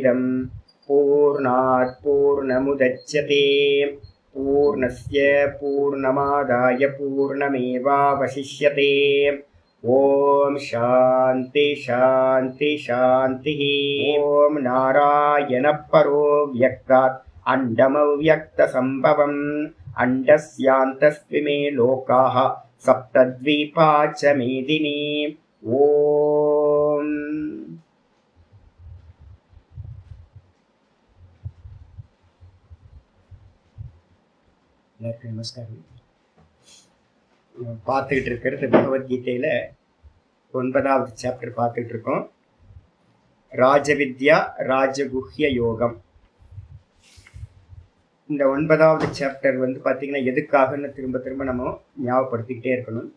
पूर्णमिदं पूर्णात् पूर्णमुदच्यते पूर्णस्य पूर्णमादाय पूर्णमेवावशिष्यते। ओम शांति शांति शांति। ओम नारायण परो व्यक्तात् अंडमव्यक्तसंभवम् अंडस्यान्तस्त्विमे लोकाः सप्तद्वीपा च मेदिनी। ओम நமஸ்காரம். பார்த்துக்கிட்டு இருக்கிறது பகவத்கீதையில 9வது சாப்டர் பார்த்துட்டு இருக்கோம். ராஜவித்யா ராஜகுஹ்ய யோகம். இந்த 9வது சாப்டர் பார்த்தீங்கன்னா எதுக்காகன்னு திரும்ப திரும்ப நம்ம ஞாபகப்படுத்திக்கிட்டே இருக்கணும்.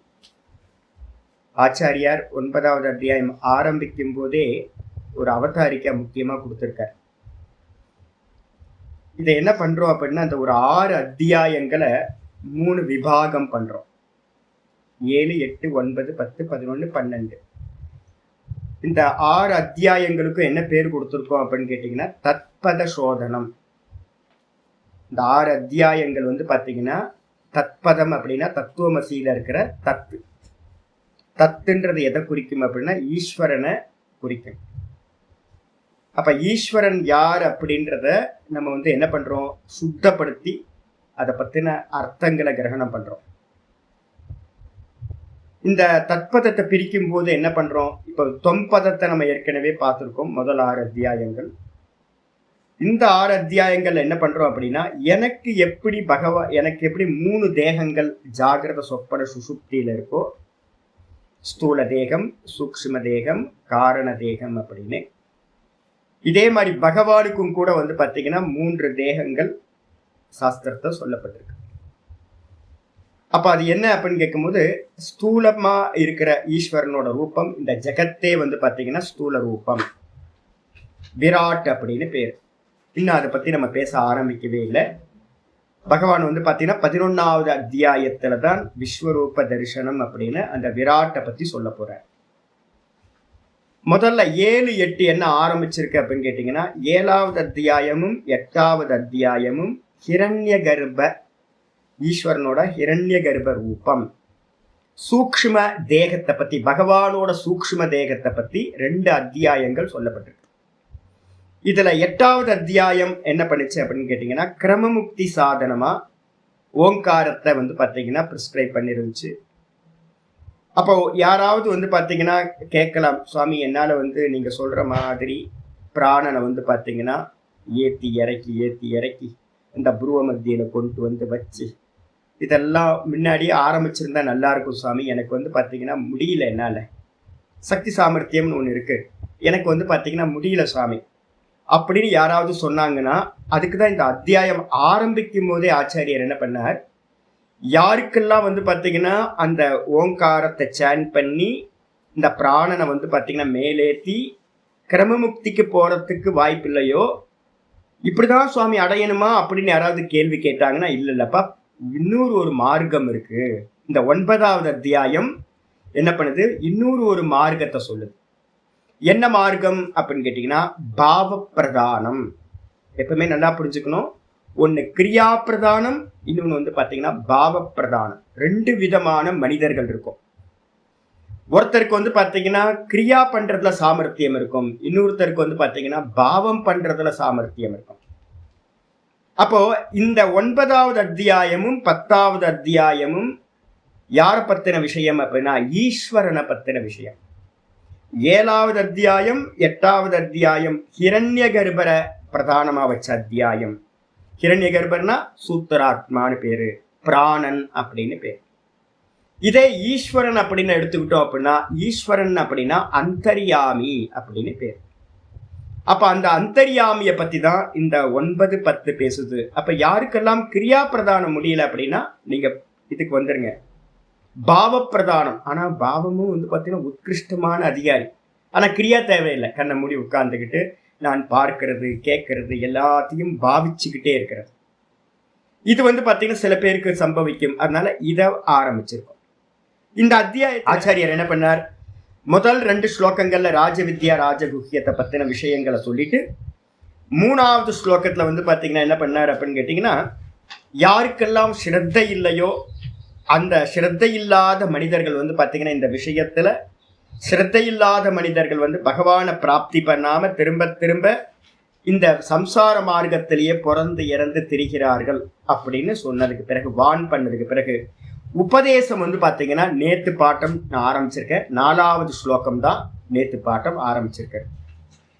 ஆச்சாரியார் 9வது அத்தியாயம் ஆரம்பிக்கும் போதே ஒரு அவதாரிக்கா முக்கியமாக கொடுத்துருக்கார். இதை என்ன பண்றோம் அப்படின்னா, அந்த ஒரு 6 அத்தியாயங்களை 3 விபாகம் பண்றோம். 7, 8, 9, 10, 11, 12. இந்த 6 அத்தியாயங்களுக்கும் என்ன பேர் கொடுத்துருக்கோம் அப்படின்னு கேட்டீங்கன்னா தத்பத சோதனம். இந்த 6 அத்தியாயங்கள் பார்த்தீங்கன்னா தத்பதம் அப்படின்னா தத்துவமசியில இருக்கிற தத்து. தத்துன்றது எதை குறிக்கும் அப்படின்னா ஈஸ்வரனை குறிக்கும். அப்ப ஈஸ்வரன் யார் அப்படின்றத நம்ம என்ன பண்றோம், சுத்தப்படுத்தி அதை பத்தின அர்த்தங்களை கிரகணம் பண்றோம். இந்த தத்பதத்தை பிரிக்கும் போது என்ன பண்றோம், இப்போ தொம்பதத்தை நம்ம ஏற்கனவே பார்த்துருக்கோம். முதல் 6 அத்தியாயங்கள். இந்த 6 அத்தியாயங்கள் என்ன பண்றோம் அப்படின்னா, எனக்கு எப்படி எனக்கு எப்படி 3 தேகங்கள் ஜாகிரத சொப்பன சுசுப்தியில இருக்கோ, ஸ்தூல தேகம், சூக்ஷ்ம தேகம், காரண தேகம் அப்படின்னு, இதே மாதிரி பகவானுக்கும் கூட பார்த்தீங்கன்னா 3 தேகங்கள் சாஸ்திரத்தை சொல்லப்பட்டிருக்கு. அப்ப அது என்ன அப்படின்னு கேட்கும்போது, ஸ்தூலமா இருக்கிற ஈஸ்வரனோட ரூபம் இந்த ஜெகத்தே பார்த்தீங்கன்னா ஸ்தூல ரூபம், விராட் அப்படின்னு பேர். இன்னும் அதை பத்தி நம்ம பேச ஆரம்பிக்கவே இல்லை. பகவான் பார்த்தீங்கன்னா 11வது அத்தியாயத்துல தான் விஸ்வரூப தரிசனம் அப்படின்னு அந்த விராட்டை பத்தி சொல்ல போறார். முதல்ல 7, 8 என்ன ஆரம்பிச்சிருக்கு அப்படின்னு கேட்டீங்கன்னா, 7வது அத்தியாயமும் 8வது அத்தியாயமும் ஹிரண்ய கர்ப்ப ஈஸ்வரனோட ஹிரண்ய கர்ப்ப ரூபம், சூக்ஷ்ம தேகத்தை பத்தி, பகவானோட சூக்ஷ்ம தேகத்தை பத்தி 2 அத்தியாயங்கள் சொல்லப்பட்டிருக்கு. இதுல 8வது அத்தியாயம் என்ன பண்ணுச்சு அப்படின்னு கேட்டீங்கன்னா, கிரமமுக்தி சாதனமா ஓங்காரத்தை பார்த்தீங்கன்னா பிரிஸ்கிரைப் பண்ணிருந்துச்சு. அப்போ யாராவது பார்த்தீங்கன்னா கேட்கலாம், சுவாமி என்னால் நீங்க சொல்ற மாதிரி பிராணனை பார்த்தீங்கன்னா ஏற்றி இறக்கி இந்த புருவ மத்தியில கொண்டு வச்சு இதெல்லாம் முன்னாடியே ஆரம்பிச்சிருந்தா நல்லா இருக்கும் சுவாமி, எனக்கு பார்த்தீங்கன்னா முடியல, என்னால் சக்தி சாமர்த்தியம்னு ஒன்று இருக்கு, எனக்கு பார்த்தீங்கன்னா முடியல சுவாமி அப்படின்னு யாராவது சொன்னாங்கன்னா, அதுக்கு தான் இந்த அத்தியாயம் ஆரம்பிக்கும் போதே ஆச்சாரியர் என்ன பண்ணார், யாருக்கெல்லாம் பார்த்தீங்கன்னா அந்த ஓங்காரத்தை சேன் பண்ணி இந்த பிராணனை பார்த்தீங்கன்னா மேலேற்றி கிரமமுக்திக்கு போறதுக்கு வாய்ப்பு இல்லையோ, இப்படிதான் சுவாமி அடையணுமா அப்படின்னு யாராவது கேள்வி கேட்டாங்கன்னா, இல்லப்பா இன்னொரு ஒரு மார்க்கம் இருக்கு. இந்த 9வது அத்தியாயம் என்ன பண்ணுது, இன்னொரு ஒரு மார்க்கத்தை சொல்லுது. என்ன மார்க்கம் அப்படின்னு கேட்டீங்கன்னா, பாவ பிரதானம். எப்பவுமே நல்லா புரிஞ்சுக்கணும், ஒன்று கிரியா பிரதானம், இன்னொன்று பார்த்தீங்கன்னா பாவ பிரதானம். 2 விதமான மனிதர்கள் இருக்கும். ஒருத்தருக்கு பார்த்தீங்கன்னா கிரியா பண்றதுல சாமர்த்தியம் இருக்கும், இன்னொருத்தருக்கு பார்த்தீங்கன்னா பாவம் பண்றதுல சாமர்த்தியம் இருக்கும். அப்போ இந்த 9வது அத்தியாயமும் 10வது அத்தியாயமும் யாரை பத்தின விஷயம் அப்படின்னா ஈஸ்வரனை பத்தின விஷயம். 7வது அத்தியாயம் 8வது அத்தியாயம் ஹிரண்ய கர்ப்பரை பிரதானமா வச்ச அத்தியாயம். ஹிரண்ய கர்ப்பர்னா சூத்திராத்மான்னு பேரு, பிராணன் அப்படின்னு பேர். இதே ஈஸ்வரன் அப்படின்னு எடுத்துக்கிட்டோம் அப்படின்னா, ஈஸ்வரன் அப்படின்னா அந்தர்யாமி அப்படின்னு பேர். அப்ப அந்த அந்தர்யாமிய பத்தி தான் இந்த 9, 10 பேசுது. அப்ப யாருக்கெல்லாம் கிரியா பிரதானம் முடியல அப்படின்னா நீங்க இதுக்கு வந்துருங்க. பாவ பிரதானம், ஆனா பாவமும் பார்த்தீங்கன்னா உத்கிருஷ்டமான அதிகாரி, ஆனா கிரியா தேவையில்லை. கண்ணை மூடி உட்கார்ந்துக்கிட்டு நான் பார்க்கிறது கேட்கறது எல்லாத்தையும் பாவிச்சுக்கிட்டே இருக்கிறது. இது பார்த்தீங்கன்னா சில பேருக்கு சம்பவிக்கும். அதனால இதை ஆரம்பிச்சிருக்கோம். இந்த அத்தியாய ஆச்சாரியர் என்ன பண்ணார், முதல் 2 ஸ்லோகங்கள்ல ராஜவித்யா ராஜகுஹ்யத்தை பத்தின விஷயங்களை சொல்லிட்டு மூணாவது ஸ்லோகத்துல வந்து பாத்தீங்கன்னா என்ன பண்ணார் அப்படின்னு கேட்டீங்கன்னா, யாருக்கெல்லாம் ஸ்ரத்தை இல்லையோ அந்த ஸ்ரத்தை இல்லாத மனிதர்கள் வந்து பாத்தீங்கன்னா இந்த விஷயத்துல ஸ்ரத்தை இல்லாத மனிதர்கள் வந்து பகவானை பிராப்தி பண்ணாம திரும்ப திரும்ப இந்த சம்சார மார்க்கத்திலேயே பிறந்து இறந்து திரிகிறார்கள் அப்படின்னு சொன்னதுக்கு பிறகு, வான் பண்ணதுக்கு பிறகு உபதேசம் வந்து பாத்தீங்கன்னா நேத்து பாட்டம் நான் ஆரம்பிச்சிருக்கேன். 4வது ஸ்லோகம் தான் நேத்து பாட்டம் ஆரம்பிச்சிருக்கேன்.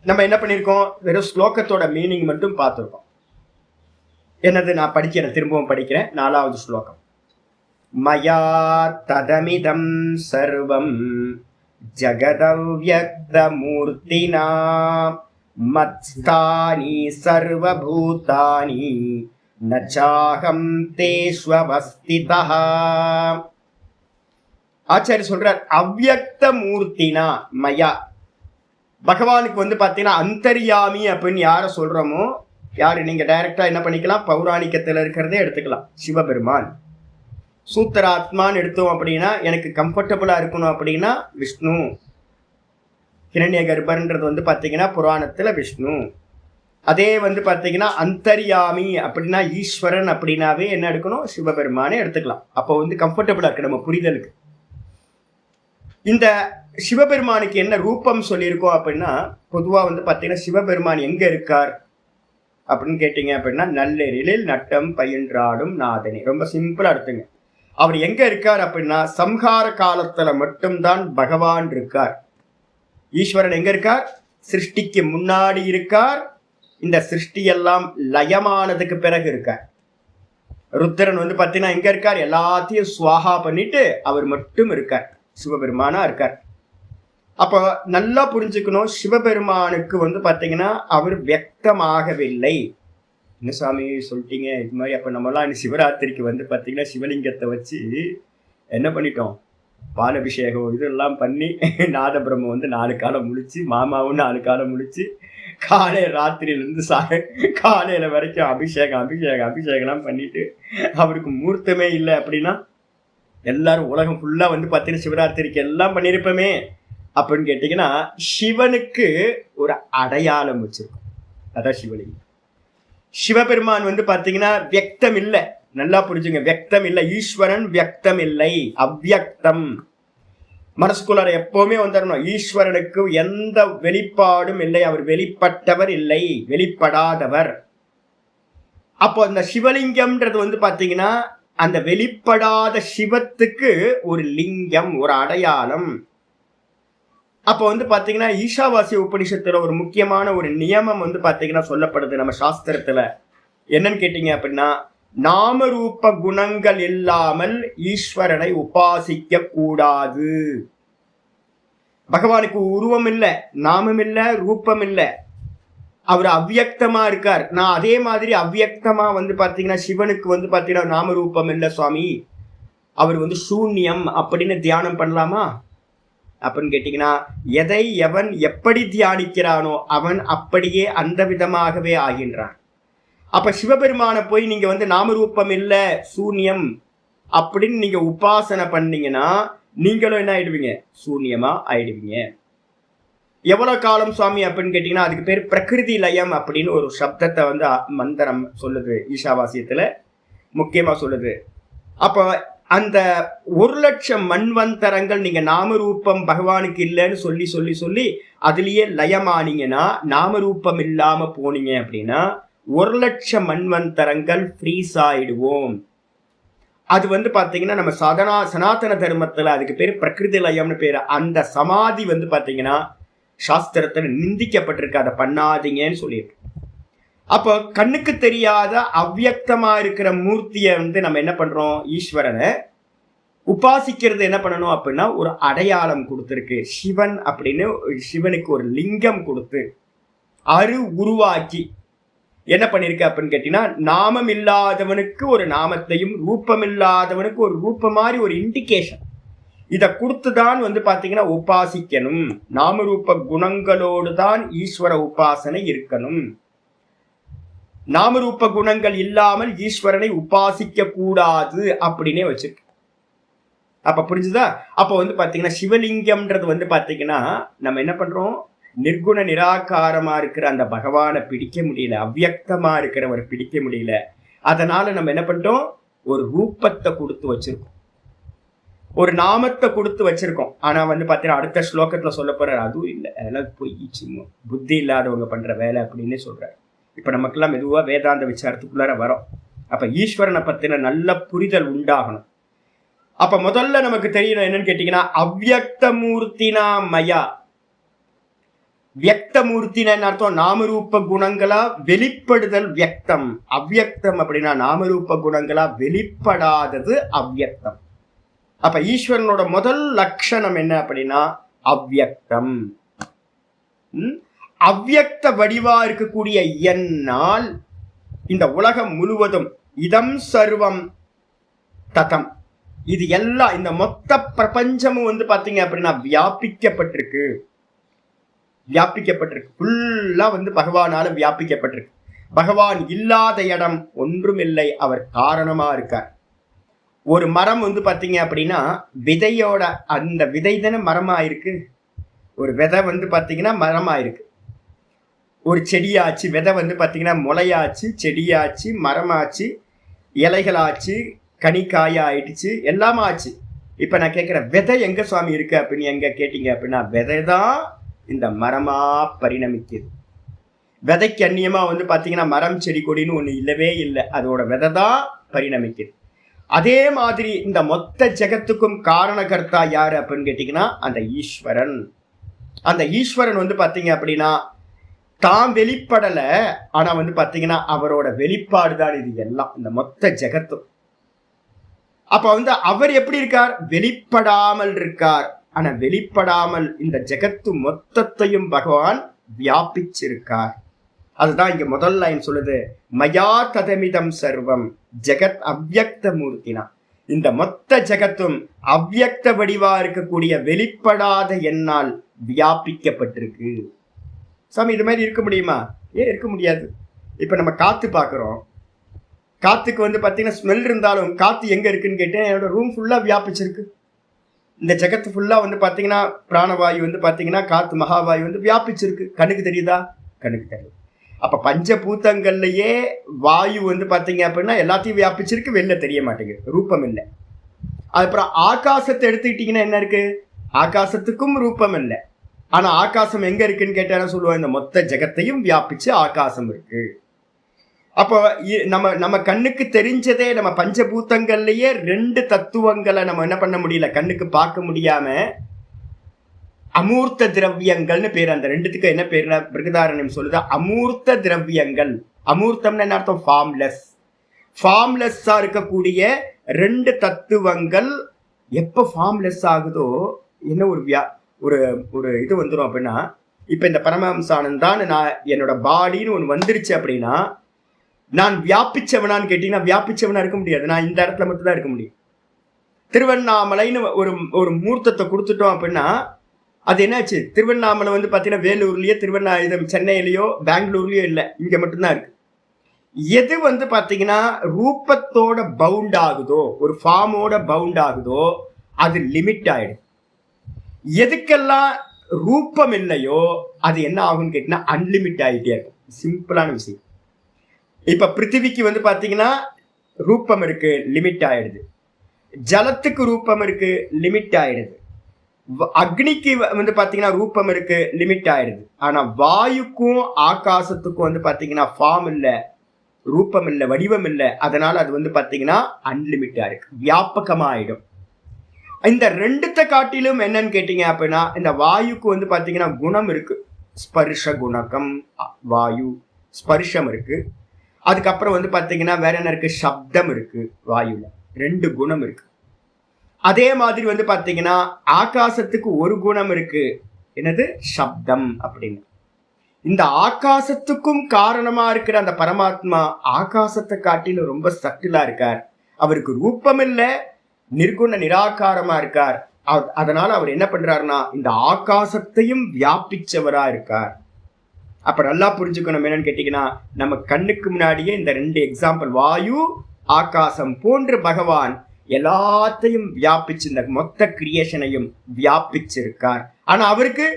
நம்ம என்ன பண்ணியிருக்கோம், வெறும் ஸ்லோகத்தோட மீனிங் மட்டும் பார்த்துருக்கோம். என்னது, நான் படிக்கிறேன், திரும்பவும் படிக்கிறேன். 4வது ஸ்லோகம். மயா ததமிதம் சர்வம் ஜகதவ்யக்தமூர்த்தினா மத்ஸ்தானி சர்வபூதானி நச்சாகம் தேஷ்வவஸ்திதஹ. ஆச்சாரிய சொல்றார், அவ்யக்த மூர்த்தினா மயா. பகவானுக்கு வந்து பாத்தீங்கன்னா அந்தர்யாமி அப்படின்னு யார சொல்றோமோ, யாரு நீங்க டைரக்டா என்ன பண்ணிக்கலாம், பௌராணிகத்துல இருக்கிறதே எடுத்துக்கலாம். சிவபெருமான். சூத்திராத்மான்னு எடுத்தோம் அப்படின்னா எனக்கு கம்ஃபர்டபுளா இருக்கணும் அப்படின்னா விஷ்ணு. ஹிரண்ய கர்ப்பன்றது வந்து பாத்தீங்கன்னா புராணத்துல விஷ்ணு. அதே வந்து பாத்தீங்கன்னா அந்தர்யாமி அப்படின்னா ஈஸ்வரன் அப்படின்னாவே என்ன எடுக்கணும், சிவபெருமானே எடுத்துக்கலாம். அப்போ வந்து கம்ஃபர்டபுளா இருக்கு நம்ம புரிதலுக்கு. இந்த சிவபெருமானுக்கு என்ன ரூபம் சொல்லியிருக்கோம் அப்படின்னா, பொதுவா வந்து பாத்தீங்கன்னா சிவபெருமான் எங்க இருக்கார் அப்படின்னு கேட்டீங்க அப்படின்னா, நல்லெழிலில் நட்டம் பயின்றாடும் நாதனே. ரொம்ப சிம்பிளா எடுத்துங்க. அவர் எங்க இருக்கார் அப்படின்னா, சம்ஹார காலத்துல மட்டும்தான் பகவான் இருக்கார். ஈஸ்வரன் எங்க இருக்கார், சிருஷ்டிக்கு முன்னாடி இருக்கார். இந்த சிருஷ்டி எல்லாம் லயமானதுக்கு பிறகு இருக்கார். ருத்ரன் வந்து பாத்தீங்கன்னா எங்க இருக்கார், எல்லாத்தையும் சுவாகா பண்ணிட்டு அவர் மட்டும் இருக்கார், சிவபெருமானா இருக்கார். அப்போ நல்லா புரிஞ்சுக்கணும், சிவபெருமானுக்கு வந்து பாத்தீங்கன்னா அவர் வியக்தமாகவில்லை. என்ன சாமி சொல்லிட்டீங்க இது மாதிரி? அப்ப நம்மலாம் சிவராத்திரிக்கு வந்து பாத்தீங்கன்னா சிவலிங்கத்தை வச்சு என்ன பண்ணிட்டோம், பாலபிஷேகம் இதெல்லாம் பண்ணி நாத பிரம்ம வந்து 4 காலம் முழிச்சு, மாமாவும் 4 காலம் முழிச்சு, காலையில ராத்திரியிலிருந்து காலையில வரைக்கும் அபிஷேகம்லாம் பண்ணிட்டு அவருக்கு மூர்த்தமே இல்லை அப்படின்னா எல்லாரும் உலகம் ஃபுல்லா வந்து பாத்தீங்கன்னா சிவராத்திரிக்கு எல்லாம் பண்ணியிருப்போமே அப்படின்னு கேட்டீங்கன்னா, சிவனுக்கு ஒரு அடையாளம் வச்சிருக்கும். அதான் சிவலிங்கம். சிவபெருமான் வந்து பாத்தீங்கன்னா வியக்தம் இல்லை. நல்லா புரிஞ்சுங்க, வியக்தம் இல்லை. ஈஸ்வரன் வியக்தம் இல்லை, அவ்வியக்தம். மனசுக்குள்ளார எப்பவுமே வந்துடணும், ஈஸ்வரனுக்கு எந்த வெளிப்பாடும் இல்லை, அவர் வெளிப்பட்டவர் இல்லை, வெளிப்படாதவர். அப்போ அந்த சிவலிங்கம்ன்றது வந்து பாத்தீங்கன்னா அந்த வெளிப்படாத சிவத்துக்கு ஒரு லிங்கம், ஒரு அடையாளம். அப்போ வந்து பாத்தீங்கன்னா ஈஷாவாசிய உபனிஷத்துல ஒரு முக்கியமான ஒரு நியமம் வந்து பாத்தீங்கன்னா சொல்லப்படுது நம்ம சாஸ்திரத்துல. என்னன்னு கேட்டீங்க அப்படின்னா, நாம ரூப குணங்கள் இல்லாமல் ஈஸ்வரனை உபாசிக்க கூடாது. பகவானுக்கு உருவம் இல்லை, நாமம் இல்லை, ரூபம் இல்லை, அவர் அவ்வியக்தமா இருக்கார். நான் அதே மாதிரி அவ்வியக்தமா வந்து பாத்தீங்கன்னா சிவனுக்கு வந்து பாத்தீங்கன்னா நாம ரூபம் இல்லை சுவாமி, அவர் வந்து சூன்யம் அப்படின்னு தியானம் பண்ணலாமா அப்படின்னு கேட்டீங்கன்னா, எதை எவன் எப்படி தியானிக்கிறானோ அவன் அப்படியே அந்த விதமாகவே ஆகின்றான். அப்ப சிவபெருமான போய் நீங்க வந்து நாமரூபம் இல்லை, சூன்யம் அப்படின்னு நீங்க உபாசனை பண்ணீங்கன்னா நீங்களும் என்ன ஆயிடுவீங்க, சூன்யமா ஆயிடுவீங்க. எவ்வளவு காலம் சுவாமி அப்படின்னு கேட்டீங்கன்னா, அதுக்கு பேர் பிரகிருதி லயம் அப்படின்னு ஒரு சப்தத்தை வந்து மந்திரம் சொல்லுது, ஈஷாவாசியத்துல முக்கியமா சொல்லுது. அப்ப அந்த 1,00,000 மண்வந்தரங்கள் நீங்க நாமரூபம் பகவானுக்கு இல்லைன்னு சொல்லி சொல்லி சொல்லி அதுலயே லயமானீங்கன்னா, நாமரூபம் இல்லாம போனீங்க அப்படின்னா 1,00,000 மண்வந்தரங்கள் ஃப்ரீஸ் ஆயிடுவோம். அது வந்து பாத்தீங்கன்னா நம்ம சனாதன தர்மத்துல அதுக்கு பேர் பிரகிருதி லயம்னு பேரு. அந்த சமாதி வந்து பாத்தீங்கன்னா சாஸ்திரத்துல நிந்திக்கப்பட்டிருக்கு, அதை பண்ணாதீங்கன்னு சொல்லியிருக்கு. அப்போ கண்ணுக்கு தெரியாத அவ்வியக்தமா இருக்கிற மூர்த்தியை வந்து நம்ம என்ன பண்றோம், ஈஸ்வரனை உபாசிக்கிறது என்ன பண்ணணும் அப்படின்னா ஒரு அடையாளம் கொடுத்துருக்கு. சிவன் அப்படின்னு சிவனுக்கு ஒரு லிங்கம் கொடுத்து உருவாக்கி என்ன பண்ணிருக்கு அப்படின்னு கேட்டீங்கன்னா, நாமம் இல்லாதவனுக்கு ஒரு நாமத்தையும் ரூபம் இல்லாதவனுக்கு ஒரு ரூபம் மாதிரி ஒரு இண்டிகேஷன் இதை கொடுத்துதான் வந்து பாத்தீங்கன்னா உபாசிக்கணும். நாமரூப குணங்களோடு தான் ஈஸ்வர உபாசனை இருக்கணும். நாமரூப குணங்கள் இல்லாமல் ஈஸ்வரனை உபாசிக்க கூடாது அப்படின்னே வச்சிருக்கு. அப்ப புரிஞ்சுதா? அப்ப வந்து பாத்தீங்கன்னா சிவலிங்கம்ன்றது வந்து பாத்தீங்கன்னா நம்ம என்ன பண்றோம், நிர்குண நிராகாரமா இருக்கிற அந்த பகவானை பிடிக்க முடியல, அவ்வியக்தமா இருக்கிறவரை பிடிக்க முடியல. அதனால நம்ம என்ன பண்ணிட்டோம், ஒரு ரூபத்தை கொடுத்து வச்சிருக்கோம், ஒரு நாமத்தை கொடுத்து வச்சிருக்கோம். ஆனா பாத்தீங்கன்னா அடுத்த ஸ்லோகத்துல சொல்ல போறாரு, அதுவும் இல்லை, அதெல்லாம் பொய்ச்சுமோ, புத்தி இல்லாதவங்க பண்ற வேலை அப்படின்னு சொல்றாரு. இப்ப நமக்கெல்லாம் மெதுவா வேதாந்த விசாரத்துக்குள்ளார வரும். அப்ப ஈஸ்வரனை பத்தின நல்ல புரிதல் உண்டாகணும். அப்ப முதல்ல நமக்கு தெரியணும் என்னன்னு கேட்டீங்கன்னா, அவ்வியக்த மூர்த்தினா மயா. வியக்த மூர்த்தின்னு அர்த்தம் நாமரூப குணங்களா வெளிப்படுதல் வியக்தம். அவ்வியக்தம் அப்படின்னா நாமரூப குணங்களா வெளிப்படாதது அவ்வியக்தம். அப்ப ஈஸ்வரனோட முதல் லட்சணம் என்ன அப்படின்னா அவ்வியக்தம். அவ்வியக்த வடிவா இருக்கக்கூடிய என்னால் இந்த உலகம் முழுவதும் இதம் சர்வம் ததம், இது எல்லாம் இந்த மொத்த பிரபஞ்சமும் பாத்தீங்க அப்படின்னா வியாபிக்கப்பட்டிருக்கு. ஃபுல்லா பகவானால வியாபிக்கப்பட்டிருக்கு. பகவான் இல்லாத இடம் ஒன்றுமில்லை, அவர் காரணமா இருக்கார். ஒரு மரம் பாத்தீங்க அப்படின்னா விதையோட அந்த விதை தானே மரமா இருக்கு. ஒரு விதை பாத்தீங்கன்னா மரமா இருக்கு. ஒரு செடியாச்சு, விதை பாத்தீங்கன்னா முளையாச்சு, செடியாச்சு, மரமாச்சு, இலைகளாச்சு, கனிக்காய ஆயிடுச்சு, எல்லாமே ஆச்சு. இப்ப நான் கேட்கிறேன், விதை எங்க சுவாமி இருக்கு அப்படின்னு எங்க கேட்டீங்க அப்படின்னா, விதை தான் இந்த மரமா பரிணமிக்குது. விதைக்கு அந்நியமா பாத்தீங்கன்னா மரம் செடி கொடின்னு ஒண்ணு இல்லவே இல்லை, அதோட விதை தான் பரிணமிக்குது. அதே மாதிரி இந்த மொத்த ஜெகத்துக்கும் காரணகர்த்தா யாரு அப்படின்னு கேட்டீங்கன்னா அந்த ஈஸ்வரன். அந்த ஈஸ்வரன் பாத்தீங்க அப்படின்னா தான் வெளிப்படல, ஆனா பாத்தீங்கன்னா அவரோட வெளிப்பாடுதான் இது எல்லாம், இந்த மொத்த ஜெகத்தும். அப்ப அவர் எப்படி இருக்கார், வெளிப்படாமல் இருக்கார். ஆனா வெளிப்படாமல் இந்த ஜெகத்து மொத்தத்தையும் பகவான் வியாபிச்சிருக்கார். அதுதான் இங்க முதல் லைன் சொல்லுது, மயா ததமிதம் சர்வம் ஜெகத் அவ்வியக்த மூர்த்தினா. இந்த மொத்த ஜெகத்தும் அவ்வியக்த வடிவா இருக்கக்கூடிய வெளிப்படாத என்னால் வியாபிக்கப்பட்டிருக்கு. சாமி இது மாதிரி இருக்க முடியுமா? ஏன் இருக்க முடியாது. இப்ப நம்ம காத்து பாக்குறோம், காத்துக்கு பாத்தீங்கன்னா ஸ்மெல் இருந்தாலும் காத்து எங்க இருக்குன்னு கேட்டேன், என்னோட ரூம் ஃபுல்லா வியாபிச்சிருக்கு. இந்த ஜெகத்து ஃபுல்லா பாத்தீங்கன்னா பிராணவாயு பாத்தீங்கன்னா காத்து மகாவாயு வியாபிச்சிருக்கு. கண்ணுக்கு தெரியுதா? கண்ணுக்கு தெரியுது. அப்ப பஞ்சபூதங்கள்லயே வாயு பாத்தீங்க அப்படின்னா எல்லாத்தையும் வியாபிச்சிருக்கு, வெளில தெரிய மாட்டேங்குது, ரூபம் இல்லை. அப்புறம் ஆகாசத்தை எடுத்துக்கிட்டீங்கன்னா என்ன இருக்கு, ஆகாசத்துக்கும் ரூபம் இல்லை. ஆனா ஆகாசம் எங்க இருக்குன்னு கேட்டா சொல்லுவோம், இந்த மொத்த ஜெகத்தையும் வியாபிச்சு ஆகாசம் இருக்கு. அப்போ நம்ம கண்ணுக்கு தெரிஞ்சதே, நம்ம பஞ்சபூதங்கள்லயே 2 தத்துவங்களை நம்ம என்ன பண்ண முடியல, கண்ணுக்கு பார்க்க முடியாம அமூர்த்த திரவியங்கள்னு பேர். அந்த 2த்துக்கு என்ன பேருனா பிருகதாரண்யம் சொல்லுது, அமூர்த்த திரவியங்கள். அமூர்த்தம்னு என்ன அர்த்தம், ஃபார்ம்லெஸ். ஃபார்ம்லெஸ்ஸா இருக்கக்கூடிய 2 தத்துவங்கள் எப்ப ஃபார்ம்லெஸ் ஆகுதோ என்ன ஒரு ஒரு இது வந்துடும் அப்படின்னா, இப்ப இந்த பரமஹம்சானந்தான் நான் என்னோட பாடின்னு ஒன்று வந்துருச்சு அப்படின்னா, நான் வியாபிச்சவனான்னு கேட்டீங்கன்னா வியாபிச்சவனா இருக்க முடியாது, நான் இந்த இடத்துல மட்டும் தான் இருக்க முடியும். திருவண்ணாமலைன்னு ஒரு மூர்த்தத்தை கொடுத்துட்டோம் அப்படின்னா அது என்னாச்சு, திருவண்ணாமலை பாத்தீங்கன்னா வேலூர்லயோ சென்னையிலயோ பெங்களூர்லயோ இல்லை, இங்க மட்டும்தான் இருக்கு. எது பாத்தீங்கன்னா ரூபத்தோட பவுண்ட் ஆகுதோ, ஒரு ஃபார்மோட பவுண்ட் ஆகுதோ அது லிமிட் ஆயிடும். எதுக்கெல்லாம் ரூபம் இல்லையோ அது என்ன ஆகும்னு கேட்டீங்கன்னா அன்லிமிட் ஆகிட்டே இருக்கும். சிம்பிளான விஷயம். இப்ப பிருத்திவிக்கு பாத்தீங்கன்னா ரூபம் இருக்கு, லிமிட் ஆயிடுது. ஜலத்துக்கு ரூபம் இருக்கு, லிமிட் ஆயிடுது. அக்னிக்கு பாத்தீங்கன்னா ரூபம் இருக்கு, லிமிட் ஆயிடுது. ஆனா வாயுக்கும் ஆகாசத்துக்கும் பாத்தீங்கன்னா ஃபார்ம் இல்ல, ரூபம் இல்ல, வடிவம் இல்ல. அதனால அது பாத்தீங்கன்னா அன்லிமிட்டா இருக்கு, வியாபகமா ஆயிடும். இந்த 2த்தை காட்டிலும் என்னன்னு கேட்டீங்க அப்படின்னா, இந்த வாயுக்கு பாத்தீங்கன்னா குணம் இருக்கு, ஸ்பர்ஷ குணகம். வாயு ஸ்பர்ஷம் இருக்கு. அதுக்கப்புறம் பாத்தீங்கன்னா வேற என்ன இருக்கு, சப்தம் இருக்கு. வாயுல 2 குணம் இருக்கு. அதே மாதிரி பாத்தீங்கன்னா ஆகாசத்துக்கு ஒரு குணம் இருக்கு, என்னது, சப்தம் அப்படின்னு. இந்த ஆகாசத்துக்கும் காரணமா இருக்கிற அந்த பரமாத்மா ஆகாசத்தை காட்டிலும் ரொம்ப சட்டிலா இருக்கார். அவருக்கு ரூபம் இல்லை, நிர்குண நிராகாரமா இருக்கார். அதனால அவர் என்ன பண்றாருன்னா இந்த ஆகாசத்தையும் வியாபிச்சவரா இருக்கார். அப்ப நல்லா புரிஞ்சுக்கணும் என்னன்னு கேட்டீங்கன்னா, நம்ம கண்ணுக்கு முன்னாடியே இந்த 2 எக்ஸாம்பிள், வாயு ஆகாசம் போன்று பகவான் எல்லாத்தையும் வியாபிச்சு இந்த மொத்த கிரியேஷனையும் வியாபிச்சிருக்கார். ஆனா அவருக்கு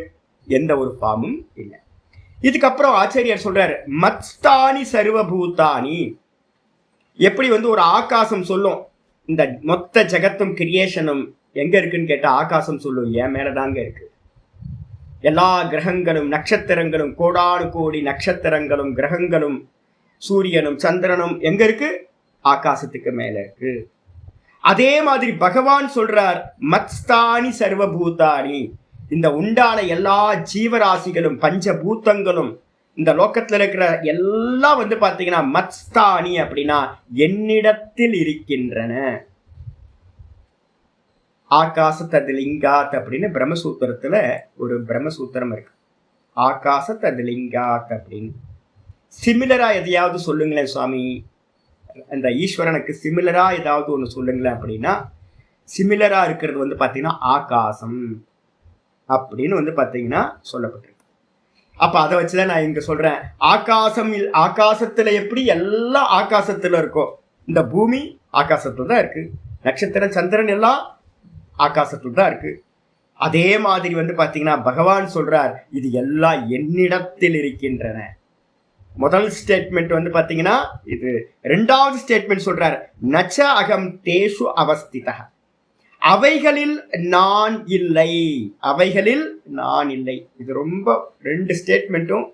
எந்த ஒரு ஃபார்மும் இல்லை. இதுக்கப்புறம் ஆச்சாரியார் சொல்றாரு மத்ஸ்தானி சர்வபூதானி. எப்படி ஒரு ஆகாசம் சொல்லும் இந்த மொத்த ஜெகத்தும் கிரியேஷனும் எங்க இருக்குன்னு கேட்டா ஆகாசம் சொல்லும் என் மேலதாங்க இருக்கு. எல்லா கிரகங்களும் நட்சத்திரங்களும் கோடானு கோடி நட்சத்திரங்களும் கிரகங்களும் சூரியனும் சந்திரனும் எங்க இருக்கு? ஆகாசத்துக்கு மேல இருக்கு. அதே மாதிரி பகவான் சொல்றார் மத்ஸ்தானி சர்வபூதானி. இந்த உண்டான எல்லா ஜீவராசிகளும் பஞ்சபூதங்களும் இந்த லோகத்துல இருக்கிற எல்லாம் பாத்தீங்கன்னா மத்ஸ்தானி அப்படின்னா என்னிடத்தில் இருக்கின்றன. ஆகாச தத்லிங்காத் அப்படின்னு பிரம்மசூத்திரத்துல ஒரு பிரம்மசூத்திரம் இருக்கு. ஆகாச தத்லிங்காத் அப்படின்னு. சிமிலரா எதையாவது சொல்லுங்களேன் சுவாமி, அந்த ஈஸ்வரனுக்கு சிமிலரா ஏதாவது ஒன்று சொல்லுங்களேன் அப்படின்னா சிமிலரா இருக்கிறது பாத்தீங்கன்னா ஆகாசம் அப்படின்னு பாத்தீங்கன்னா சொல்லப்பட்டிருக்கு. அப்ப அதை வச்சுதான் நான் இங்க சொல்றேன். ஆகாசத்துல எப்படி எல்லாம் ஆகாசத்துல இருக்கும், இந்த பூமி ஆகாசத்துல தான் இருக்கு, நட்சத்திரம் சந்திரன் எல்லாம் ஆகாசத்துல தான் இருக்கு. அதே மாதிரி பாத்தீங்கன்னா பகவான் சொல்றார் இது எல்லாம் என்னிடத்தில் இருக்கின்றன. முதல் ஸ்டேட்மெண்ட் பாத்தீங்கன்னா இது. ரெண்டாவது ஸ்டேட்மெண்ட் சொல்றார் நச்ச அகம் தேஷு அவஸ்திதா. அவைகளில் நான் இல்லை, அவைகளில் நான் இல்லை. இது ரொம்ப ரெண்டு ஸ்டேட்மெண்ட்டும்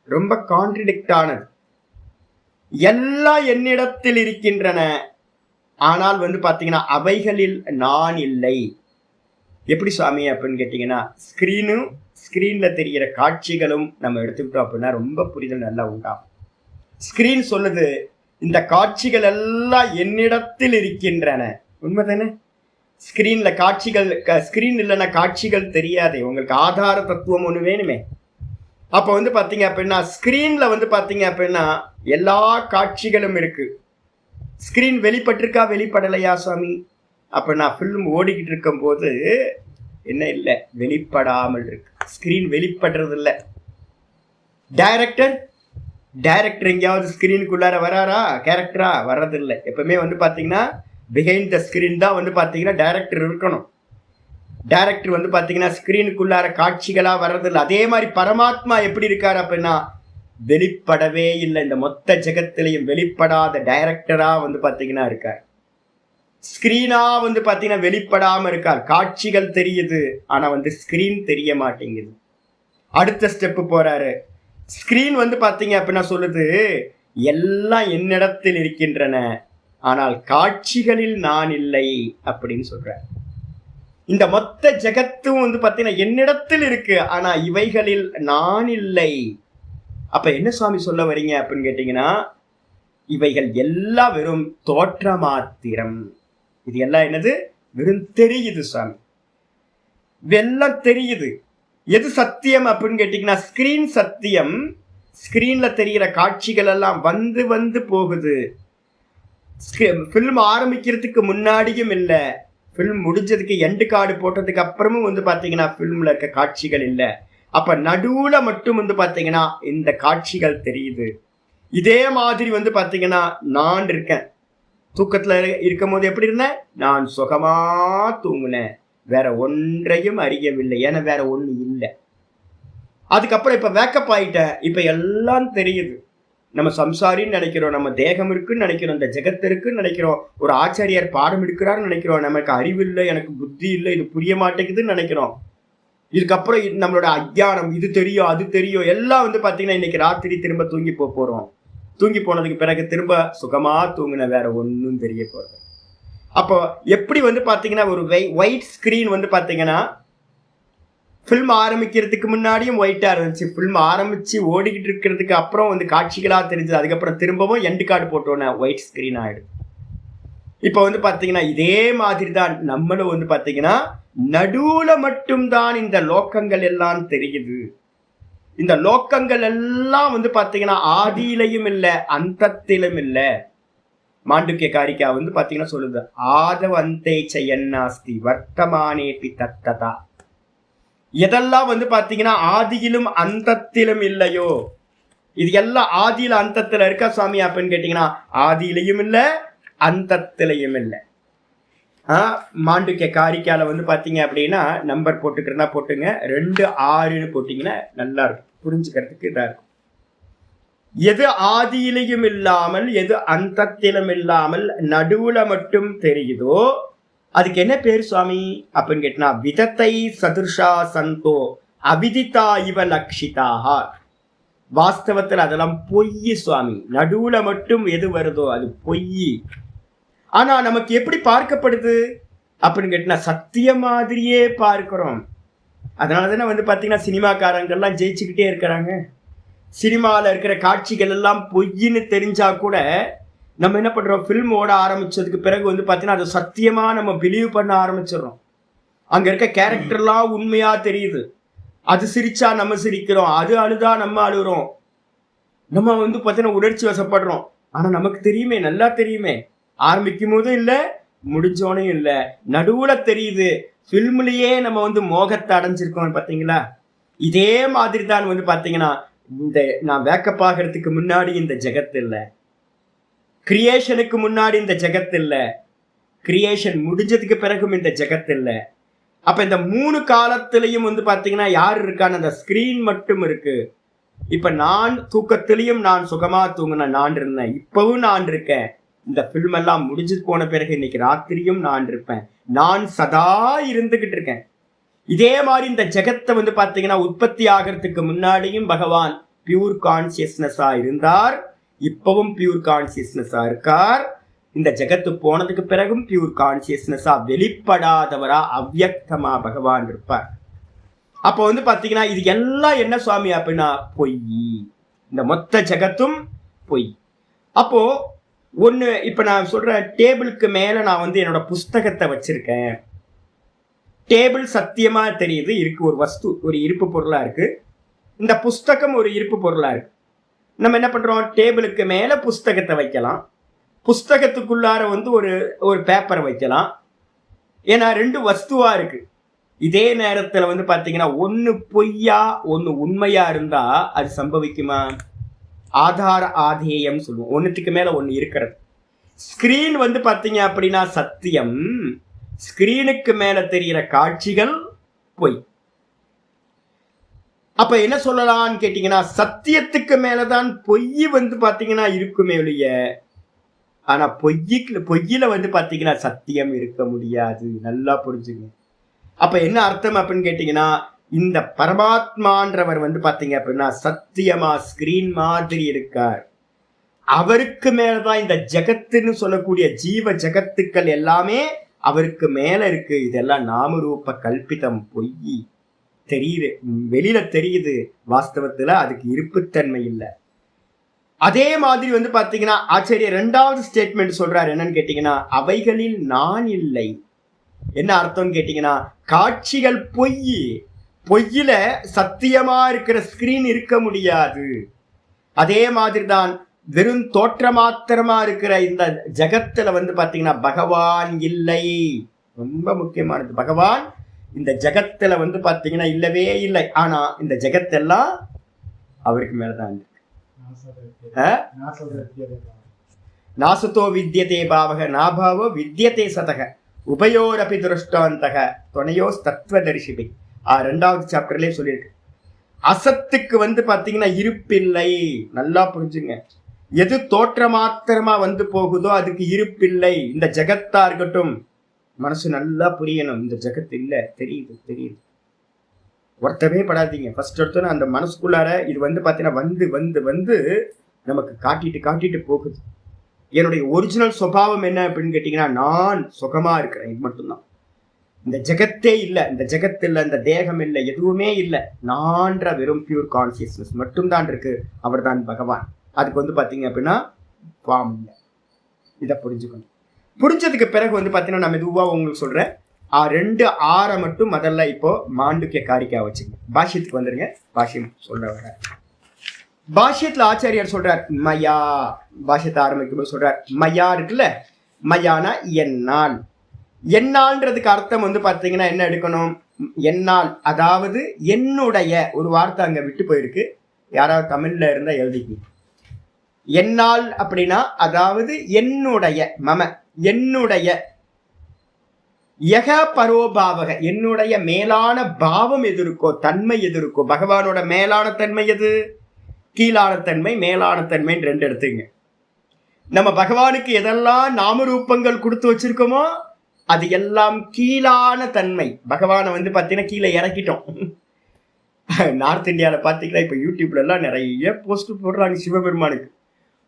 ரொம்ப கான்ட்ரடிக்ட் ஆனது. எல்லாம் என்னிடத்தில் இருக்கின்றன, ஆனால் பாத்தீங்கன்னா அவைகளில் நான் இல்லை. எப்படி சுவாமி அப்படின்னு கேட்டீங்கன்னா ஸ்கிரீன்ல தெரிகிற காட்சிகளும் நம்ம எடுத்துக்கிட்டோம் அப்படின்னா ரொம்ப புரிதல் நல்லா உண்டாகும். ஸ்கிரீன் சொல்லுது இந்த காட்சிகள் எல்லாம் என்னிடத்தில் இருக்கின்றன. உண்மைதானே? ஸ்கிரீன்ல காட்சிகள், ஸ்கிரீன் இல்லைன்னா காட்சிகள் தெரியாது. உங்களுக்கு ஆதார தத்துவம் ஒன்று வேணுமே. அப்போ பாத்தீங்க அப்படின்னா ஸ்கிரீன்ல பாத்தீங்க அப்படின்னா எல்லா காட்சிகளும் இருக்கு. ஸ்கிரீன் வெளிப்பட்டிருக்கா வெளிப்படலையா சுவாமி? அப்ப நான் ஃபில்ம் ஓடிக்கிட்டு இருக்கும் போது என்ன இல்லை, வெளிப்படாமல் இருக்கு. ஸ்கிரீன் வெளிப்படுறது இல்லை. டைரக்டர் எங்கேயாவது ஸ்கிரீனுக்குள்ளார வராரா? கேரக்டரா வர்றதில்லை. எப்பவுமே பாத்தீங்கன்னா பிஹைண்ட் த ஸ்கிரீன் தான் பாத்தீங்கன்னா டைரக்டர் இருக்கணும். டைரக்டர் பாத்தீங்கன்னா ஸ்கிரீனுக்குள்ளார காட்சிகளா வர்றதில்லை. அதே மாதிரி பரமாத்மா எப்படி இருக்காரு அப்படின்னா வெளிப்படவே இல்லை. இந்த மொத்த ஜெகத்திலையும் வெளிப்படாத டைரக்டரா பாத்தீங்கன்னா இருக்கார். ஸ்கிரீனா பாத்தீங்கன்னா வெளிப்படாம இருக்கார். காட்சிகள் தெரியுது, ஆனா ஸ்கிரீன் தெரிய மாட்டேங்குது. அடுத்த ஸ்டெப் போறாரு. ஸ்கிரீன் பாத்தீங்க அப்படின்னா சொல்லுது எல்லாம் என்னிடத்தில் இருக்கின்றன, ஆனால் காட்சிகளில் நான் இல்லை அப்படின்னு சொல்ற. இந்த மொத்த ஜெகத்தும் பாத்தீங்கன்னா என்னிடத்தில் இருக்கு, ஆனா இவைகளில் நான் இல்லை. அப்ப என்ன சுவாமி சொல்ல வரீங்க அப்படின்னு கேட்டீங்கன்னா இவைகள் எல்லாம் வெறும் தோற்ற மாத்திரம். இது எல்லாம் என்னது? வெறும் தெரியுது சுவாமி, வெள்ளம் தெரியுது. எது சத்தியம் அப்படின்னு கேட்டீங்கன்னா ஸ்கிரீன் சத்தியம். ஸ்கிரீன்ல தெரிகிற காட்சிகள் எல்லாம் வந்து போகுது. ஃபில்ம் ஆரம்பிக்கிறதுக்கு முன்னாடியும் இல்லை, ஃபில்ம் முடிஞ்சதுக்கு எண்டு கார்டு போட்டதுக்கு அப்புறமும் பாத்தீங்கன்னா ஃபில்ம்ல இருக்க காட்சிகள் இல்லை. அப்ப நடுவுல மட்டும் பாத்தீங்கன்னா இந்த காட்சிகள் தெரியுது. இதே மாதிரி பாத்தீங்கன்னா நான் இருக்கேன். தூக்கத்துல இருக்கும் போது எப்படி இருந்தேன்? நான் சுகமா தூங்குனேன், வேற ஒன்றையும் அறியவில்லை, ஏன்னா வேற ஒண்ணு இல்லை. அதுக்கப்புறம் இப்ப வேக்கப் ஆயிட்டேன், இப்ப எல்லாம் தெரியுது. நம்ம சம்சாரின்னு நினைக்கிறோம், நம்ம தேகம் இருக்குன்னு நினைக்கிறோம், இந்த ஜெகத் இருக்குன்னு நினைக்கிறோம், ஒரு ஆச்சாரியார் பாடம் எடுக்கிறாருன்னு நினைக்கிறோம், நமக்கு அறிவு இல்லை, எனக்கு புத்தி இல்லை, இது புரிய மாட்டேங்குதுன்னு நினைக்கிறோம். இதுக்கப்புறம் நம்மளோட அஜ்ஞானம், இது தெரியும் அது தெரியும் எல்லாம் பாத்தீங்கன்னா இன்னைக்கு ராத்திரி திரும்ப தூங்கி போறோம். தூங்கி போனதுக்கு பிறகு திரும்ப சுகமா தூங்கின, வேற ஒன்றும் தெரிய போறது. அப்போ எப்படி பாத்தீங்கன்னா ஒரு ஒயிட் ஸ்கிரீன் பாத்தீங்கன்னா ஃபில்ம் ஆரம்பிக்கிறதுக்கு முன்னாடியும் ஒயிட்டா இருந்துச்சு, ஃபில்ம் ஆரம்பிச்சு ஓடிக்கிட்டு இருக்கிறதுக்கு அப்புறம் காட்சிகளா தெரிஞ்சது, அதுக்கப்புறம் திரும்பவும் எண்டு கார்டு போட்டோன்னே ஒயிட் ஸ்கிரீன் ஆயிடுது. இப்போ பாத்தீங்கன்னா இதே மாதிரி தான் நம்மளும் பாத்தீங்கன்னா நடுவுல மட்டும்தான் இந்த லோக்கங்கள் எல்லாம் தெரியுது. இந்த லோக்கங்கள் எல்லாம் பாத்தீங்கன்னா ஆதியிலையும் இல்லை அந்தத்திலும் இல்லை. மாண்டுக்கிய காரிக்கா பாத்தீங்கன்னா சொல்லுது ஆதவந்தை செய்யன்னாஸ்தி வர்த்தமானேபி தத்ததா. எதெல்லாம் பாத்தீங்கன்னா ஆதியிலும் அந்தத்திலும் இல்லையோ, இது எல்லாம் ஆதியில அந்தத்துல இருக்கா சுவாமி அப்படின்னு கேட்டீங்கன்னா ஆதியிலையும் இல்லை அந்தத்திலையும் இல்லை. மாண்டுக்கிய காரிக்கால வந்து பார்த்தீங்க அப்படின்னா நம்பர் போட்டுக்கிறதா போட்டுங்க, 2, 6ன்னு போட்டிங்கன்னா நல்லா இருக்கும், புரிஞ்சுக்கிறதுக்கு இதாக இருக்கும். எது ஆதியிலையும் இல்லாமல் எது அந்தத்திலும் இல்லாமல் நடுவுல மட்டும் தெரியுதோ அதுக்கு என்ன பேர் சுவாமி அப்படின்னு கேட்டா, விதத்தை சதுர்ஷா சந்தோ அவிதிதா இவ லக்ஷிதாக. வாஸ்தவத்தில் அதெல்லாம் பொய் சுவாமி. நடுவுல மட்டும் எது வருதோ அது பொய். ஆனா நமக்கு எப்படி பார்க்கப்படுது அப்படின்னு கேட்டா, சத்திய மாதிரியே பார்க்கிறோம். அதனால தானே வந்து பார்த்தீங்கன்னா சினிமாக்காரங்கள்லாம் ஜெயிச்சுக்கிட்டே இருக்கிறாங்க. சினிமாவில் இருக்கிற காட்சிகள் எல்லாம் பொய்ன்னு தெரிஞ்சா கூட நம்ம என்ன பண்றோம், ஃபில்ம் ஓட ஆரம்பிச்சதுக்கு பிறகு வந்து பார்த்தீங்கன்னா அது சத்தியமா நம்ம பிலீவ் பண்ண ஆரம்பிச்சிடறோம். அங்க இருக்க கேரக்டர்லாம் உண்மையா தெரியுது. அது சிரிச்சா நம்ம சிரிக்கிறோம், அது அழுதா நம்ம அழுகிறோம், நம்ம வந்து பார்த்தீங்கன்னா உணர்ச்சி வசப்படுறோம். ஆனா நமக்கு தெரியுமே, நல்லா தெரியுமே, ஆரம்பிக்கும் போதும் இல்லை முடிஞ்சோனையும் இல்லை, நடுவுல தெரியுது. ஃபில்ம்லயே நம்ம வந்து மோகத்தை அடைஞ்சிருக்கோம் பார்த்தீங்களா. இதே மாதிரி தான் வந்து பார்த்தீங்கன்னா இந்த நான் வேக்கப் ஆகிறதுக்கு முன்னாடி இந்த ஜெகத் இல்லை, கிரியேஷனுக்கு முன்னாடி இந்த ஜெகத் இல்லை, கிரியேஷன் முடிஞ்சதுக்கு பிறகும் இந்த ஜெகத் இல்லை. அப்ப இந்த 3 காலத்திலையும் வந்து பாத்தீங்கன்னா யார் இருக்கான்னு அந்த ஸ்கிரீன் மட்டும் இருக்கு. இப்ப நான் தூக்கத்திலையும் நான் சுகமா தூங்கின நான் இருந்தேன், இப்பவும் நான் இருக்கேன். இந்த ஃபில்ம் எல்லாம் முடிஞ்சு போன பிறகு இன்னைக்கு ராத்திரியும் நான் இருப்பேன். நான் சதா இருந்துகிட்டு இருக்கேன். இதே மாதிரி இந்த ஜெகத்தை வந்து பாத்தீங்கன்னா உற்பத்தி ஆகிறதுக்கு முன்னாடியும் பகவான் பியூர் கான்சியஸ்னஸா இருந்தார், இப்பவும் பியூர் கான்சியஸ்னஸா இருக்கார். இந்த ஜெகத்து போனதுக்கு பிறகும் பியூர் கான்சியஸ்னஸா வெளிப்படாதவரா அவ்யக்தமா பகவான் இருப்பார். அப்போ வந்து பாத்தீங்கன்னா இது எல்லாம் என்ன சுவாமி அப்படின்னா பொய். இந்த மொத்த ஜெகத்தும் பொய். அப்போ ஒண்ணு, இப்ப நான் சொல்றேன், டேபிளுக்கு மேல நான் வந்து என்னோட புஸ்தகத்தை வச்சிருக்கேன். டேபிள் சத்தியமா தெரியுது, இருக்கு, ஒரு வஸ்து, ஒரு இருப்பு பொருளா இருக்கு. இந்த புஸ்தகம் ஒரு இருப்பு பொருளா இருக்கு. நம்ம என்ன பண்றோம், டேபிளுக்கு மேல புஸ்தகத்தை வைக்கலாம், புஸ்தகத்துக்குள்ளார வந்து ஒரு பேப்பரை வைக்கலாம். ஏன்னா 2 வஸ்துவா இருக்கு. இதே நேரத்துல வந்து பாத்தீங்கன்னா ஒன்னு பொய்யா ஒன்னு உண்மையா இருந்தா அது சம்பவிக்குமா? ஆதார ஆதேயம் சொல்லுவோம், ஒன்னுத்துக்கு மேல ஒன்னு இருக்கிறது. ஸ்கிரீன் வந்து பாத்தீங்க அப்படின்னா சத்தியம், ஸ்கிரீனுக்கு மேல தெரிகிற காட்சிகள் பொய். அப்ப என்ன சொல்லலாம்னு கேட்டீங்கன்னா, சத்தியத்துக்கு மேலதான் பொய் வந்து பாத்தீங்கன்னா இருக்குமே ஒழிய, ஆனா பொய்யில வந்து பாத்தீங்கன்னா சத்தியம் இருக்க முடியாது. நல்லா புரிஞ்சுங்க. அப்ப என்ன அர்த்தம் அப்படின்னு கேட்டீங்கன்னா, இந்த பரமாத்மான்றவர் வந்து பாத்தீங்க அப்படின்னா சத்தியமா ஸ்கிரீன் மாதிரி இருக்கார். அவருக்கு மேலதான் இந்த ஜெகத்துன்னு சொல்லக்கூடிய ஜீவ ஜெகத்துக்கள் எல்லாமே அவருக்கு மேல இருக்கு. இதெல்லாம் நாமரூப கல்பிதம், பொய். தெரியுது, வெளியில தெரியுது, வாஸ்தவத்துல அதுக்கு இருப்புத்தன்மை இல்லை. அதே மாதிரி வந்து பாத்தீங்கன்னா ஆச்சாரியர் 2வது ஸ்டேட்மெண்ட் சொல்றாரு. என்னன்னு கேட்டீங்கன்னா, அவைகளில் நான் இல்லை. என்ன அர்த்தம்னு கேட்டீங்கன்னா, காட்சிகள் பொய், பொய்யில சத்தியமா இருக்கிற ஸ்கிரீன் இருக்க முடியாது. அதே மாதிரி தான் வெறும் தோற்ற மாத்திரமா இருக்கிற இந்த ஜகத்துல வந்து பாத்தீங்கன்னா பகவான் இல்லை. ரொம்ப முக்கியமானது, பகவான் இந்த ஜகத்துல வந்து பாத்தீங்கன்னா இல்லவே இல்லை. ஆனா இந்த ஜெகத்தெல்லாம் அவருக்கு மேலதான் இருக்கு. நாசத்தோ வித்யதே பாவக நாபாவோ வித்யதே சதக உபயோரபி திருஷ்டாந்தக துணையோ தத்துவதரிசிபி. 2வது சாப்டர்லயே சொல்லியிருக்கு. அசத்துக்கு வந்து பாத்தீங்கன்னா இருப்பில்லை. நல்லா புரிஞ்சுங்க. எது தோற்ற மாத்திரமா வந்து போகுதோ அதுக்கு இருப்பில்லை. இந்த ஜெகத்தா இருக்கட்டும், மனசு நல்லா புரியணும், இந்த ஜெகத் இல்ல, தெரியுது தெரியுது, ஒருத்தவே படாதீங்க. ஃபர்ஸ்ட் ஒருத்தன அந்த மனசுக்குள்ளார இது வந்து பாத்தீங்கன்னா வந்து வந்து வந்து நமக்கு காட்டிட்டு போகுது. என்னுடைய ஒரிஜினல் சுபாவம் என்ன அப்படின்னு கேட்டீங்கன்னா, நான் சுகமா இருக்கிறேன், இது மட்டும்தான். இந்த ஜெகத்தே இல்லை, இந்த ஜெகத் இல்லை, இந்த தேகம் இல்லை, எதுவுமே இல்லை, நான்ற வெறும் பியூர் கான்சியஸ்னஸ் மட்டும்தான் இருக்கு. அவர் தான் பகவான். அதுக்கு வந்து பாத்தீங்க அப்படின்னா ஃபார்ம் இல்லை. இதை புரிஞ்சுக்கணும். புரிஞ்சதுக்கு பிறகு வந்து பாத்தீங்கன்னா நம்ம இதுவா உங்களுக்கு சொல்றேன். 2, 6 மட்டும் முதல்ல இப்போ மாண்டுக்கிய காரிக்கா வச்சுங்க. பாஷ்யத்துக்கு வந்துருங்க. பாஷ்யம் சொல்ற வர பாஷ்யத்துல ஆச்சாரியார் சொல்றார் மயா. பாஷ்யத்தை ஆரம்பிக்கும் போது சொல்றார் மயா இருக்குல்ல, மயானா என்னால். என்னால்ன்றதுக்கு அர்த்தம் வந்து பாத்தீங்கன்னா என்ன எடுக்கணும், என்னால் அதாவது என்னுடைய. ஒரு வார்த்தை அங்க விட்டு போயிருக்கு, யாராவது தமிழ்ல இருந்தா எழுதிக்கு. என்னால் அப்படின்னா அதாவது என்னுடைய, மம, என்னுடைய. யக பரோபாவக, என்னுடைய மேலான பாவம் எது இருக்கோ, தன்மை எது இருக்கோ, பகவானோட மேலான தன்மை எது, கீழான தன்மை, மேலான தன்மைன்னு ரெண்டு எடுத்துங்க. நம்ம பகவானுக்கு எதெல்லாம் நாமரூபங்கள் கொடுத்து வச்சிருக்கோமோ அது எல்லாம் கீழான தன்மை. பகவானை பாத்தீங்கன்னா கீழே இறக்கிட்டோம். நார்த் இந்தியாவில பாத்தீங்கன்னா இப்ப யூடியூப்ல எல்லாம் நிறைய போஸ்ட் போடுறாங்க சிவபெருமானுக்கு.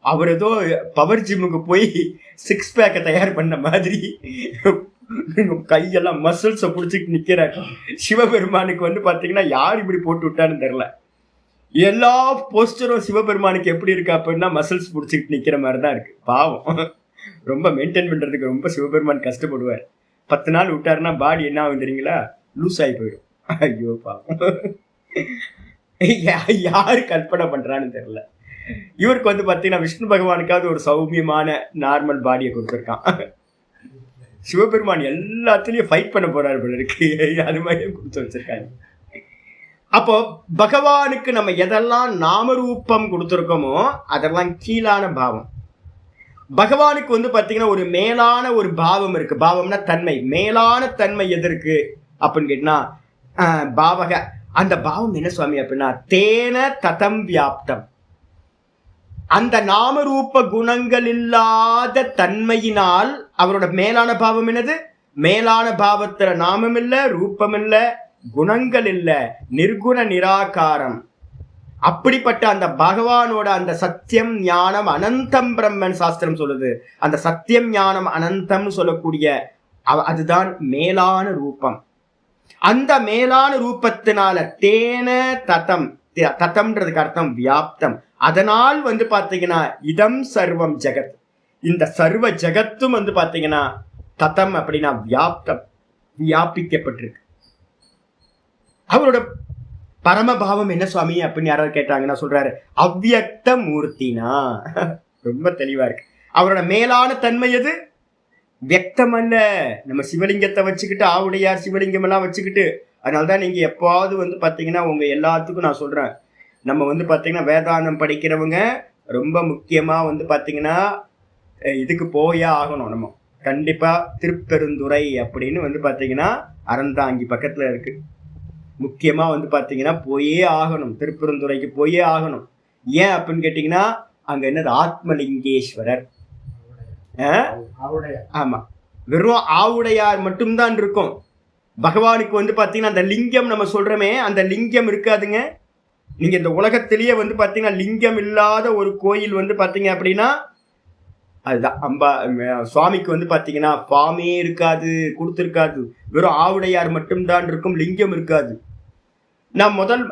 அவர் ஏதோ பவர் ஜிம்முக்கு போய் 6 பேக்கை தயார் பண்ண மாதிரி கையெல்லாம் மசில்ஸை பிடிச்சிட்டு நிக்கிறாரு. சிவபெருமானுக்கு பாத்தீங்கன்னா யார் இப்படி போட்டு விட்டான்னு தெரியல. எல்லா போஸ்டரும் சிவபெருமானுக்கு எப்படி இருக்கு அப்படின்னா மசில்ஸ் பிடிச்சிட்டு நிக்கிற மாதிரி தான் இருக்கு. பாவம், ரொம்ப மெயின்டைன் பண்றதுக்கு ரொம்ப சிவபெருமான் கஷ்டப்படுவார். 10 நாள் விட்டாருன்னா பாடி என்ன ஆகும் தெரியுங்களா, லூஸ் ஆகி போயிடும். ஐயோ பாவம், யாரு கற்பனை பண்றான்னு தெரியல. இவருக்கு பாத்தீங்கன்னா விஷ்ணு பகவானுக்காவது ஒரு சௌமியமான நார்மல் பாடியை கொடுத்துருக்கான். சிவபெருமான் எல்லாத்துலயும் ஃபைட் பண்ண போறாரு போல இருக்கு. அது மாதிரியே கொடுத்து வச்சிருக்காங்க. அப்போ பகவானுக்கு நம்ம எதெல்லாம் நாமரூபம் கொடுத்துருக்கோமோ அதெல்லாம் கீழான பாவம். பகவானுக்கு பாத்தீங்கன்னா ஒரு மேலான ஒரு பாவம் இருக்கு. பாவம்னா தன்மை. மேலான தன்மை எது இருக்கு அப்படின்னு கேட்டா பாவக. அந்த பாவம் என்ன சுவாமி அப்படின்னா தேன ததம் வியாப்தம். அந்த நாமரூப குணங்கள் இல்லாத தன்மையினால் அவரோட மேலான பாவம் என்னது, மேலான பாவத்துல நாமம் இல்ல, ரூபம் இல்ல, குணங்கள் இல்ல, நிர்குண நிராகாரம். அப்படிப்பட்ட அந்த பகவானோட அந்த சத்தியம் ஞானம் அனந்தம் பிரம்மன் சாஸ்திரம் சொல்லுது. அந்த சத்தியம் ஞானம் அனந்தம் சொல்லக்கூடிய அதுதான் மேலான ரூபம். அந்த மேலான ரூபத்தினால தேன ததம், ததம்ன்றதுக்கு அர்த்தம் வியாப்தம். அதனால் பாத்தீங்கன்னா இதம் சர்வம் ஜெகத், இந்த சர்வ ஜெகத்தும் பாத்தீங்கன்னா ததம் அப்படின்னா வியாப்தம், வியாபிக்கப்பட்டிருக்கு. அவரோட பரமபாவம் என்ன சுவாமி அப்படின்னு யாராவது கேட்டாங்கன்னா சொல்றாரு அவ்யக்த மூர்த்தினா. ரொம்ப தெளிவா இருக்கு. அவரோட மேலான தன்மை எது, வியக்தம் அல்ல. நம்ம சிவலிங்கத்தை வச்சுக்கிட்டு ஆவுடையார் சிவலிங்கம் எல்லாம் வச்சுக்கிட்டு, அதனாலதான் நீங்க எப்பாவது பாத்தீங்கன்னா உங்க எல்லாத்துக்கும் நான் சொல்றேன், நம்ம பாத்தீங்கன்னா வேதாந்தம் படிக்கிறவங்க ரொம்ப முக்கியமா பாத்தீங்கன்னா இதுக்கு போயே ஆகணும். நம்ம கண்டிப்பா திருப்பெருந்துறை அப்படின்னு பாத்தீங்கன்னா அறந்தாங்கி பக்கத்துல இருக்கு. முக்கியமா பாத்தீங்கன்னா போயே ஆகணும், திருப்பெருந்துறைக்கு போயே ஆகணும். ஏன் அப்படின்னு கேட்டீங்கன்னா அங்க என்னது ஆத்மலிங்கேஸ்வரர். ஆமா, வெறும் ஆவுடையார் மட்டும்தான் இருக்கும். பகவானுக்கு பாத்தீங்கன்னா அந்த லிங்கம் நம்ம சொல்றோமே அந்த லிங்கம் இருக்காதுங்க. நீங்க இந்த உலகத்திலேயே பாத்தீங்கன்னா லிங்கம் இல்லாத ஒரு கோயில் பாத்தீங்க அப்படின்னா அதுதான் அம்பா. சுவாமிக்கு பாத்தீங்கன்னா ஃபார்மே இருக்காது, கொடுத்துருக்காது. வெறும் ஆவுடையார் மட்டும்தான் இருக்கும், லிங்கம் இருக்காது. நான் முதல்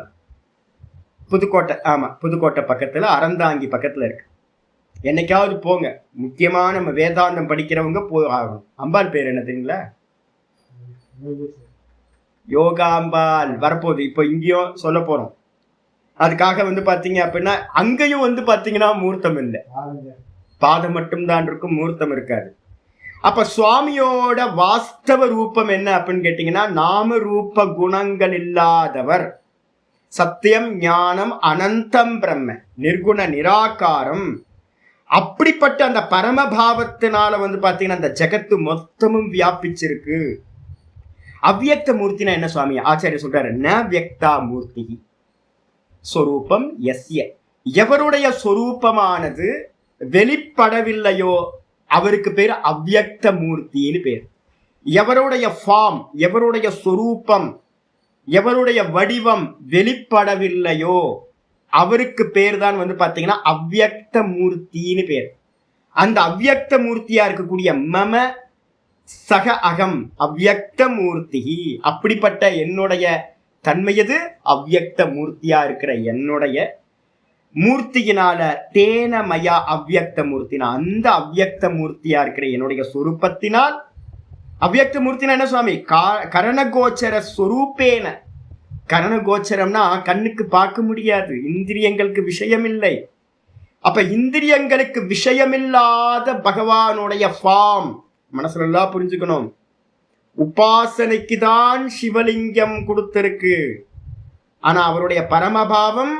புதுக்கோட்டை, ஆமா புதுக்கோட்டை பக்கத்துல அறந்தாங்கி பக்கத்துல இருக்கு. என்னைக்காவது போங்க, முக்கியமா நம்ம வேதாந்தம் படிக்கிறவங்க போய் ஆகணும். அம்பாள் பேர் என்ன தெரியுங்களா, யோகாம்பாள். வரப்போகுது, இப்போ இங்கேயும் சொல்ல போறோம். அதுக்காக பாத்தீங்க அப்படின்னா அங்கேயும் பாத்தீங்கன்னா மூர்த்தம் இல்லை, பாதம் மட்டும்தான் இருக்கும், மூர்த்தம் இருக்காது. அப்ப சுவாமியோட வாஸ்தவ ரூபம் என்ன அப்படின்னு கேட்டீங்கன்னா நாம ரூப குணங்கள் இல்லாதவர், சத்தியம் ஞானம் அனந்தம் பிரம்ம, நிர்குண நிராகாரம். அப்படிப்பட்ட அந்த பரமபாவத்தினால பாத்தீங்கன்னா அந்த ஜெகத்து மொத்தமும் வியாபிச்சிருக்கு. அவ்யக்த மூர்த்தினா என்ன சுவாமி ஆச்சாரிய சொல்றாரு, ந வியக்தா மூர்த்தி சொரூபம் எஸ்ய. எவருடைய சொரூபமானது வெளிப்படவில்லையோ அவருக்கு பேர் அவ்யக்த மூர்த்தின்னு பேர். எவருடைய ஃபார்ம், எவருடைய சொரூபம், எவருடைய வடிவம் வெளிப்படவில்லையோ அவருக்கு பேர் தான் பாத்தீங்கன்னா அவ்யக்த மூர்த்தின்னு பேர். அந்த அவ்யக்த மூர்த்தியா இருக்கக்கூடிய மம சக அகம் அவ்யக்த மூர்த்தி. அப்படிப்பட்ட என்னுடைய தன்மையது அவ்யக்த மூர்த்தியா இருக்கிற என்னுடைய மூர்த்தியினால தேனமயா அவ்யக்த மூர்த்தினா, அந்த அவ்யக்த மூர்த்தியா இருக்கிற என்னுடைய சொரூபத்தினால். அவ்யக்த மூர்த்தினா என்ன சுவாமி, கரணகோச்சர சொரூபேன. கரணகோச்சரம்னா கண்ணுக்கு பார்க்க முடியாது, இந்திரியங்களுக்கு விஷயம் இல்லை. அப்ப இந்திரியங்களுக்கு விஷயமில்லாத பகவானுடைய ஃபார்ம் மனசுல எல்லாம் புரிஞ்சுக்கணும். உபாசனைக்கு தான் சிவலிங்கம் கொடுத்திருக்கு. ஆனா அவருடைய பரமபாவம்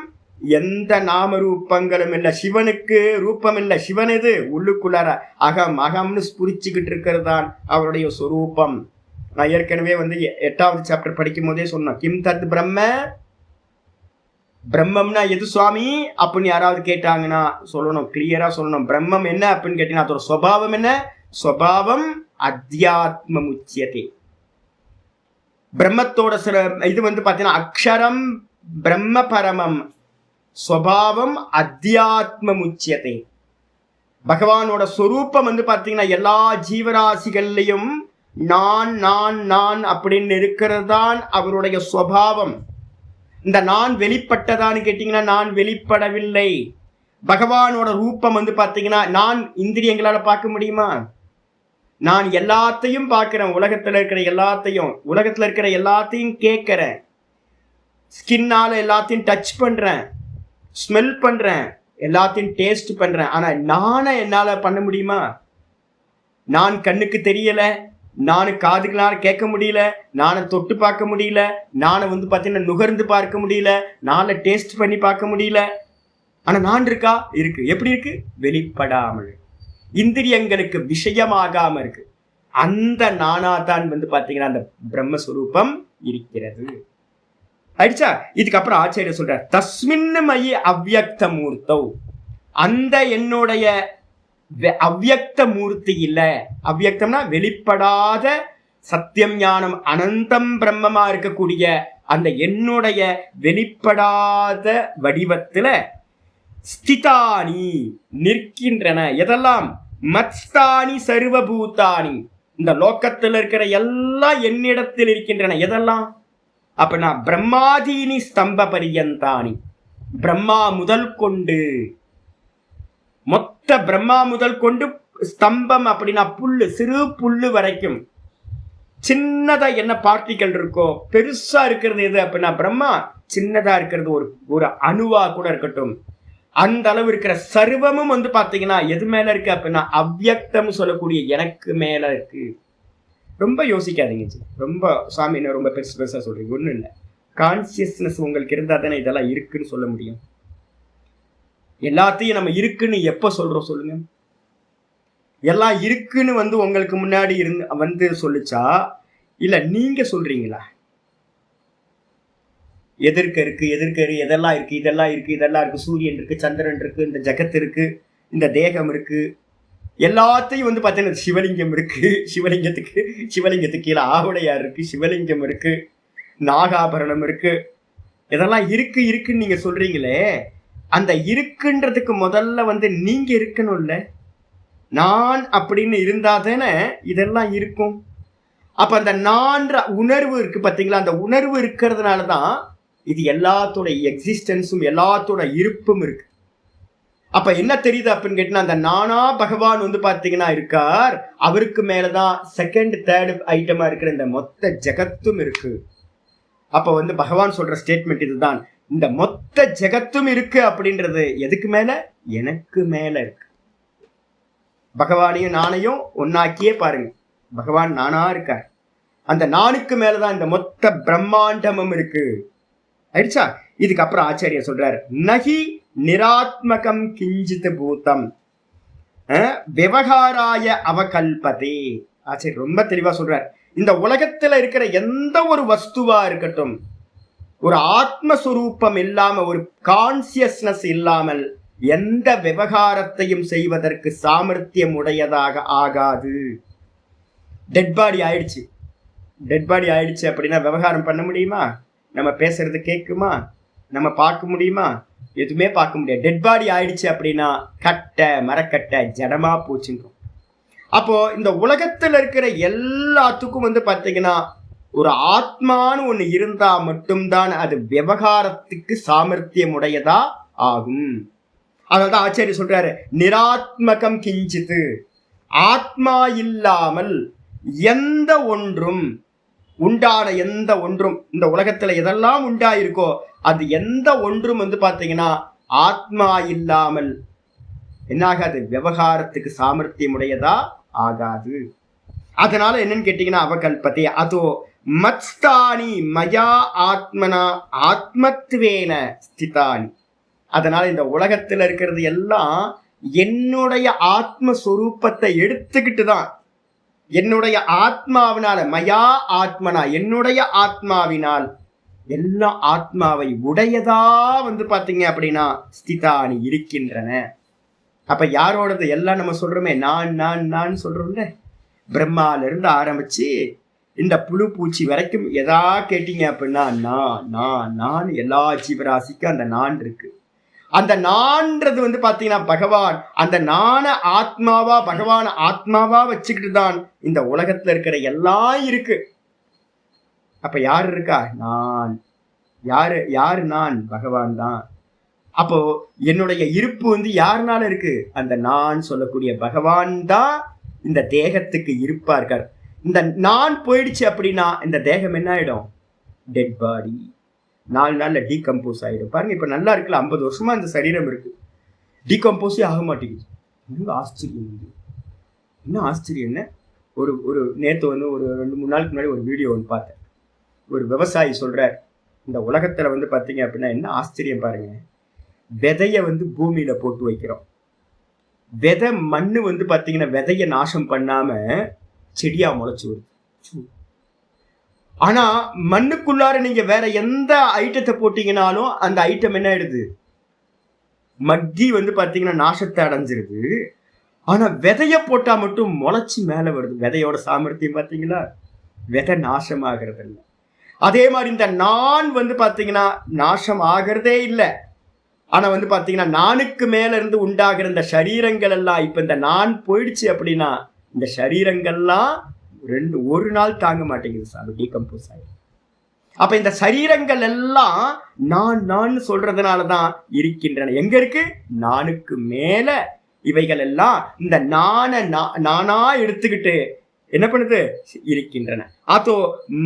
எந்த நாம ரூபங்களும் இல்லை. சிவனுக்கு ரூபம் இல்லை. சிவன் எது, உள்ளுக்குள்ளார அகம், அகம்னு புரிச்சுக்கிட்டு இருக்கிறது தான் அவருடைய சொரூபம். நான் ஏற்கனவே வந்து 8வது சாப்டர் படிக்கும் போதே சொன்னேன். கிம் தத் பிரம்ம, பிரம்மம்னா எது சுவாமி அப்படின்னு யாராவது கேட்டாங்கன்னா சொல்லணும், கிளியரா சொல்லணும். பிரம்மம் என்ன அப்படின்னு கேட்டீங்கன்னா அதோட சுபாவம் என்ன? சுபாவம் அத்தியாத்ம முச்சியதே. பிரம்மத்தோட சில இது வந்து பாத்தீங்கன்னா அக்ஷரம் பிரம்ம பரமம், சுபாவம் அத்தியாத்ம முச்சியதே. பகவானோட சொரூப்பம் வந்து பாத்தீங்கன்னா எல்லா ஜீவராசிகள்லையும் நான் நான் நான் அப்படின்னு இருக்கிறது தான் அவருடைய சுபாவம். இந்த நான் வெளிப்பட்டதான்னு கேட்டீங்கன்னா நான் வெளிப்படவில்லை. பகவானோட ரூபம் வந்து பாத்தீங்கன்னா நான் இந்திரியங்களால பார்க்க முடியுமா? நான் எல்லாத்தையும் பார்க்கிறேன், உலகத்துல இருக்கிற எல்லாத்தையும் கேட்கிறேன், ஸ்கின்னால எல்லாத்தையும் டச் பண்றேன், ஸ்மெல் பண்றேன், எல்லாத்தையும் டேஸ்ட் பண்றேன். ஆனா நானே என்னால பண்ண முடியுமா? நான் கண்ணுக்கு தெரியல, நானு காதுகளால கேட்க முடியல, நானை தொட்டு பார்க்க முடியல, நானை வந்து பாத்தீங்கன்னா நுகர்ந்து பார்க்க முடியல, நானை டேஸ்ட் பண்ணி பார்க்க முடியல. ஆனா நான் இருக்கா? இருக்கு. எப்படி இருக்கு? வெளிப்படாமல், இந்திரியங்களுக்கு விஷயமாகாம இருக்கு. அந்த நானாதான் வந்து பாத்தீங்கன்னா அந்த பிரம்மஸ்வரூபம் இருக்கிறது. ஆயிடுச்சா? இதுக்கப்புறம் ஆச்சாரியர் சொல்றார், தஸ்மின் மயி அவ்யக்த மூர்த்தௌ, அந்த என்னுடைய அவ்யக்த மூர்த்தி இல்ல. அவ்யக்தம்னா வெளிப்படாத சத்தியம் ஞானம் அனந்தம் பிரம்மமா இருக்கக்கூடிய அந்த என்னுடைய வெளிப்படாத வடிவத்துல ஸ்திதானி நிற்கின்றன. எதெல்லாம்? மத்ஸ்தானி சர்வபூதானி, இந்த லோக்கத்தில் இருக்கிற எல்லாம் என்னிடத்தில் இருக்கின்றன. எதெல்லாம்? அப்ப நான் பிரம்மாதீனி ஸ்தம்ப பரியந்தானி, பிரம்மா முதல் கொண்டு, மொத்த பிரம்மா முதல் கொண்டு ஸ்தம்பம் அப்படின்னா புல்லு, சிறு புல்லு வரைக்கும் சின்னதா என்ன பார்ட்டிகள் இருக்கோ, பெருசா இருக்கிறது எது அப்படின்னா பிரம்மா, சின்னதா இருக்கிறது ஒரு அணுவா கூட இருக்கட்டும், அந்த அளவு இருக்கிற சர்வமும் வந்து பாத்தீங்கன்னா எது மேல இருக்கு அப்படின்னா அவ்யக்தம் சொல்லக்கூடிய எனக்கு மேல இருக்கு. ரொம்ப யோசிக்காதீங்க ஜி. ரொம்ப சாமி என்ன ரொம்ப பெருசு பெருசா சொல்றீங்க. ஒண்ணும் இல்லை, கான்சியஸ்னஸ் உங்களுக்கு இருந்தா தானே இதெல்லாம் இருக்குன்னு சொல்ல முடியும். எல்லாத்தையும் நம்ம இருக்குன்னு எப்ப சொல்றோம் சொல்லுங்க? எல்லாம் இருக்குன்னு வந்து உங்களுக்கு முன்னாடி வந்து சொல்லிச்சா, இல்ல நீங்க சொல்றீங்களா? எதிர்க்க இருக்கு, எதெல்லாம் இருக்கு, இதெல்லாம் இருக்கு, சூரியன் இருக்கு, சந்திரன் இருக்கு, இந்த ஜகத் இருக்கு, இந்த தேகம் இருக்கு, எல்லாத்தையும் வந்து பார்த்தீங்கன்னா சிவலிங்கம் இருக்கு, சிவலிங்கத்துக்கு கீழே ஆவுடையார் இருக்கு, சிவலிங்கம் இருக்கு, நாகாபரணம் இருக்கு, இதெல்லாம் இருக்குன்னு நீங்க சொல்றீங்களே, அந்த இருக்குன்றதுக்கு முதல்ல வந்து நீங்க இருக்கணும்ல. நான் அப்படின்னு இருந்தா தானே இதெல்லாம் இருக்கும். அப்ப அந்த நான்ற உணர்வு இருக்கு பாத்தீங்களா, அந்த உணர்வு இருக்கிறதுனாலதான் இது எல்லாத்தோட எக்ஸிஸ்டன்ஸும் எல்லாத்தோட இருப்பும் இருக்கு. அப்ப என்ன தெரியுது அப்படின்னு கேட்டீங்கன்னா, அந்த நானா பகவான் வந்து பாத்தீங்கன்னா இருக்கார், அவருக்கு மேலதான் செகண்ட் தேர்ட் ஐட்டமா இருக்கிற இந்த மொத்த ஜெகத்தும் இருக்கு. அப்ப வந்து பகவான் சொல்ற ஸ்டேட்மெண்ட் இதுதான், இந்த மொத்த ஜெகத்தும் இருக்கு அப்படின்றது எதுக்கு மேல? எனக்கு மேல இருக்கு. பகவானையும் நானையும் ஒன்னாக்கியே பாருங்க, பகவான் நானா இருக்கார், அந்த நானுக்கு மேலதான் இந்த மொத்த பிரம்மாண்டமும் இருக்கு. ஆயிடுச்சா? இதுக்கப்புறம் ஆச்சாரியர் சொல்றாரு, நகி நிராத்மகம் கிஞ்சித் பூதம் விவகாராய அவகல்பதே. ஆச்சாரியர் ரொம்ப தெளிவா சொல்றார், இந்த உலகத்துல இருக்கிற எந்த ஒரு வஸ்துவா இருக்கட்டும், ஒரு ஆத்மஸ்வரூபம் இல்லாம, ஒரு கான்சியஸ்னஸ் இல்லாமல் எந்த விவகாரத்தையும் செய்வதற்கு சாமர்த்தியம் உடையதாக ஆகாது. டெட் பாடி ஆயிடுச்சு அப்படின்னா விவகாரம் பண்ண முடியுமா? நம்ம பேசுறது கேட்குமா? நம்ம பார்க்க முடியுமா? எதுவுமே பார்க்க முடியாது. டெட் பாடி ஆயிடுச்சு அப்படின்னா கட்டை மரக்கட்டை ஜடமா போச்சுங்க. அப்போ இந்த உலகத்துல இருக்கிற எல்லாத்துக்கும் வந்து பாத்தீங்கன்னா ஒரு ஆத்மான்னு ஒண்ணு இருந்தா மட்டும்தான் அது விவகாரத்துக்கு சாமர்த்தியம் உடையதா ஆகும். அதனால்தான் ஆச்சாரியர் சொல்றாரு, நிராத்மகம் கிஞ்சித்து, ஆத்மா இல்லாமல் எந்த ஒன்றும் உண்டான எந்த ஒன்றும், இந்த உலகத்துல எதெல்லாம் உண்டாயிருக்கோ அது எந்த ஒன்றும் வந்து பாத்தீங்கன்னா ஆத்மா இல்லாமல் என்னாகாது? விவகாரத்துக்கு சாமர்த்தியம் உடையதா ஆகாது. அதனால என்னன்னு கேட்டீங்கன்னா அவகல்பதே அதோ மத்ஸ்தானி மயா ஆத்மனா ஆத்மத்வேன ஸ்திதானி. அதனால இந்த உலகத்துல இருக்கிறது எல்லாம் என்னுடைய ஆத்மஸ்வரூபத்தை எடுத்துக்கிட்டு தான், என்னுடைய ஆத்மாவினால, மயா ஆத்மனா, என்னுடைய ஆத்மாவினால் எல்லா ஆத்மாவை உடையதா பாத்தீங்க அப்படின்னா ஸ்திதானி இருக்கின்றன. அப்ப யாரோடது? எல்லாம் நம்ம சொல்றோமே, நான் நான் நான் சொல்றோம்ல. பிரம்மால இருந்து ஆரம்பிச்சு இந்த புழு பூச்சி வரைக்கும் எதா கேட்டீங்க அப்படின்னா நான் எல்லா ஜீவராசிக்கும் அந்த நான் இருக்கு. அந்த நான்றது பாத்தீங்கன்னா பகவான். அந்த நான ஆத்மாவா, பகவான் ஆத்மாவா வச்சுக்கிட்டு தான் இந்த உலகத்துல இருக்கிற எல்லாம் இருக்கு. அப்ப யாரு இருக்கா? நான். யாரு நான்? பகவான் தான். அப்போ என்னுடைய இருப்பு யாருனால இருக்கு? அந்த நான் சொல்லக்கூடிய பகவான் தான் இந்த தேகத்துக்கு இருப்பா இருக்கார். இந்த நான் போயிடுச்சு அப்படின்னா இந்த தேகம் என்ன ஆயிடும்? Dead body. 4 நாள்ல டீகம்போஸ் ஆயிடும். பாருங்க, இப்ப நல்லா இருக்குல்ல, 50 வருஷமா இந்த சரீரம் இருக்கு, டீகம்போஸே ஆக மாட்டேங்குது. இன்னும் ஆச்சரியம். என்ன ஆச்சரியம்? என்ன ஒரு நேற்று ஒரு 2-3 நாளுக்கு முன்னாடி ஒரு வீடியோ பார்த்தேன். ஒரு விவசாயி சொல்றார், இந்த உலகத்துல பாத்தீங்க அப்படின்னா என்ன ஆச்சரியம் பாருங்க. விதைய பூமியில போட்டு வைக்கிறோம். விதை மண்ணு பாத்தீங்கன்னா விதைய நாசம் பண்ணாம செடியா முளைச்சு வருது. ஆனா மண்ணுக்குள்ளார நீங்க வேற எந்த ஐட்டத்தை போட்டீங்கன்னாலும் அந்த ஐட்டம் என்ன ஆயிடுது? மக்கி பாத்தீங்கன்னா நாசத்தை அடைஞ்சிருது. ஆனா விதைய போட்டா மட்டும் முளைச்சு மேல வருது. விதையோட சாமர்த்தியம் பாத்தீங்களா? விதை நாசமாகிறது இல்லை. அதே மாதிரி இந்த நான் பாத்தீங்கன்னா நாசம் ஆகிறதே இல்லை. ஆனா பாத்தீங்கன்னா நானுக்கு மேல இருந்து உண்டாகிற இந்த சரீரங்கள் எல்லாம், இப்ப இந்த நான் போயிடுச்சு அப்படின்னா இந்த சரீரங்கள்லாம் ஒரு நாள் தாங்க மாட்டேங்குது சார், டீகம்போஸ் ஆயிடும். அப்ப இந்த சரீரங்கள் எல்லாம் நான் சொல்றதுனாலதான் இருக்கின்றன. எங்க இருக்கு? நானுக்கு மேல இவைகள் எல்லாம் இந்த நானா எடுத்துக்கிட்டு என்ன பண்ணுது? இருக்கின்றன. அதோ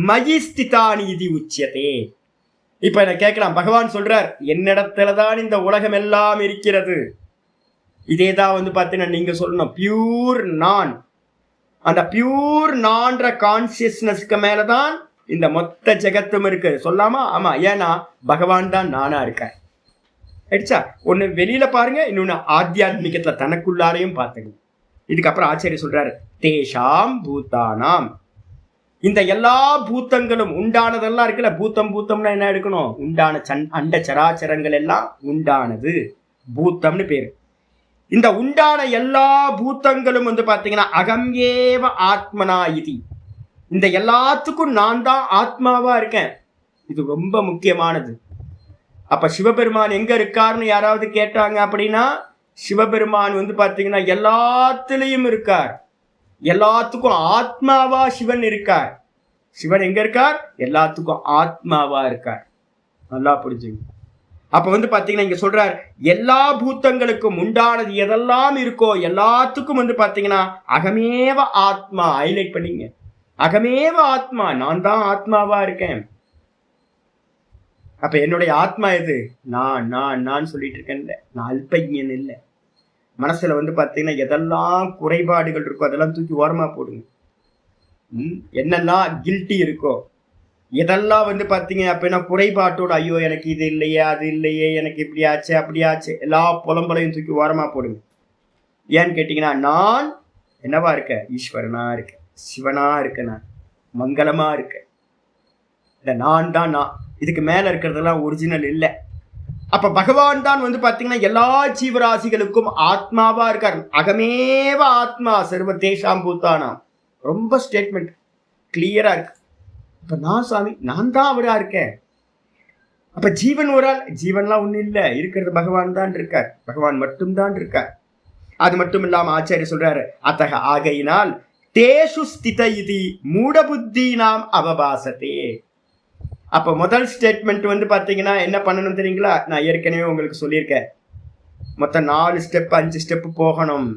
மயிஸ்திதானி இது உச்சியதே. இப்ப என்ன கேட்கலாம், பகவான் சொல்றார், என்னிடத்துலதான் இந்த உலகம் எல்லாம் இருக்கிறது. இதேதான் பாத்தீங்கன்னா நீங்க சொல்லணும், பியூர் நான். அந்த பியூர் நான்ற கான்சியஸ்னஸ்க்கு மேலதான் இந்த மொத்த ஜெகத்தும் இருக்கு. சொல்லாமா? ஆமா. ஏன்னா பகவான் தான் நானா இருக்கேன். ஆயிடுச்சா? ஒண்ணு வெளியில பாருங்க, இன்னொன்னு ஆத்தியாத்மிகத்துல தனக்குள்ளாரையும் பார்த்துங்க. இதுக்கப்புறம் ஆச்சாரிய சொல்றாரு, தேஷாம் பூதானாம். இந்த எல்லா பூத்தங்களும் உண்டானதெல்லாம் இருக்குல்ல, பூத்தம்னா என்ன எடுக்கணும்? உண்டான அண்ட சராச்சரங்கள் எல்லாம் உண்டானது பூத்தம்னு பேரு. இந்த உண்டான எல்லா பூத்தங்களும் பாத்தீங்கன்னா அகம் ஏவ ஆத்மனா இதி. இந்த எல்லாத்துக்கும் நான் தான் ஆத்மாவா இருக்கேன். இது ரொம்ப முக்கியமானது. அப்ப சிவபெருமான் எங்க இருக்காருன்னு யாராவது கேட்டாங்க அப்படின்னா, சிவபெருமான் பாத்தீங்கன்னா எல்லாத்துலயும் இருக்கார். எல்லாத்துக்கும் ஆத்மாவா சிவன் இருக்கார். சிவன் எங்க இருக்கார்? எல்லாத்துக்கும் ஆத்மாவா இருக்கார். நல்லா புரிஞ்சுங்க. அப்ப பாத்தீங்கன்னா இங்க சொல்றார், எல்லா பூத்தங்களுக்கும் உண்டானது எதெல்லாம் இருக்கோ எல்லாத்துக்கும் பாத்தீங்கன்னா அகமேவ ஆத்மா. ஹைலைட் பண்ணீங்க, அகமேவ ஆத்மா. நான் தான் ஆத்மாவா இருக்கேன். அப்ப என்னுடைய ஆத்மா எது? நான் சொல்லிட்டு இருக்கேன். நான் அல்பஜ்ஞன் இல்லை. மனசுல பாத்தீங்கன்னா எதெல்லாம் குறைபாடுகள் இருக்கோ அதெல்லாம் தூக்கி ஓரமா போடுங்க. என்னெல்லாம் கில்ட்டி இருக்கோ, எதெல்லாம் பாத்தீங்க அப்படின்னா குறைபாட்டோட, ஐயோ எனக்கு இது இல்லையே, அது இல்லையே, எனக்கு இப்படி ஆச்சு அப்படி ஆச்சு, எல்லா புலம்பலையும் தூக்கி ஓரமா போடுங்க. ஏன்னு கேட்டீங்கன்னா, நான் என்னவா இருக்க? ஈஸ்வரனா இருக்க, சிவனா இருக்க, நான் மங்களமா இருக்க. இந்த நான் தான் நான். இதுக்கு மேல இருக்கிறதெல்லாம் ஒரிஜினல் இல்லை. அப்ப பகவான் தான் பாத்தீங்கன்னா எல்லா ஜீவராசிகளுக்கும் ஆத்மாவா இருக்கார். அகமேவ ஆத்மா சர்வ தேஷாம் பூத்தானாம். ரொம்ப ஸ்டேட்மெண்ட் கிளியரா இருக்கு. அப்ப நான் சாமி, நான் தான் அவரா இருக்கேன். அப்ப ஜீவன் ஒரு ஆள், ஜீவன்லாம் ஒண்ணு இல்லை, இருக்கிறது பகவான் தான் இருக்கார். பகவான் மட்டும்தான் இருக்கார். அது மட்டும் இல்லாம ஆச்சாரிய சொல்றாரு, அத்தக ஆகையினால் தேஷு ஸ்தித இதி மூடபுத்தி நாம் அவபாசத்தே. அப்ப முதல் ஸ்டேட்மெண்ட் பாத்தீங்கன்னா என்ன பண்ணணும் தெரியுங்களா? நான் ஏற்கனவே உங்களுக்கு சொல்லியிருக்கேன். மொத்தம் 4 ஸ்டெப் 5 ஸ்டெப் போகணும்.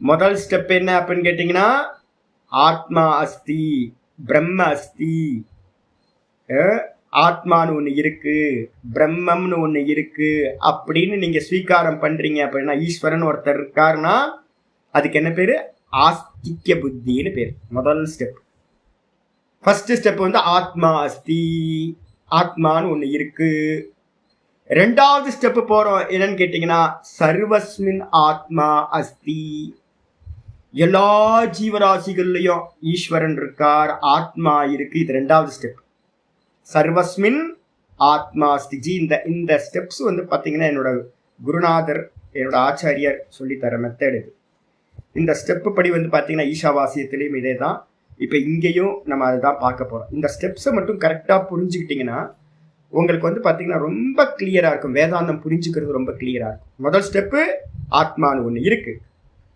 முதல் ஸ்டெப் என்ன அப்படின்னு கேட்டீங்கன்னா, ஆத்மா அஸ்தி, பிரம்ம அஸ்தி. ஆத்மான்னு ஒண்ணு இருக்கு, பிரம்மம்னு ஒண்ணு இருக்கு அப்படின்னு நீங்க ஸ்வீகாரம் பண்றீங்க அப்படின்னா, ஈஸ்வரன் ஒருத்தர் இருக்காருன்னா அதுக்கு என்ன பேரு? ஆஸ்திக்ய புத்தின்னு பேரு. முதல் ஸ்டெப். ஃபர்ஸ்ட் ஸ்டெப் ஆத்மா அஸ்தி, ஆத்மான்னு ஒண்ணு இருக்கு. 2வது ஸ்டெப் போறோம், என்னன்னு கேட்டீங்கன்னா, சர்வஸ்மின் ஆத்மா அஸ்தி. எல்லா ஜீவராசிகள்லயும் ஈஸ்வரன் இருக்கார், ஆத்மா இருக்கு. இது 2வது ஸ்டெப். சர்வஸ்மின் ஆத்மா ஸ்திஜி. இந்த ஸ்டெப்ஸ் வந்து பாத்தீங்கன்னா என்னோட குருநாதர், என்னோட ஆச்சாரியர் சொல்லித்தர மெத்தட் இது. இந்த ஸ்டெப்பு படி வந்து பாத்தீங்கன்னா ஈஷாவாசியத்திலையும் இதே தான். இப்போ இங்கேயும் நம்ம அதை தான் பார்க்க போறோம். இந்த ஸ்டெப்ஸை மட்டும் கரெக்டாக புரிஞ்சுக்கிட்டீங்கன்னா உங்களுக்கு வந்து பார்த்தீங்கன்னா ரொம்ப கிளியரா இருக்கும். வேதாந்தம் புரிஞ்சுக்கிறது ரொம்ப கிளியரா இருக்கும். முதல் ஸ்டெப்பு ஆத்மான்னு ஒன்று இருக்கு,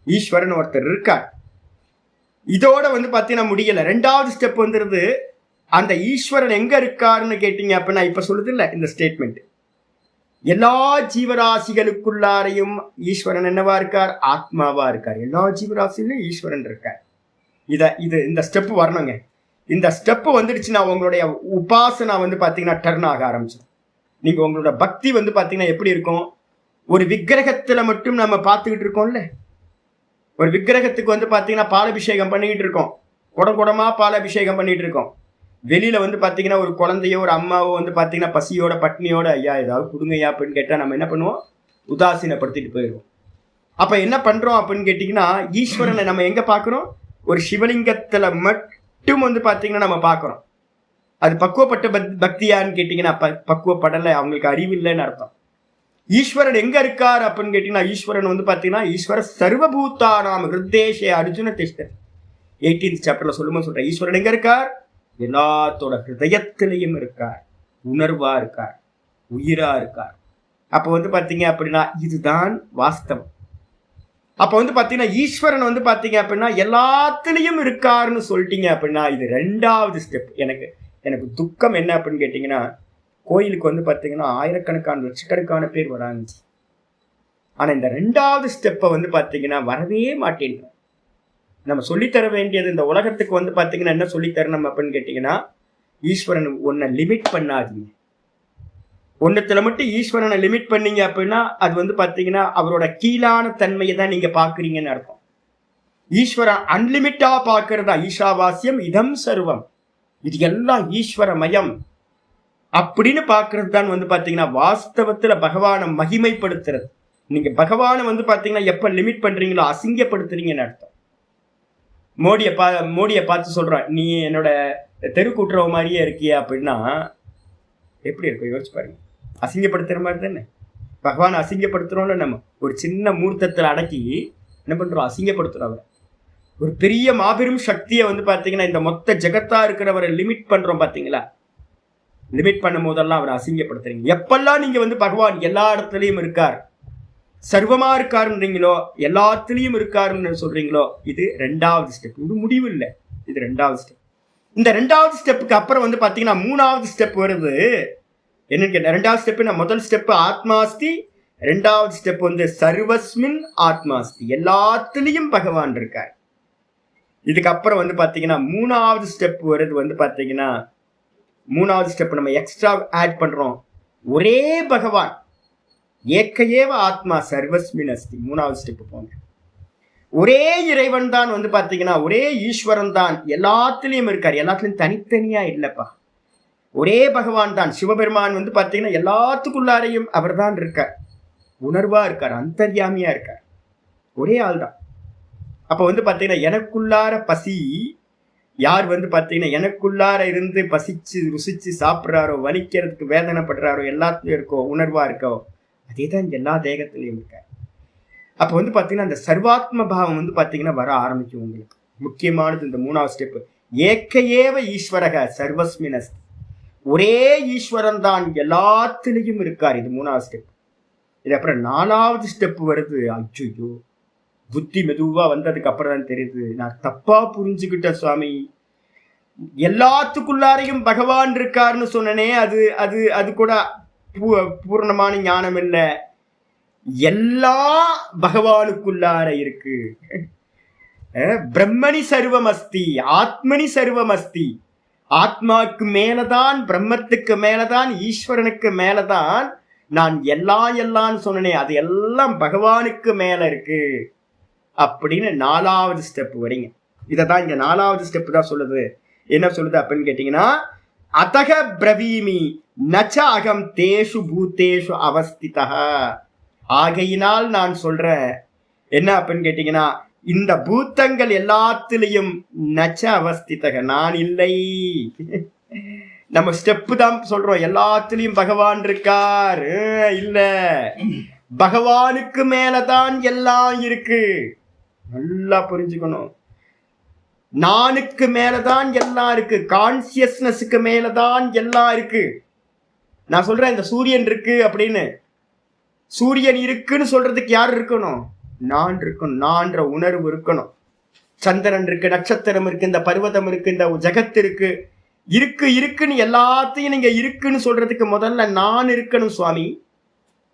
ஈஸ்வரன் ஒருத்தர் இருக்கார். இதோட வந்து பார்த்தீங்கன்னா முடியல. 2வது ஸ்டெப் வந்துருது, அந்த ஈஸ்வரன் எங்க இருக்காருன்னு கேட்டீங்க அப்படின்னா இப்ப சொல்லுது இல்ல இந்த ஸ்டேட்மெண்ட், எல்லா ஜீவராசிகளுக்குள்ளாரையும் ஈஸ்வரன் என்னவா இருக்கார்? ஆத்மாவா இருக்கார். எல்லா ஜீவராசிலையும் ஈஸ்வரன் இருக்கார். இந்த ஸ்டெப் வரணுங்க. இந்த ஸ்டெப் வந்துடுச்சுன்னா உங்களுடைய உபாசனா வந்து பாத்தீங்கன்னா டர்ன் ஆக ஆரம்பிச்சிடும். நீங்க உங்களோட பக்தி வந்து பாத்தீங்கன்னா எப்படி இருக்கும்? ஒரு விக்கிரகத்துல மட்டும் நம்ம பார்த்துக்கிட்டு இருக்கோம்ல, ஒரு விக்கிரகத்துக்கு வந்து பாத்தீங்கன்னா பாலாபிஷேகம் பண்ணிக்கிட்டு இருக்கோம், குடமா பாலாபிஷேகம் பண்ணிட்டு இருக்கோம். வெளியில வந்து பாத்தீங்கன்னா ஒரு குழந்தையோ ஒரு அம்மாவோ வந்து பாத்தீங்கன்னா பசியோட பட்னியோட ஐயா ஏதாவது கொடுங்கய்யா அப்படின்னு கேட்டா நம்ம என்ன பண்ணுவோம்? உதாசீனப்படுத்திட்டு போயிடுவோம். அப்ப என்ன பண்றோம் அப்படின்னு கேட்டீங்கன்னா, ஈஸ்வரனை நம்ம எங்க பாக்குறோம்? ஒரு சிவலிங்கத்துல மட்டும் வந்து பாத்தீங்கன்னா நம்ம பாக்குறோம். அது பக்குவப்பட்ட பக்தியான்னு கேட்டீங்கன்னா பக்குவப்படலை, அவங்களுக்கு அறிவு இல்லைன்னு அர்த்தம். ஈஸ்வரன் எங்க இருக்கார் அப்படின்னு கேட்டீங்கன்னா, ஈஸ்வரன் வந்து பாத்தீங்கன்னா ஈஸ்வர சர்வபூதானாம் ஹிருதேஷே அர்ஜுன திஷ்டர் 18th சாப்டர்ல சொல்றேன். ஈஸ்வரன் எங்க இருக்கார்? எல்லாத்தோட ஹிருதயத்திலையும் இருக்கார், உணர்வா இருக்கார், உயிரா இருக்கார். அப்ப வந்து பாத்தீங்க அப்படின்னா இதுதான் வாஸ்தவம். அப்ப வந்து பாத்தீங்கன்னா ஈஸ்வரன் வந்து பாத்தீங்க அப்படின்னா எல்லாத்திலையும் இருக்காருன்னு சொல்லிட்டீங்க அப்படின்னா இது 2வது ஸ்டெப். எனக்கு துக்கம் என்ன அப்படின்னு கேட்டீங்கன்னா, கோயிலுக்கு வந்து பாத்தீங்கன்னா ஆயிரக்கணக்கான லட்சக்கணக்கான பேர் வராங்க. ஆனா இந்த 2வது ஸ்டெப்பை வந்து பாத்தீங்கன்னா வரவே மாட்டேங்க. நம்ம சொல்லித்தர வேண்டியது இந்த உலகத்துக்கு வந்து பாத்தீங்கன்னா என்ன சொல்லித்தரணும் அப்படின்னு கேட்டீங்கன்னா, ஈஸ்வரன் ஒன்ன லிமிட் பண்ணாதீங்க. ஒன்னத்துல மட்டும் ஈஸ்வரனை லிமிட் பண்ணீங்க அப்படின்னா அது வந்து பாத்தீங்கன்னா அவரோட கீழான தன்மையை தான் நீங்க பாக்குறீங்கன்னு அர்த்தம். ஈஸ்வரன் அன்லிமிட்டா பாக்குறதா ஈஷாவாசியம் இதம் சர்வம், இது எல்லாம் ஈஸ்வரமயம் அப்படின்னு பாக்குறது தான் வந்து பாத்தீங்கன்னா வாஸ்தவத்துல பகவானை மகிமைப்படுத்துறது. நீங்க பகவானை வந்து பாத்தீங்கன்னா எப்ப லிமிட் பண்றீங்களோ அசிங்கப்படுத்துறீங்கன்னு அர்த்தம். மோடியை பார்த்து சொல்றான், நீ என்னோட தெருக்கூட்டுறவ மாதிரியே இருக்கிய அப்படின்னா எப்படி இருக்கும் யோசிச்சு பாருங்க. அசிங்கப்படுத்துற மாதிரி தானே பகவானை அசிங்கப்படுத்துறோம்ல. நம்ம ஒரு சின்ன மூர்த்தத்தில் அடக்கி என்ன பண்றோம்? அசிங்கப்படுத்துறோம் அவரை. ஒரு பெரிய மாபெரும் சக்தியை வந்து பாத்தீங்கன்னா இந்த மொத்த ஜெகத்தா இருக்கிறவரை லிமிட் பண்றோம் பாத்தீங்களா? லிமிட் பண்ணும் போதெல்லாம் அவரை அசிங்கப்படுத்துறீங்க. எப்பெல்லாம் நீங்க வந்து பகவான் எல்லா இடத்துலயும் இருக்கார், சர்வமா இருக்காருன்றீங்களோ, எல்லாத்துலயும் இருக்காருன்னு சொல்றீங்களோ, இது 2வது ஸ்டெப். இது முடிவு இல்லை, இது 2வது ஸ்டெப். இந்த 2வது ஸ்டெப்புக்கு அப்புறம் வந்து பாத்தீங்கன்னா 3வது ஸ்டெப் வருது. என்னன்னு கேட்ட 2வது ஸ்டெப் முதல் ஸ்டெப் ஆத்மாஸ்தி, 2வது ஸ்டெப் வந்து சர்வஸ்மின் ஆத்மாஸ்தி, எல்லாத்துலயும் பகவான் இருக்கார். இதுக்கப்புறம் வந்து பாத்தீங்கன்னா 3வது ஸ்டெப் வருது. வந்து பாத்தீங்கன்னா 3வது ஸ்டெப் நம்ம எக்ஸ்ட்ரா ஆட் பண்றோம். ஒரே பகவான் ஏக்கையேவ ஆத்மா சர்வஸ்மின் அஸ்தி. 3வது ஸ்டெப் போங்க. ஒரே இறைவன் தான் வந்து பாத்தீங்கன்னா ஒரே ஈஸ்வரன் தான் எல்லாத்துலயும் இருக்கார், எல்லாத்துலயும் தனித்தனியா இல்லப்பா. ஒரே பகவான் தான் சிவபெருமான் வந்து பாத்தீங்கன்னா எல்லாத்துக்குள்ளாரையும் அவர் தான் இருக்கார், உணர்வா இருக்கார், அந்தர்யாமியா இருக்கார், ஒரே ஆள் தான். அப்ப வந்து பாத்தீங்கன்னா எனக்குள்ளார பசி யார் வந்து பாத்தீங்கன்னா எனக்குள்ளார இருந்து பசிச்சு ருசிச்சு சாப்பிட்றாரோ, வலிக்கிறதுக்கு வேதனைப்படுறாரோ, எல்லாத்துலயும் இருக்கோ, உணர்வா இருக்கோ, அதே தான் எல்லா தேகத்திலையும் இருக்கார். அப்ப வந்து பாத்தீங்கன்னா அந்த சர்வாத்ம பாவம் வந்து பாத்தீங்கன்னா வர ஆரம்பிக்கும் உங்களுக்கு. முக்கியமானது இந்த 3வது ஸ்டெப், ஏக்கையேவ ஈஸ்வரக சர்வஸ்மின் அஸ்தி, ஒரே ஈஸ்வரன் தான் எல்லாத்திலையும் இருக்கார். இது 3வது ஸ்டெப். இது அப்புறம் 4வது ஸ்டெப் வருது. அச்சோ, புத்தி மெதுவா வந்ததுக்கு அப்புறம் தான் தெரியுது, நான் தப்பா புரிஞ்சுக்கிட்ட சுவாமி, எல்லாத்துக்குள்ளாரையும் பகவான் இருக்காருன்னு சொன்னனே, அது கூட பூர்ணமான ஞானம் இல்லை. எல்லா பகவானுக்குள்ளார இருக்கு. பிரம்மணி சர்வம் அஸ்தி, ஆத்மனி சர்வம் அஸ்தி. ஆத்மாவுக்கு மேலதான், பிரம்மத்துக்கு மேலதான், ஈஸ்வரனுக்கு மேலதான் நான் எல்லான்னு சொன்னனே, அது எல்லாம் பகவானுக்கு மேல இருக்கு அப்படின்னு 4வது ஸ்டெப் வரீங்க. இததான் இங்க 4வது ஸ்டெப் தான் சொல்லுது. என்ன சொல்லுது அப்படின்னு கேட்டீங்கன்னா, அதக பிரவீமி நச்ச அகம் தேஷு பூதேஷு அவஸ்திதா. ஆகையினால் நான் சொல்றேன் என்ன அப்படின்னு கேட்டீங்கன்னா, இந்த பூத்தங்கள் எல்லாத்திலையும் நச்ச அவஸ்திதக, நான் இல்லை. நம்ம ஸ்டெப்பு தான் சொல்றோம், எல்லாத்திலையும் பகவான் இருக்கார். இல்ல, பகவானுக்கு மேலதான் எல்லாம் இருக்கு. நல்லா புரிஞ்சுக்கணும். நானுக்கு மேலதான் எல்லாம் இருக்கு, கான்சியஸ்னஸுக்கு மேலதான் எல்லாம் இருக்கு. நான் சொல்றேன் இந்த சூரியன் இருக்கு அப்படின்னு, சூரியன் இருக்குன்னு சொல்றதுக்கு யார் இருக்கணும்? நான் இருக்கணும், நான்ற உணர்வு இருக்கணும். சந்திரன் இருக்கு, நட்சத்திரம் இருக்கு, இந்த பர்வதம் இருக்கு, இந்த ஜகத் இருக்கு, இருக்கு இருக்குன்னு எல்லாத்தையும் நீங்க இருக்குன்னு சொல்றதுக்கு முதல்ல நான் இருக்கணும் சுவாமி.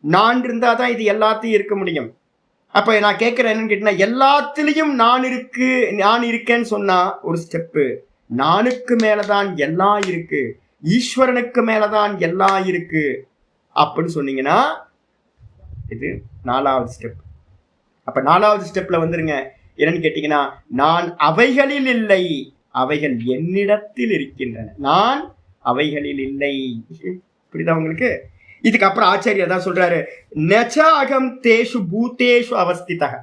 நான் இருந்தாதான் இது எல்லாத்தையும் இருக்க முடியும். அப்ப நான் கேட்கிறேன் என்னன்னு கேட்டீங்கன்னா, எல்லாத்திலையும் நான் இருக்கேன்னு சொன்னா ஒரு ஸ்டெப்பு. நானுக்கு மேலதான் எல்லாம் இருக்கு, ஈஸ்வரனுக்கு மேலதான் எல்லாம் இருக்கு அப்படின்னு சொன்னீங்கன்னா இது 4வது ஸ்டெப். அப்ப 4வது ஸ்டெப்ல வந்துருங்க. என்னன்னு கேட்டீங்கன்னா, நான் அவைகளில் இல்லை, அவைகள் என்னிடத்தில் இருக்கின்றன, நான் அவைகளில் இல்லை. புரியுதா உங்களுக்கு? இதுக்கு அப்புறம் ஆச்சாரியா தான் சொல்றாரு, நச்ச அகம் தேஷு பூதேஷு அவஸ்திதக.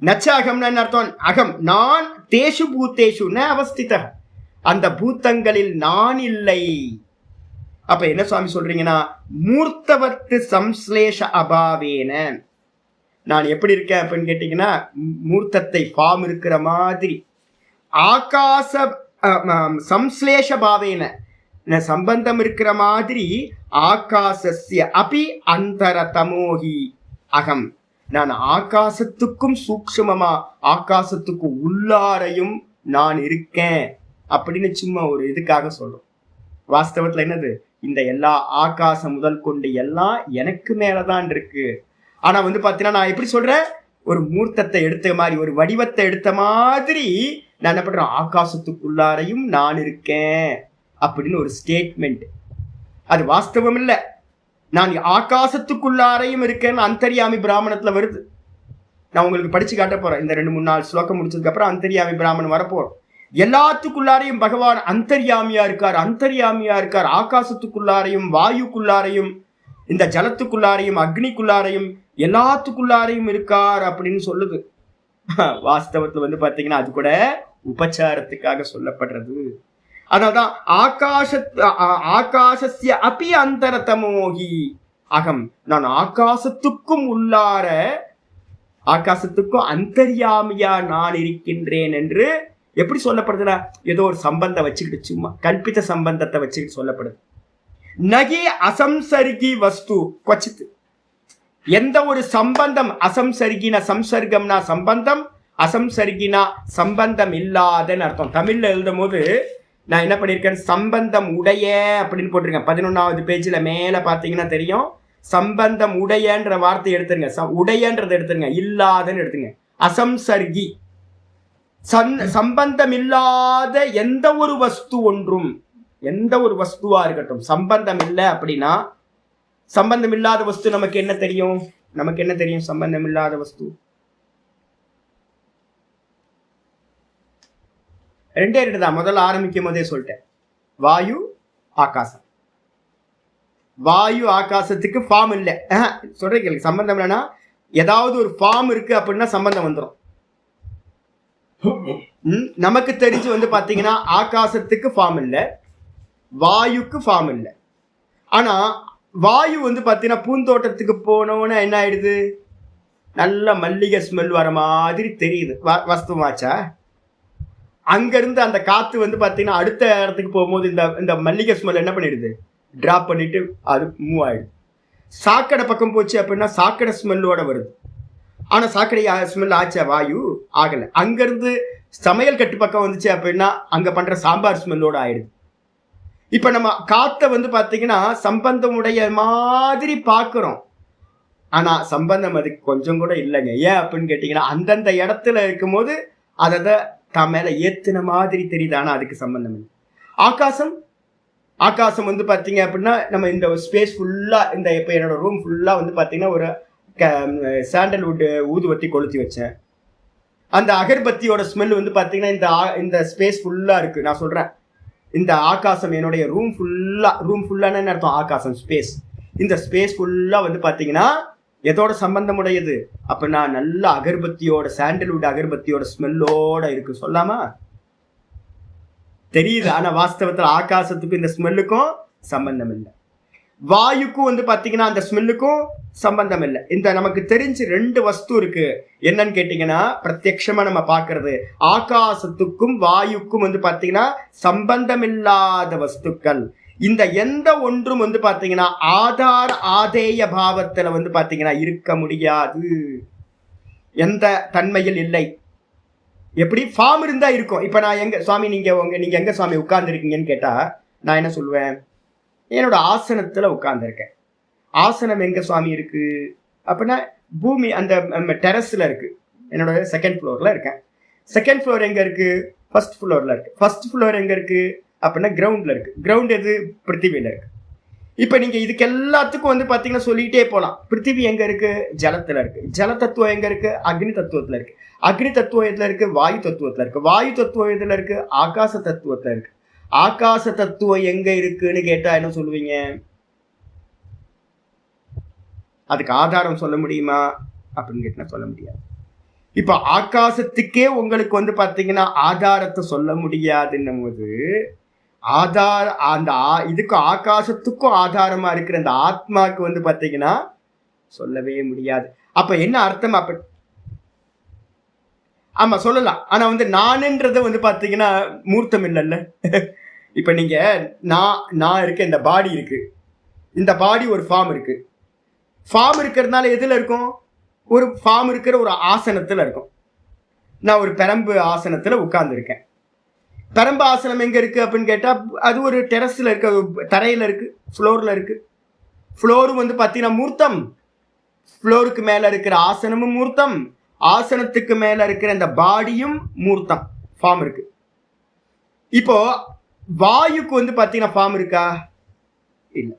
நச்ச அகம்னா என்ன அர்த்தம்? அகம் நான், தேஷு பூதேஷு ந அவஸ்திதக, அந்த பூத்தங்களில் நான் இல்லை. அப்ப என்ன சுவாமி சொல்றீங்கன்னா, மூர்த்தவத்து சம்ஸ்லேஷ அபாவேன, நான் எப்படி இருக்கேன் அப்படின்னு கேட்டீங்கன்னா, மூர்த்தத்தை ஃபார்ம் இருக்கிற மாதிரி, ஆகாச சம்ஸ்லேஷ பாவேன சம்பந்தம் இருக்கிற மாதிரி, ஆகாசஸ்ய அபி அந்தரதமோகி அகம், நான் ஆகாசத்துக்கும் சூக்ஷ்மமா ஆகாசத்துக்கும் உள்ளாரையும் நான் இருக்கேன் அப்படின்னு சும்மா ஒரு இதுக்காக சொல்றோம். வாஸ்தவத்துல என்னது, இந்த எல்லா ஆகாசம் முதல் கொண்டு எல்லாம் எனக்கு மேலதான் இருக்கு. ஆனா வந்து பாத்தீங்கன்னா நான் எப்படி சொல்றேன், ஒரு மூர்த்தத்தை எடுத்த மாதிரி, ஒரு வடிவத்தை எடுத்த மாதிரி நான் என்ன பண்றேன், ஆகாசத்துக்குள்ளாரையும் நான் இருக்கேன் அப்படின்னு ஒரு ஸ்டேட்மெண்ட். அது வாஸ்தவம் இல்லை. நான் ஆகாசத்துக்குள்ளாரையும் இருக்கேன்னு அந்தர்யாமி பிராமணத்துல வருது. நான் உங்களுக்கு படிச்சு காட்ட போறேன். இந்த 2-3-4 ஸ்லோகம் முடிச்சதுக்கு அப்புறம் அந்தர்யாமி பிராமணன் வரப்போறோம். எல்லாத்துக்குள்ளாரையும் பகவான் அந்தர்யாமியா இருக்கார், அந்தர்யாமியா இருக்கார். ஆகாசத்துக்குள்ளாரையும், வாயுக்குள்ளாரையும், இந்த ஜலத்துக்குள்ளாரையும், அக்னிக்குள்ளாரையும், எல்லாத்துக்குள்ளாரையும் இருக்கார் அப்படின்னு சொல்லுது. வாஸ்தவத்துல வந்து பாத்தீங்கன்னா அது கூட உபச்சாரத்துக்காக சொல்லப்படுறது. அதனால்தான் ஆகாசஸ்ய அபி அந்தரதமோகி அகம், நான் ஆகாசத்துக்கும் உள்ளார, ஆகாசத்துக்கும் அந்தர்யாமியா நான் இருக்கின்றேன் என்று எப்படி சொல்லப்படுதுன்னா, ஏதோ ஒரு சம்பந்தம் வச்சுக்கிட்டு, சும்மா கல்பித்த சம்பந்தத்தை வச்சுக்கிட்டு சொல்லப்படுது. நகி அசம்சர்கி வஸ்து கொச்சித்து, எந்த ஒரு சம்பந்தம், அசம்சர்கினா சம்சர்க்கம்னா சம்பந்தம், அசம்சர்கினா சம்பந்தம் இல்லாதன்னு அர்த்தம். தமிழ்ல எழுதும் போது நான் என்ன பண்ணியிருக்கேன், சம்பந்தம் உடைய அப்படின்னு போட்டிருக்கேன். 11வது பேஜ்ல மேல பாத்தீங்கன்னா தெரியும். சம்பந்தம் உடையன்ற வார்த்தை எடுத்துருங்க, உடையன்றதை எடுத்துருங்க, இல்லாதன்னு எடுத்துங்க. அசம்சர்கி, சம்பந்தம் இல்லாத எந்த ஒரு வஸ்து ஒன்றும், எந்த ஒரு வஸ்துவா இருக்கட்டும், சம்பந்தம் இல்லை அப்படின்னா, சம்பந்தம் இல்லாத வஸ்து நமக்கு என்ன தெரியும்? நமக்கு என்ன தெரியும் சம்பந்தம் இல்லாத வஸ்து? 2 தான். முதல்ல ஆரம்பிக்கும் போதே சொல்லிட்டேன், வாயு ஆகாசம். வாயு ஆகாசத்துக்கு ஃபார்ம் இல்லை. சொல்றேன், சம்பந்தம் இல்லைன்னா ஏதாவது ஒரு ஃபார்ம் இருக்கு அப்படின்னா சம்பந்தம் வந்துடும். நமக்கு தெரிஞ்சு வந்து பாத்தீங்கன்னா ஆகாசத்துக்கு ஃபார்ம் இல்லை, வாயுக்கு ஃபார்ம் இல்லை. ஆனா வாயு வந்து பாத்தீங்கன்னா பூந்தோட்டத்துக்கு போனோன்னு என்ன ஆயிடுது, நல்ல மல்லிகை ஸ்மெல் வர மாதிரி தெரியுது. வஸ்துவாச்சா? அங்கிருந்து அந்த காத்து வந்து பாத்தீங்கன்னா அடுத்த இடத்துக்கு போகும்போது இந்த மல்லிகை ஸ்மெல் என்ன பண்ணிடுது, டிராப் பண்ணிட்டு அது மூவ் ஆயிடுது. சாக்கடை பக்கம் போச்சு அப்படின்னா சாக்கடை ஸ்மெல்லோட வருது. ஆனா சாக்கடை ஸ்மெல் ஆச்சா? வாயு ஆகலை. அங்கிருந்து சமையல் கட்டு பக்கம் வந்துச்சு அப்படின்னா அங்க பண்ற சாம்பார் ஸ்மெல்லோட ஆயிடுது. இப்ப நம்ம காத்த வந்து பாத்தீங்கன்னா சம்பந்தம் உடைய மாதிரி பாக்குறோம், ஆனா சம்பந்தம் அதுக்கு கொஞ்சம் கூட இல்லைங்க. ஏன் அப்படின்னு கேட்டீங்கன்னா, அந்தந்த இடத்துல இருக்கும் போது அதை தான் மேல ஏத்துன மாதிரி தெரியுது, ஆனா அதுக்கு சம்பந்தம் இல்லை. ஆகாசம் வந்து பாத்தீங்க அப்படின்னா, நம்ம இந்த ஸ்பேஸ் ஃபுல்லா, இந்த இப்ப என்னோட ரூம் ஃபுல்லா வந்து பாத்தீங்கன்னா ஒரு சாண்டல்வுட் ஊதுவத்தி கொளுத்தி வச்சேன். அந்த அகர்பத்தியோட ஸ்மெல் வந்து பாத்தீங்கன்னா இந்த ஸ்பேஸ் ஃபுல்லா இருக்கு. நான் சொல்றேன், இந்த ஆகாசம் என்னுடைய ரூம் ஃபுல்லான்னு அர்த்தம். ஆகாசம் ஸ்பேஸ், இந்த ஸ்பேஸ் ஃபுல்லா வந்து பாத்தீங்கன்னா எதோட சம்பந்தம் உடையது? அப்ப நான் நல்ல அகர்பத்தியோட, சாண்டல்வுட் அகர்பத்தியோட ஸ்மெல்லோட இருக்கு சொல்லாமா? தெரியுது. ஆனா வாஸ்தவத்துல ஆகாசத்துக்கும் இந்த ஸ்மெல்லுக்கும் சம்பந்தம் இல்லை. வாயுக்கும் பாத்தீங்கன்னா அந்த ஸ்மெல்லுக்கும் சம்பந்தம் இல்லை. இந்த நமக்கு தெரிஞ்சு 2 வஸ்து இருக்கு. என்னன்னு கேட்டீங்கன்னா, பிரத்யட்சமா நம்ம பாக்குறது ஆகாசத்துக்கும் வாயுக்கும் பாத்தீங்கன்னா சம்பந்தம் இல்லாத வஸ்துக்கள். இந்த எந்த ஒன்றும் பாத்தீங்கன்னா ஆதார ஆதேய பாவத்துல பாத்தீங்கன்னா இருக்க முடியாது. எந்த தன்மையில் இல்லை. எப்படி ஃபார்ம் இருந்தா இருக்கும். இப்ப நான் எங்க சுவாமி நீங்க எங்க சுவாமி உட்கார்ந்து இருக்கீங்கன்னு கேட்டா நான் என்ன சொல்லுவேன்? என்னோட ஆசனத்துல உட்கார்ந்துருக்கேன். ஆசனம் எங்க சுவாமி இருக்கு அப்படின்னா பூமி அந்த டெரஸ்ல இருக்கு. என்னோட 2nd ஃப்ளோர்ல இருக்கேன். 2nd ஃப்ளோர் எங்க இருக்கு? 1st ஃப்ளோர்ல இருக்கு. 1st ஃப்ளோர் எங்க இருக்கு அப்படின்னா கிரவுண்ட்ல இருக்கு. கிரவுண்ட் எது? பிருத்திவியில இருக்கு. இப்ப நீங்க இதுக்கு எல்லாத்துக்கும் பாத்தீங்கன்னா சொல்லிட்டே போலாம். பிருத்திவி எங்க இருக்கு? ஜலத்துல இருக்கு. ஜல தத்துவம் எங்க இருக்கு? அக்னி தத்துவத்துல இருக்கு. அக்னி தத்துவம் எதுல இருக்கு? வாயு தத்துவத்துல இருக்கு. வாயு தத்துவம் எதுல இருக்கு? ஆகாச தத்துவத்துல இருக்கு. ஆகாச தத்துவம் எங்க இருக்குன்னு கேட்டா என்ன சொல்லுவீங்க? அதுக்கு ஆதாரம் சொல்ல முடியுமா அப்படின்னு கேட்டா சொல்ல முடியாது. இப்ப ஆகாசத்துக்கே உங்களுக்கு பாத்தீங்கன்னா ஆதாரத்தை சொல்ல முடியாதுன்னும் போது அந்த இதுக்கு ஆகாசத்துக்கும் ஆதாரமா இருக்கிற அந்த ஆத்மாக்கு பாத்தீங்கன்னா சொல்லவே முடியாது. அப்ப என்ன அர்த்தம்? அப்ப ஆமா சொல்லலாம். ஆனா நானுன்றது பாத்தீங்கன்னா மூர்த்தம் இல்லைல்ல. இப்ப நீங்க நான் இருக்க, இந்த பாடி இருக்கு. இந்த பாடி ஒரு ஃபார்ம் இருக்கு. ஃபார்ம் இருக்கிறதுனால எதுல இருக்கும்? ஒரு ஃபார்ம் இருக்கிற ஒரு ஆசனத்துல இருக்கும். நான் ஒரு பெரம்பு ஆசனத்துல உட்கார்ந்து இருக்கேன். பெரம்பு ஆசனம் எங்க இருக்கு அப்படின்னு கேட்டா அது ஒரு டெரஸ்ல இருக்கு, தரையில இருக்கு, ஃப்ளோர்ல இருக்கு. ஃப்ளோரும் பாத்தீங்கன்னா மூர்த்தம். ஃப்ளோருக்கு மேல இருக்கிற ஆசனமும் மூர்த்தம். ஆசனத்துக்கு மேல இருக்கிற அந்த பாடியும் மூர்த்தம், ஃபார்ம் இருக்கு. இப்போ வாயுக்கு பாத்தீங்கன்னா ஃபார்ம் இருக்கா? இல்ல.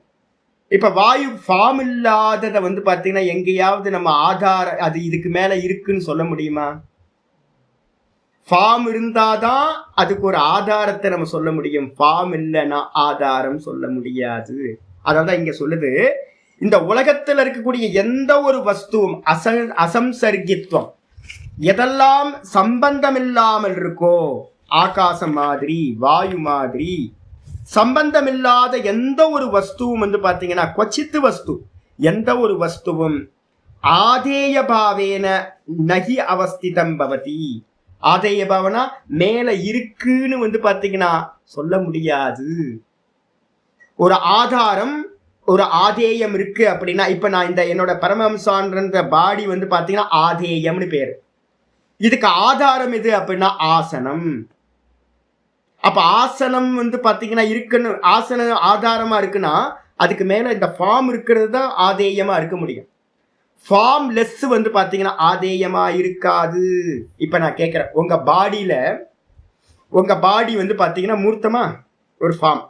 இப்ப வாயு ஃபார்ம் இல்லாததை பாத்தீங்கன்னா எங்கேயாவது நம்ம ஆதார அது இதுக்கு மேல இருக்குன்னு சொல்ல முடியுமா? ஃபார்ம் இருந்தாதான் அதுக்கு ஒரு ஆதாரத்தை நம்ம சொல்ல முடியும். ஃபார்ம் இல்லைன்னா ஆதாரம் சொல்ல முடியாது. அதான் இங்க சொல்லுது, இந்த உலகத்தில் இருக்கக்கூடிய எந்த ஒரு வஸ்துவும் அசம்சர்கித்வம், எதெல்லாம் சம்பந்தம் இல்லாமல் இருக்கோ, ஆகாசம் மாதிரி, வாயு மாதிரி சம்பந்தம் இல்லாத எந்த ஒரு வஸ்துவும் பாத்தீங்கன்னா கொச்சித்து வஸ்து, எந்த ஒரு வஸ்துவும் ஆதேய பாவேன நகி அவஸ்திதம் பவதி. ஆதேய பாவனா மேல இருக்குன்னு பாத்தீங்கன்னா சொல்ல முடியாது. ஒரு ஆதாரம், ஒரு ஆதேயம் இருக்கு அப்படின்னா, இப்ப நான் என்னோட பரமஹம்சான்ற பாடி பாத்தீங்கன்னா ஆதேயம்னு பேரு. இதுக்கு ஆதாரம் எது அப்படின்னா ஆசனம். அப்ப ஆசனம் பாத்தீங்கன்னா இருக்குன்னு, ஆசனம் ஆதாரமா இருக்குன்னா அதுக்கு மேல இந்த ஃபார்ம் இருக்கிறது தான் ஆதேயமா இருக்க முடியும். ஃபார்ம் லெஸ் பாத்தீங்கன்னா ஆதேயமா இருக்காது. இப்ப நான் கேட்கிறேன், உங்க பாடி பாத்தீங்கன்னா மூர்த்தமா ஒரு ஃபார்ம்.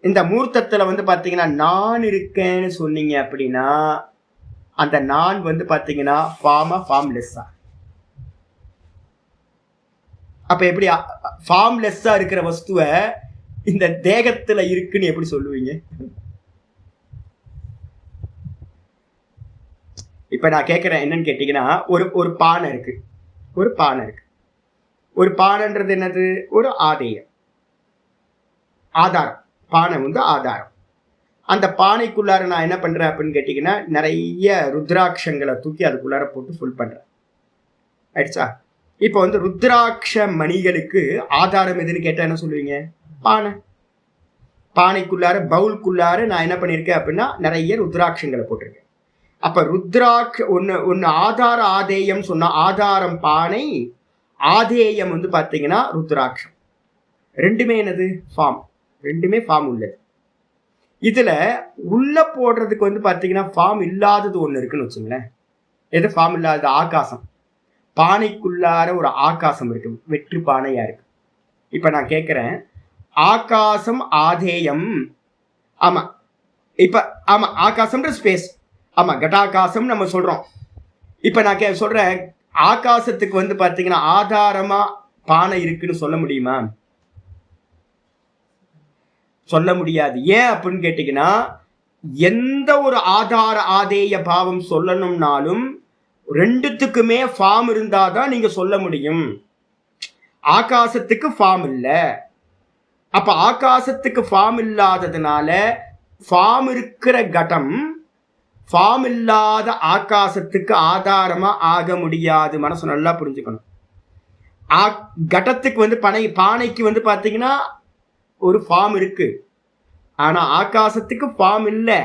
இந்த மூர்த்தத்துல பாத்தீங்கன்னா நான் இருக்கேன்னு சொன்னீங்க அப்படின்னா அந்த நான் பாத்தீங்கன்னா ஃபார்ம்லெஸ்ஸா? அப்ப எப்படி ஃபார்ம்லெஸ்ஸா இருக்கிற வஸ்துவ இந்த தேகத்துல இருக்குன்னு எப்படி சொல்லுவீங்க? இப்ப நான் கேட்கிறேன் என்னன்னு கேட்டீங்கன்னா, ஒரு பானை இருக்கு. ஒரு பானைன்றது என்னது? ஒரு ஆதேயம், ஆதாரம். பானை ஆதாரம். அந்த பானைக்குள்ளார நான் என்ன பண்றேன் அப்படின்னு கேட்டீங்கன்னா, நிறைய ருத்ராட்சங்களை தூக்கி அதுக்குள்ளார போட்டு ஃபுல் பண்றேன். ஆயிடுச்சா? இப்போ ருத்ராட்ச மணிகளுக்கு ஆதாரம் எதுன்னு கேட்டா என்ன சொல்லுவீங்க? பானை. பானைக்குள்ளார, பவுலுக்குள்ளார நான் என்ன பண்ணியிருக்கேன் அப்படின்னா நிறைய ருத்ராட்சங்களை போட்டிருக்கேன். அப்ப ஒன்னு ஆதார ஆதேயம் சொன்னா, ஆதாரம் பானை, ஆதேயம் பாத்தீங்கன்னா ருத்ராட்சம். ரெண்டுமே என்னது? ஃபார்ம். ரெண்டுமே ஃபார்ம் உள்ளது. இதுல உள்ள போடுறதுக்கு பாத்தீங்கன்னா ஃபார்ம் இல்லாதது ஒண்ணு இருக்குன்னு வச்சுங்களேன். எது ஃபார்ம் இல்லாதது? ஆகாசம். பானைக்குள்ளார ஒரு ஆகாசம் இருக்கு, வெற்று பானையா இருக்கு. இப்ப நான் கேட்கிறேன், ஆகாசம் ஆதேயம். ஆமா, இப்ப ஆமா ஆகாசம்ன்ற ஸ்பேஸ். ஆமா, கட்டாகாசம் நம்ம சொல்றோம். இப்ப நான் சொல்றேன், ஆகாசத்துக்கு பாத்தீங்கன்னா ஆதாரமா பானை இருக்குன்னு சொல்ல முடியுமா? சொல்ல முடியாது. ஏன் அப்படின்னு கேட்டீங்கன்னா, எந்த ஒரு ஆதார ஆதேய பாவம் சொல்லணும்னாலும் ரெண்டுத்துக்குமே ஃபார்ம் இருந்தாதான் நீங்க சொல்ல முடியும். ஆகாசத்துக்கு ஃபார்ம் இல்லை. அப்ப ஆகாசத்துக்கு ஃபார்ம் இல்லாததுனால ஃபார்ம் இருக்கிற கடம் ஃபார்ம் இல்லாத ஆகாசத்துக்கு ஆதாரமா ஆக முடியாது. மனசு நல்லா புரிஞ்சுக்கணும். கடத்துக்கு பானைக்கு பாத்தீங்கன்னா ஒரு ஃபார்ம் இருக்கு, ஆனா ஆகாசத்துக்கு ஃபார்ம் இல்லை.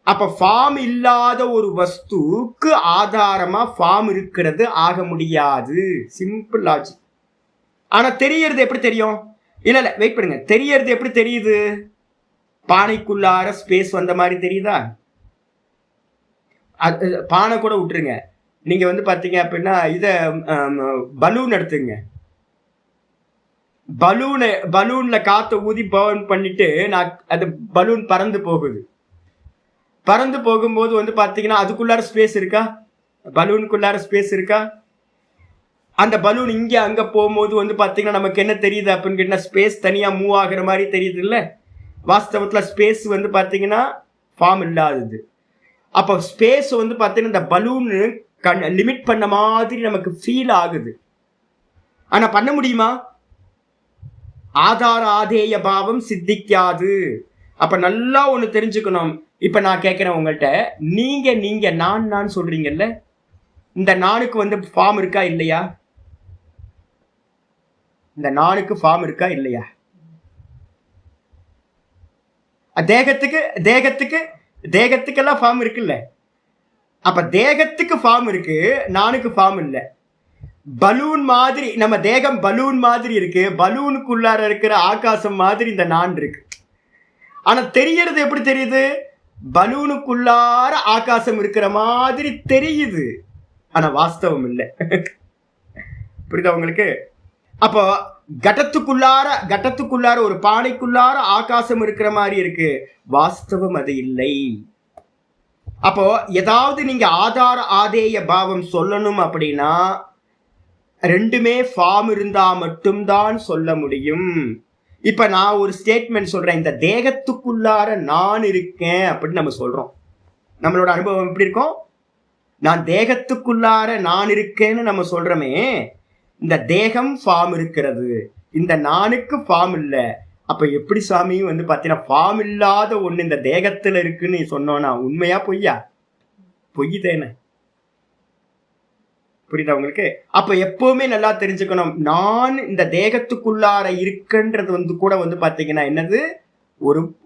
அப்ப ஃபார்ம் இல்லாத ஒரு வஸ்துக்கு ஆதாரமா ஃபார்ம் இருக்கிறது ஆக முடியாது. Simple logic. ஆனா தெரியறது எப்படி தெரியும்? இல்ல வெயிட் பண்ணுங்க. தெரியறது எப்படி தெரியுது? பானைக்குள்ளார ஸ்பேஸ் வந்த மாதிரி தெரியுதா? பானை கூட விட்டுருங்க. நீங்க பாத்தீங்க அப்படின்னா பலூன் எடுத்துங்க. பலூன்ல காத்த ஊதி பர்ன் பண்ணிட்டு அது பலூன் பறந்து போகுது. பறந்து போகும்போது பாத்தீங்கன்னா அதுக்குள்ளார ஸ்பேஸ் இருக்கா? பலூனுக்குள்ளார ஸ்பேஸ் இருக்கா? அந்த பலூன் இங்க அங்க போகும்போது பாத்தீங்கன்னா நமக்கு என்ன தெரியுது அப்படின்னு கேட்டா ஸ்பேஸ் தனியா மூவ் ஆகுற மாதிரி தெரியுது இல்ல? வாஸ்தவத்துல ஸ்பேஸ் பாத்தீங்கன்னா ஃபார்ம் இல்லாதது. அப்போ ஸ்பேஸ் பாத்தீங்கன்னா இந்த பலூன் லிமிட் பண்ண மாதிரி நமக்கு ஃபீல் ஆகுது. ஆனா பண்ண முடியுமா? ஆதார ஆதேய பாவம் சித்திக்காது. அப்ப நல்லா ஒண்ணு தெரிஞ்சுக்கணும். இப்ப நான் கேட்கிறேன் உங்கள்கிட்ட, நீங்க நான் சொல்றீங்கல்ல, இந்த நானுக்கு ஃபார்ம் இருக்கா இல்லையா? இந்த நானுக்கு ஃபார்ம் இருக்கா இல்லையா? தேகத்துக்கெல்லாம் ஃபார்ம் இருக்குல்ல. அப்ப தேகத்துக்கு ஃபார்ம் இருக்கு, நானுக்கு ஃபார்ம் இல்லை. பலூன் மாதிரி நம்ம தேகம் பலூன் மாதிரி இருக்கு, பலூனுக்குள்ளார இருக்கிற ஆகாசம் மாதிரி இந்த நான் இருக்கு. ஆனா தெரியறது எப்படி தெரியுது? பலூனுக்குள்ளார ஆகாசம் இருக்கிற மாதிரி தெரியுது, ஆனா வாஸ்தவம் இல்லை. புரியுதா உங்களுக்கு? அப்போ கடத்துக்குள்ளார ஒரு பானைக்குள்ளார ஆகாசம் இருக்கிற மாதிரி இருக்கு, வாஸ்தவம் அது இல்லை. அப்போ ஏதாவது நீங்க ஆதார ஆதேய பாவம் சொல்லணும் அப்படின்னா ரெண்டுமே ஃபார்ம் இருந்தா மட்டும்தான் சொல்ல முடியும். இப்ப நான் ஒரு ஸ்டேட்மெண்ட் சொல்றேன், இந்த தேகத்துக்குள்ளார நான் இருக்கேன் அப்படின்னு நம்ம சொல்றோம். நம்மளோட அனுபவம் எப்படி இருக்கும்? நான் தேகத்துக்குள்ளார நான் இருக்கேன்னு நம்ம சொல்றோமே, இந்த தேகம் ஃபார்ம் இருக்கிறது, இந்த நானுக்கு ஃபார்ம் இல்லை. அப்ப எப்படி சாமி பாத்தீங்கன்னா ஃபார்ம் இல்லாத ஒண்ணு இந்த தேகத்துல இருக்குன்னு சொன்னோன்னா உண்மையா பொய்யா? பொய் தானே. புரியுதா உங்களுக்கு? அப்ப எப்பவுமே நல்லா தெரிஞ்சுக்கணும், நான் இந்த தேகத்துக்குள்ளார இருக்குன்றது கூட பாத்தீங்கன்னா என்னது?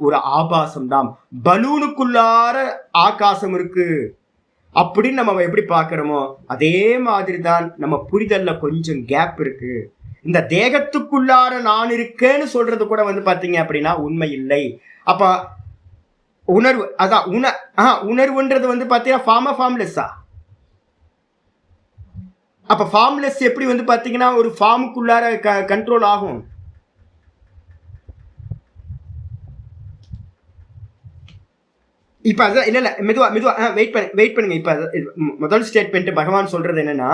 ஒரு ஆபாசம் தான். பலூனுக்குள்ளார ஆகாசம் இருக்கு அப்படின்னு நம்ம எப்படி பாக்குறோமோ அதே மாதிரிதான் நம்ம புரிதல்ல கொஞ்சம் கேப் இருக்கு. இந்த தேகத்துக்குள்ளார நான் இருக்கேன்னு சொல்றது கூட பாத்தீங்க அப்படின்னா உண்மை இல்லை. அப்ப உணர்வு, அதான் உணர்வுன்றது பாத்தீங்கன்னா ஃபார்மா ஃபார்ம்லெஸ்ஸா? அப்ப ஃபார்ம்லெஸ் எப்படி பாத்தீங்கன்னா ஒரு ஃபார்முக்குள்ளார கண்ட்ரோல் ஆகும்? இப்ப அதான் இல்ல மெதுவா வெயிட் பண்ணுங்க. இப்ப முதல் ஸ்டேட்மெண்ட் பகவான் சொல்றது என்னன்னா,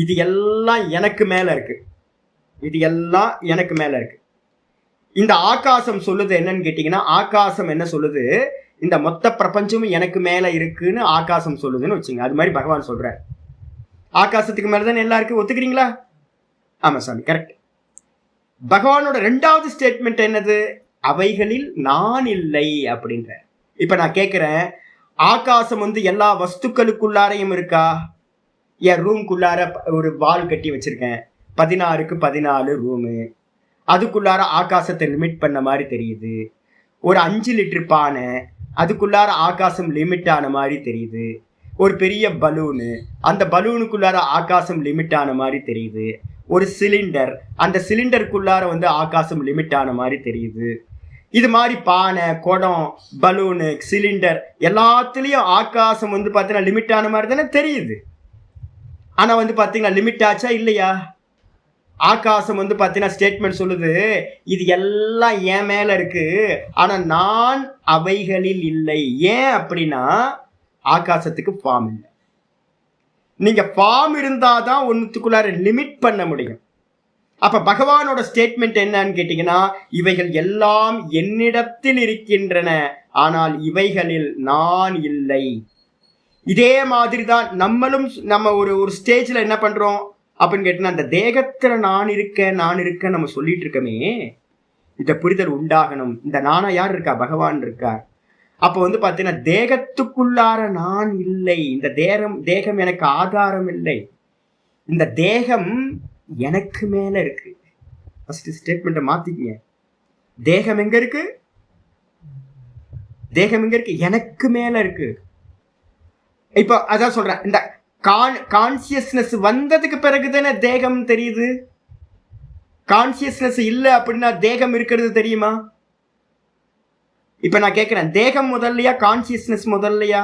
இது எல்லாம் எனக்கு மேல இருக்கு, இது எல்லாம் எனக்கு மேல இருக்கு. இந்த ஆகாசம் சொல்லுது என்னன்னு கேட்டீங்கன்னா, ஆகாசம் என்ன சொல்லுது? இந்த மொத்த பிரபஞ்சமும் எனக்கு மேல இருக்குன்னு ஆகாசம் சொல்லுதுன்னு வச்சுங்க. அது மாதிரி பகவான் சொல்றாரு, ஆகாசத்துக்கு மேலதான் எல்லாருக்கும். ஒத்துக்கிறீங்களா? ஆமா சாமி, கரெக்ட். பகவானோட ரெண்டாவது ஸ்டேட்மெண்ட் என்னது? அவைகளில் நான் இல்லை அப்படின்ற. இப்ப நான் கேட்கிறேன், ஆகாசம் எல்லா வஸ்துக்களுக்குள்ளாரையும் இருக்கா? என் ரூம்குள்ளார ஒரு வால் கட்டி வச்சிருக்கேன், 16க்கு 14 ரூமு, அதுக்குள்ளார ஆகாசத்தை லிமிட் பண்ண மாதிரி தெரியுது. ஒரு 5 லிட்டர் பானை, அதுக்குள்ளார ஆகாசம் லிமிட் ஆன மாதிரி தெரியுது. ஒரு பெரிய பலூனு, அந்த பலூனுக்குள்ளார ஆகாசம் லிமிட் ஆன மாதிரி தெரியுது. ஒரு சிலிண்டர், அந்த சிலிண்டருக்குள்ளார ஆகாசம் லிமிட் ஆன மாதிரி தெரியுது. இது மாதிரி பானை, குடம், பலூனு, சிலிண்டர் எல்லாத்துலயும் ஆகாசம் பாத்தீங்கன்னா லிமிட் ஆன மாதிரி தானே தெரியுது. ஆனா பாத்தீங்கன்னா லிமிட் ஆச்சா இல்லையா? ஆகாசம் பாத்தீங்கன்னா ஸ்டேட்மெண்ட் சொல்லுது, இது எல்லாம் என் மேல இருக்கு, ஆனா நான் அவைகளில் இல்லை. ஏன் அப்படின்னா ஆகாசத்துக்கு ஃபார்ம் இல்லை. நீங்க ஃபார்ம் இருந்தாதான் ஒன்னுக்குள்ளார லிமிட் பண்ண முடியும். அப்ப பகவானோட ஸ்டேட்மெண்ட் என்னன்னு கேட்டீங்கன்னா, இவைகள் எல்லாம் என்னிடத்தில் இருக்கின்றன, ஆனால் இவைகளில் நான் இல்லை. இதே மாதிரி தான் நம்மளும் நம்ம ஒரு ஸ்டேஜ்ல என்ன பண்றோம் அப்படின்னு கேட்டீங்கன்னா, அந்த தேகத்துல நான் இருக்கேன் நம்ம சொல்லிட்டு இருக்கமே, இந்த புரிதல் உண்டாகணும். இந்த நானா யார் இருக்கா? பகவான் இருக்கா. அப்ப வந்து பாத்தீங்கன்னா, தேகத்துக்குள்ளார நான் இல்லை. இந்த தேகம் எனக்கு ஆதாரம் இல்லை. இந்த தேகம் எனக்கு மேல இருக்கு. ஃபர்ஸ்ட் ஸ்டேட்மெண்ட்டை மாத்திக்கங்க. தேகம் எங்க இருக்கு? தேகம் எங்க இருக்கு? எனக்கு மேல இருக்கு. இப்ப அதான் சொல்றேன், இந்த கான்சியஸ்னஸ் வந்ததுக்கு பிறகுதானே தேகம் தெரியுது. கான்சியஸ்னஸ் இல்ல அப்படின்னா தேகம் இருக்கிறது தெரியுமா? இப்ப நான் கேட்கிறேன், தேகம் முதல்லையா கான்சியஸ்னஸ் முதல்லையா?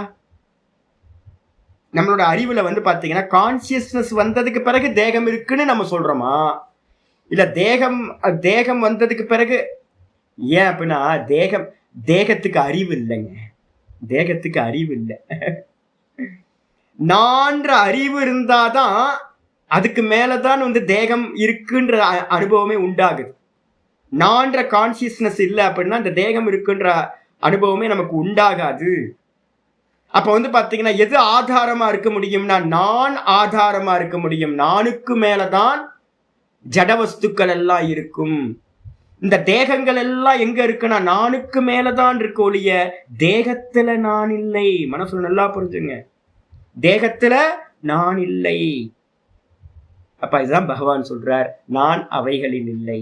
நம்மளோட அறிவுல வந்து பாத்தீங்கன்னா, கான்சியஸ்னஸ் வந்ததுக்கு பிறகு தேகம் இருக்குன்னு நம்ம சொல்றோமா, இல்ல தேகம் வந்ததுக்கு பிறகு? ஏன் அப்படின்னா, தேகத்துக்கு அறிவு இல்லைங்க. தேகத்துக்கு அறிவு இல்லை. நான்ற அறிவு இருந்தாதான் அதுக்கு மேலதான் வந்து தேகம் இருக்குன்ற அனுபவமே உண்டாகுது. நான்ற கான்சியஸ்னஸ் இல்லை அப்படின்னா இந்த தேகம் இருக்குன்ற அனுபவமே நமக்கு உண்டாகாது. அப்ப வந்து பாத்தீங்கன்னா, எது ஆதாரமா இருக்க முடியும்னா, நான் ஆதாரமா இருக்க முடியும். நானுக்கு மேலதான் ஜடவஸ்துக்கள் எல்லாம் இருக்கும். இந்த தேகங்கள் எல்லாம் எங்க இருக்குன்னா நானுக்கு மேலதான் இருக்கு ஒழிய தேகத்துல நான் இல்லை. மனசுல நல்லா புரிஞ்சுங்க, தேகத்துல நான் இல்லை. அப்ப இதுதான் பகவான் சொல்றார், நான் அவைகளில் இல்லை.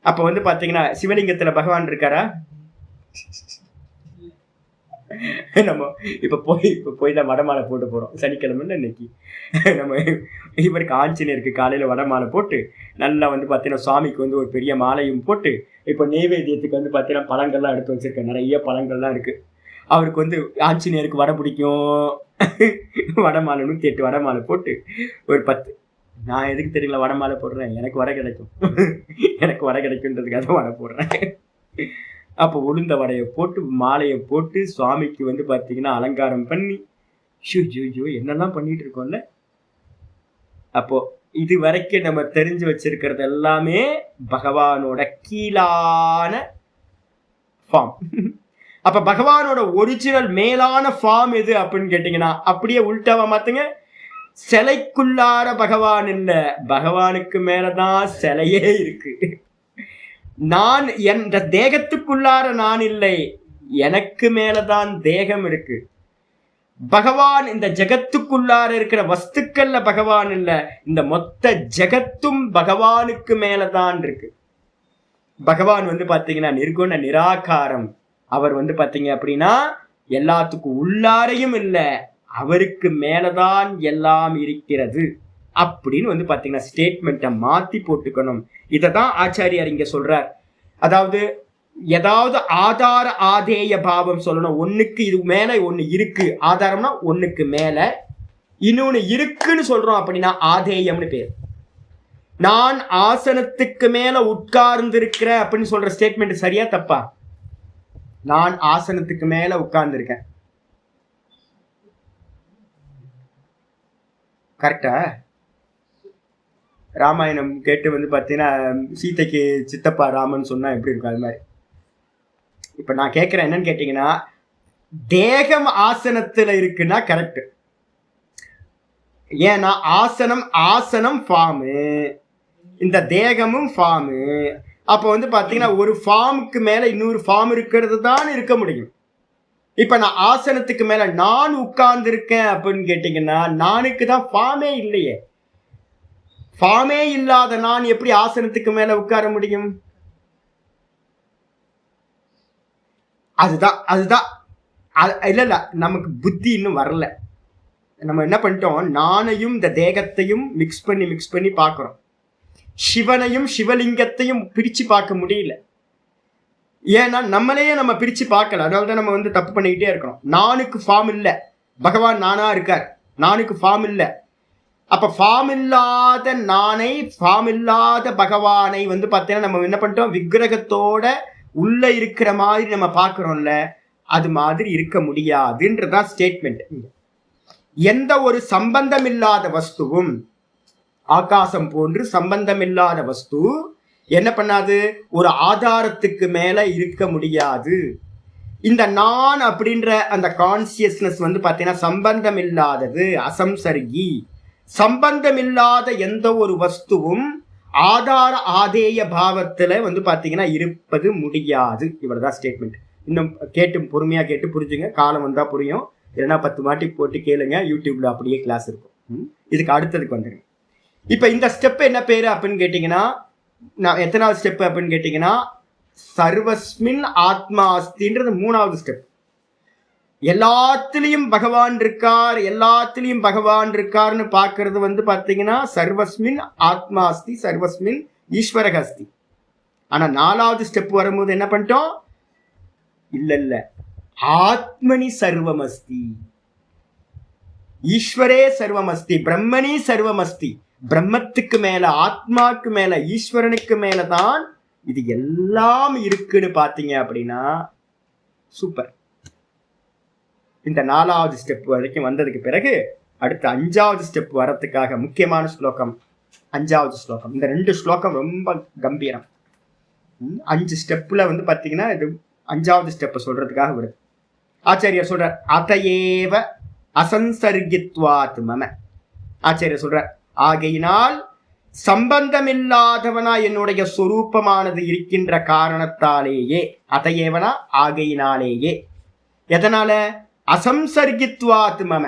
அப்ப வந்து பாத்தீங்கன்னா, சிவலிங்கத்துல பகவான் இருக்காரா? நம்ம இப்ப போய் தான் வடமாலை போட்டு போறோம். சனிக்கிழமைன்னு இன்னைக்கு நம்ம இவருக்கு ஆஞ்சநேயருக்கு காலையில வடமாலை போட்டு நல்லா வந்து பாத்தீங்கன்னா சுவாமிக்கு வந்து ஒரு பெரிய மாலையும் போட்டு, இப்ப நெய்வேத்தியத்துக்கு வந்து பாத்தீங்கன்னா பழங்கள்லாம் எடுத்து வச்சிருக்கேன். நிறைய பழங்கள்லாம் இருக்கு. அவருக்கு வந்து ஆஞ்சநேயருக்கு வடை பிடிக்கும். வடமாலை 108 வடமாலை போட்டு ஒரு 10. நான் எதுக்கு தெரியல வடமாலை போடுறேன், எனக்கு வடை கிடைக்கும். எனக்கு வடை கிடைக்குன்றதுக்காக வடை போடுறேன். அப்போ உளுந்த வடையை போட்டு மாலையை போட்டு சுவாமிக்கு வந்து பார்த்தீங்கன்னா அலங்காரம் பண்ணி என்னெல்லாம் பண்ணிட்டு இருக்கோம்ல. அப்போ இது வரைக்கும் நம்ம தெரிஞ்சு வச்சிருக்கிறது எல்லாமே பகவானோட கீழான ஃபார்ம். அப்ப பகவானோட ஒரிஜினல் மேலான ஃபார்ம் எது அப்படின்னு கேட்டீங்கன்னா, அப்படியே உள்டாவா மாத்துங்க. சிலைக்குள்ளார பகவான் இல்ல, பகவானுக்கு மேலதான் சிலையே இருக்கு. நான் என்ற தேகத்துக்குள்ளார நான் இல்லை, எனக்கு மேலதான் தேகம் இருக்கு. பகவான் இந்த ஜெகத்துக்குள்ளார இருக்கிற வஸ்துக்கள்ல பகவான் இல்ல, இந்த மொத்த ஜெகத்தும் பகவானுக்கு மேலதான் இருக்கு. பகவான் வந்து பாத்தீங்கன்னா நிர்குண நிராகாரம். அவர் வந்து பாத்தீங்க அப்படின்னா எல்லாத்துக்கும் உள்ளாரையும் இல்ல, அவருக்கு மேலதான் எல்லாம் இருக்கிறது அப்படின்னு வந்து பாத்தீங்கன்னா ஸ்டேட்மெண்ட்டை மாத்தி போட்டுக்கணும். இததான் ஆச்சாரியார் இங்க சொல்றார். அதாவது ஏதாவது ஆதார ஆதேய பாவம் சொல்லணும். ஒண்ணுக்கு இது மேல ஒண்ணு இருக்கு, ஆதாரம்னா ஒண்ணுக்கு மேல இன்னொன்னு இருக்குன்னு சொல்றோம் அப்படின்னா ஆதேயம்னு பேர். நான் ஆசனத்துக்கு மேல உட்கார்ந்து இருக்கிறேன் அப்படின்னு சொல்ற ஸ்டேட்மெண்ட் சரியா தப்பா? நான் ஆசனத்துக்கு மேல உட்கார்ந்து இருக்கேன், கரெக்டா? ராமாயணம் கேட்டு வந்து பார்த்தீங்கன்னா சீதைக்கு சித்தப்பா ராமன் சொன்னா எப்படி இருக்கும், அது மாதிரி. இப்ப நான் கேட்கிறேன் என்னன்னு கேட்டீங்கன்னா, தேகம் ஆசனத்துல இருக்குன்னா கரெக்ட். ஏன்னா ஆசனம் ஃபார்மு, இந்த தேகமும் ஃபார்மு. அப்போ வந்து பாத்தீங்கன்னா ஒரு ஃபார்முக்கு மேல இன்னொரு ஃபார்ம் இருக்கிறது தான் இருக்க முடியும். இப்ப நான் ஆசனத்துக்கு மேல நான் உட்கார்ந்து இருக்கேன் அப்படின்னு கேட்டீங்கன்னா, நானுக்கு தான் ஃபார்மே இல்லையே. ஃபார்மே இல்லாத நான் எப்படி ஆசனத்துக்கு மேல உட்கார முடியும்? அதுதான் இல்ல நமக்கு புத்தி இன்னும் வரல. நம்ம என்ன பண்ணிட்டோம், நானையும் இந்த தேகத்தையும் மிக்ஸ் பண்ணி பார்க்கிறோம். சிவனையும் சிவலிங்கத்தையும் பிரிச்சு பார்க்க முடியல. ஏன்னா நம்மளையே நம்ம பிரிச்சு பார்க்கல. அதனாலதான் நம்ம வந்து தப்பு பண்ணிக்கிட்டே இருக்கிறோம். நானுக்கு ஃபார்ம் இல்ல, பகவான் நானா இருக்கார். நானுக்கு ஃபார்ம் இல்ல. அப்ப ஃபார்ம் இல்லாத நானை, ஃபார்ம் இல்லாத பகவானை வந்து பார்த்தீங்கன்னா நம்ம என்ன பண்ணிட்டோம், விக்கிரகத்தோட உள்ள இருக்கிற மாதிரி நம்ம பார்க்கிறோம்ல, அது மாதிரி இருக்க முடியாதுன்றதான் ஸ்டேட்மெண்ட். எந்த ஒரு சம்பந்தம் இல்லாத வஸ்துவும் ஆகாசம் போன்று சம்பந்தமில்லாத வஸ்து என்ன பண்ணாது, ஒரு ஆதாரத்துக்கு மேல இருக்க முடியாது. இந்த நான் அப்படின்ற அந்த கான்சியஸ்னஸ் வந்து பார்த்தீங்கன்னா சம்பந்தம் இல்லாதது, அசம்சர்கி. சம்பந்தம் இல்லாத எந்த ஒரு வஸ்துவும் ஆதார ஆதேய பாவத்துல வந்து பார்த்தீங்கன்னா இருப்பது முடியாது. இவ்வளவுதான் ஸ்டேட்மெண்ட். இன்னும் கேட்டு பொறுமையா கேட்டு புரிஞ்சுங்க. காலம் வந்தா புரியும், இல்லைன்னா 10 வாட்டி போட்டு கேளுங்க, யூடியூப்ல அப்படியே கிளாஸ் இருக்கும். இதுக்கு அடுத்ததுக்கு வந்துருங்க. இப்ப இந்த ஸ்டெப் என்ன பேரு அப்படின்னு கேட்டீங்கன்னா, நான் எத்தனாவது ஸ்டெப் அப்படின்னு கேட்டீங்கன்னா, சர்வஸ்மின் ஆத்மா அஸ்தின்றது 3வது ஸ்டெப். எல்லாத்திலையும் பகவான் இருக்கார், எல்லாத்திலையும் பகவான் இருக்கார்னு பாக்குறது வந்து பாத்தீங்கன்னா சர்வஸ்மின் ஆத்மா அஸ்தி, சர்வஸ்மின் ஈஸ்வரக அஸ்தி. ஆனா 4வது ஸ்டெப் வரும்போது என்ன பண்ணிட்டோம், இல்ல ஆத்மனி சர்வமஸ்தி, ஈஸ்வரே சர்வமஸ்தி, பிரம்மணி சர்வமஸ்தி. பிரம்மத்துக்கு மேல, ஆத்மாக்கு மேல, ஈஸ்வரனுக்கு மேலதான் இது எல்லாம் இருக்குன்னு பாத்தீங்க அப்படின்னா சூப்பர். இந்த 4வது ஸ்டெப் வரைக்கும் வந்ததுக்கு பிறகு அடுத்த 5வது ஸ்டெப் வரத்துக்காக முக்கியமான ஸ்லோகம் 5வது ஸ்லோகம். இந்த 2 ஸ்லோகம் ரொம்ப கம்பீரம். 5 ஸ்டெப்ல வந்து பாத்தீங்கன்னா இது 5வது ஸ்டெப் சொல்றதுக்காக வருது. ஆச்சாரியர் சொல்ற அதையேவ அசம்சர்கித்வாத் மம. ஆச்சாரியர் சொல்ற ஆகையினால் சம்பந்தமில்லாதவனா என்னுடைய சொரூபமானது இருக்கின்ற காரணத்தாலேயே, அதையேவனா ஆகையினாலேயே, எதனால, அசம்சர்கித்வாத் மம,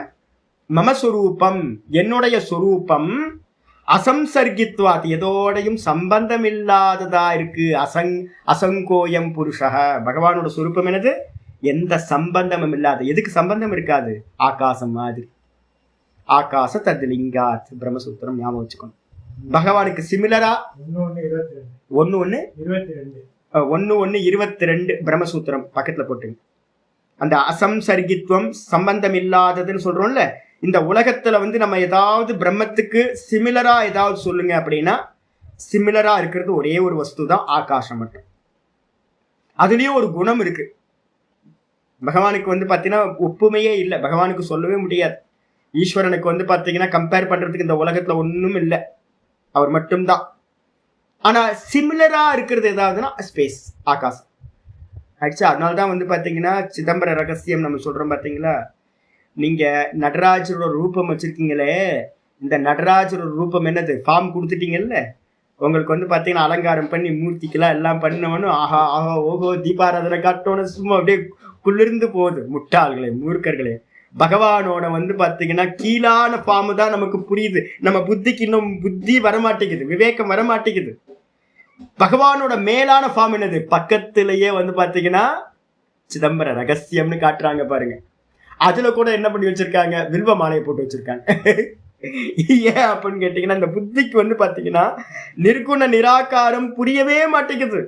மம சொரூபம் என்னுடைய சொரூபம், அசம்சர்கித்வாத் எதோடையும் சம்பந்தம் இல்லாததா இருக்கு. அசங்கோயம் புருஷா, பகவானோட சொரூபம் என்னது, எந்த சம்பந்தமும் இல்லாத. எதுக்கு சம்பந்தம் இருக்காது, ஆகாசம் மாதிரி. ஆகாச தத் லிங்காத், பிரம்மசூத்திரம் ஞாபகம் வச்சுக்கணும். பகவானுக்கு சிமிலரா 1:22 பிரம்மசூத்திரம் பக்கத்துல போட்டுங்க. அந்த அசம்சர்கித்வம் சம்பந்தம் இல்லாததுன்னு சொல்றோம்ல, இந்த உலகத்துல வந்து நம்ம ஏதாவது பிரம்மத்துக்கு சிமிலரா ஏதாவது சொல்லுங்க அப்படின்னா, சிமிலரா இருக்கிறது ஒரே ஒரு வஸ்து தான், ஆகாசம் மட்டும். அதுலயும் ஒரு குணம் இருக்கு. பகவானுக்கு வந்து பாத்தீங்கன்னா ஒப்புமையே இல்லை, பகவானுக்கு சொல்லவே முடியாது. ஈஸ்வரனுக்கு வந்து பாத்தீங்கன்னா கம்பேர் பண்றதுக்கு இந்த உலகத்துல ஒண்ணும் இல்லை, அவர் மட்டும்தான். ஆனா சிமிலரா இருக்கிறது ஏதாவதுன்னா ஸ்பேஸ், ஆகாசம் ஆயிடுச்சு. அதனாலதான் வந்து பாத்தீங்கன்னா சிதம்பர ரகசியம் நம்ம சொல்றோம் பாத்தீங்களா, நீங்க நடராஜரோட ரூபம் வச்சிருக்கீங்களே, இந்த நடராஜரோட ரூபம் என்னது, ஃபார்ம் கொடுத்துட்டீங்கல்ல, உங்களுக்கு வந்து பாத்தீங்கன்னா அலங்காரம் பண்ணி மூர்த்திக்கெல்லாம் எல்லாம் பண்ணவனும் ஆஹா ஆஹா ஓஹோ தீபாராதனை காட்டோன்னு சும்மா அப்படியே குளிர்ந்து போகுது. முட்டாள்களே, மூர்க்கர்களே, பகவானோட வந்து பாத்தீங்கன்னா கீழான ஃபார்ம் தான் நமக்கு புரியுது. நம்ம புத்திக்கு இன்னும் புத்தி வரமாட்டேங்குது, விவேகம் வரமாட்டேங்குது. பகவானோட மேலான ஃபார்ம் என்னது, பக்கத்திலேயே வந்து பாத்தீங்கன்னா சிதம்பர ரகசியம்னு காட்டுறாங்க பாருங்க. அதுல கூட என்ன பண்ணி வச்சிருக்காங்க, வில்வ மாலையை போட்டு வச்சிருக்காங்க. ஏன் அப்படின்னு கேட்டீங்கன்னா, இந்த புத்திக்கு வந்து பாத்தீங்கன்னா நிர்குண நிராகாரம் புரியவே மாட்டேங்குது.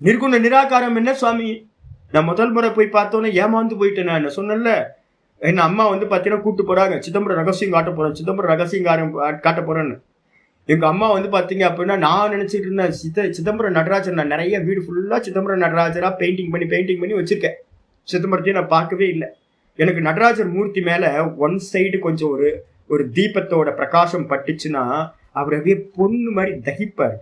நிர்குண நிராகாரம் என்ன சுவாமி, நான் முதல் முறை போய் பார்த்தோன்னே ஏமாந்து போயிட்டேன். நான் என்ன சொன்னேன்ல, என்ன அம்மா வந்து பாத்தீங்கன்னா கூட்டு போறாங்க, சிதம்பரம் ரகசியம் காட்ட போறேன், சிதம்பரம் ரகசியம் காட்ட போறேன்னு. எங்க அம்மா வந்து பாத்தீங்க அப்படின்னா நான் நினைச்சிட்டு இருந்தேன் சிதம்பரம் நடராஜர், நான் நிறைய வீடு ஃபுல்லா சிதம்பரம் நடராஜரா பெயிண்டிங் பண்ணி வச்சிருக்கேன். சிதம்பரத்தையும் நான் பார்க்கவே இல்லை. எனக்கு நடராஜர் மூர்த்தி மேல ஒன் சைடு கொஞ்சம் ஒரு தீபத்தோட பிரகாசம் பட்டுச்சுன்னா அவர் அப்படியே பொண்ணு மாதிரி தகிப்பாரு.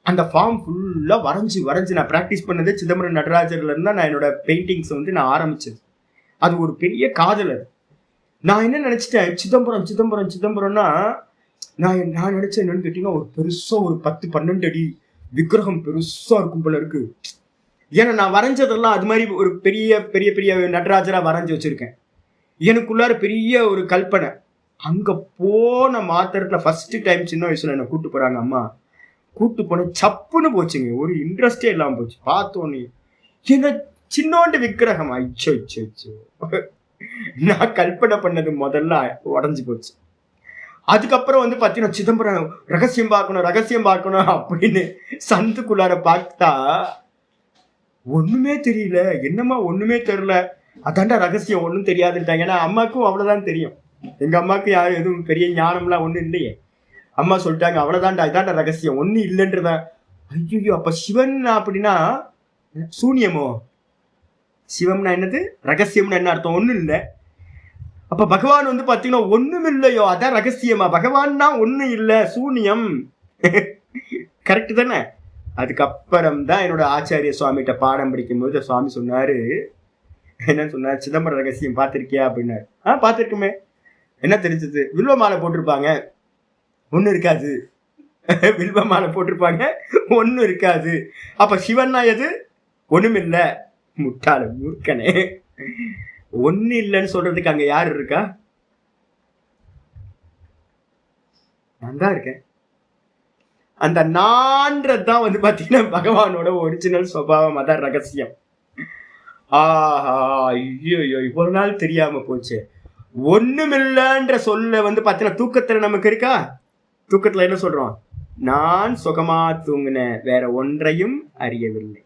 அந்த ஃபார்ம் ஃபுல்லா வரைஞ்சு நான் ப்ராக்டிஸ் பண்ணது சிதம்பரம் நடராஜர்ல இருந்தா நான் என்னோட பெயிண்டிங்ஸ் வந்து நான் ஆரம்பிச்சது. அது ஒரு பெரிய காதல். அது நான் என்ன நினைச்சிட்டேன், சிதம்பரம்னா நான் நினைச்சேன் என்னன்னு கேட்டீங்கன்னா, ஒரு பெருசா ஒரு 10-12 அடி விக்கிரகம் பெருசா இருக்கும் போல இருக்கு. ஏன்னா நான் வரைஞ்சதெல்லாம் அது மாதிரி ஒரு பெரிய பெரிய பெரிய நடராஜரா வரைஞ்சி வச்சிருக்கேன். எனக்குள்ளார பெரிய ஒரு கல்பனை. அங்க போன மாத்திரத்துல ஃபர்ஸ்ட் டைம் சின்ன வயசுல என்ன கூட்டு போறாங்க அம்மா. கூட்டு போன சப்புன்னு போச்சுங்க, ஒரு இன்ட்ரெஸ்டே இல்லாம போச்சு. பார்த்தோன்னே என்ன சின்னோண்டு விக்கிரகம், அச்சோ. நான் கல்பனை பண்ணது முதல்ல உடஞ்சி போச்சு. அதுக்கப்புறம் வந்து பாத்தீங்கன்னா சிதம்பரம் ரகசியம் பார்க்கணும் அப்படின்னு சந்துக்குள்ளார பார்த்தா ஒண்ணுமே தெரியல. என்னம்மா ஒண்ணுமே தெரியல, அதாண்டா ரகசியம், ஒண்ணும் தெரியாதுட்டாங்க. ஏன்னா அம்மாக்கும் அவ்வளவுதான் தெரியும். எங்க அம்மாவுக்கு யாரும் எதுவும் பெரிய ஞானம்லாம் ஒண்ணும் இல்லையே. அம்மா சொல்லிட்டாங்க அவ்வளவுதான்டா, இதாண்டா ரகசியம், ஒண்ணு இல்லைன்றத. ஐயோ, அப்ப சிவன் அப்படின்னா சூன்யமோ? சிவம்னா என்னது, ரகசியம்னு என்ன அர்த்தம்? ஒண்ணும் இல்லை. அப்ப பகவான் வந்து பாத்தீங்கன்னா ஒண்ணும் இல்லையோ, அதான் ரகசியமா. பகவான்னா ஒண்ணும் இல்ல, சூன்யம். கரெக்ட் தானே? அதுக்கப்புறம் தான் என்னோட ஆச்சாரிய சுவாமிகிட்ட பாடம் படிக்கும் போது சுவாமி சொன்னாரு, என்ன சொன்னார், சிதம்பரம் ரகசியம் பார்த்திருக்கியா அப்படின்னாரு. பார்த்திருக்குமே. என்ன தெரிஞ்சது? வில்வ மாலை போட்டிருப்பாங்க, ஒண்ணு இருக்காது. வில்வ மாலை போட்டிருப்பாங்க, ஒண்ணு இருக்காது. அப்ப சிவன்னா எது? ஒண்ணுமில்ல. முட்டாள மூர்க்கனே, ஒண்ணு இல்லைன்னு சொல்றதுக்கு அங்க யாரு இருக்கா? நான் தான் இருக்கேன். அந்த நான்றதுதான் வந்து பாத்தீங்கன்னா பகவானோட ஒரிஜினல் சுபாவம். அதான் ரகசியம். ஆஹா, ஐயோ, இவ்வளவு நாள் தெரியாம போச்சு. ஒண்ணுமில்லன்ற சொல்ல வந்து பாத்தீங்கன்னா தூக்கத்துல நமக்கு இருக்கா? தூக்கத்துல என்ன சொல்றோம்? நான் சுகமா தூங்கினேன், வேற ஒன்றையும் அறியவில்லை.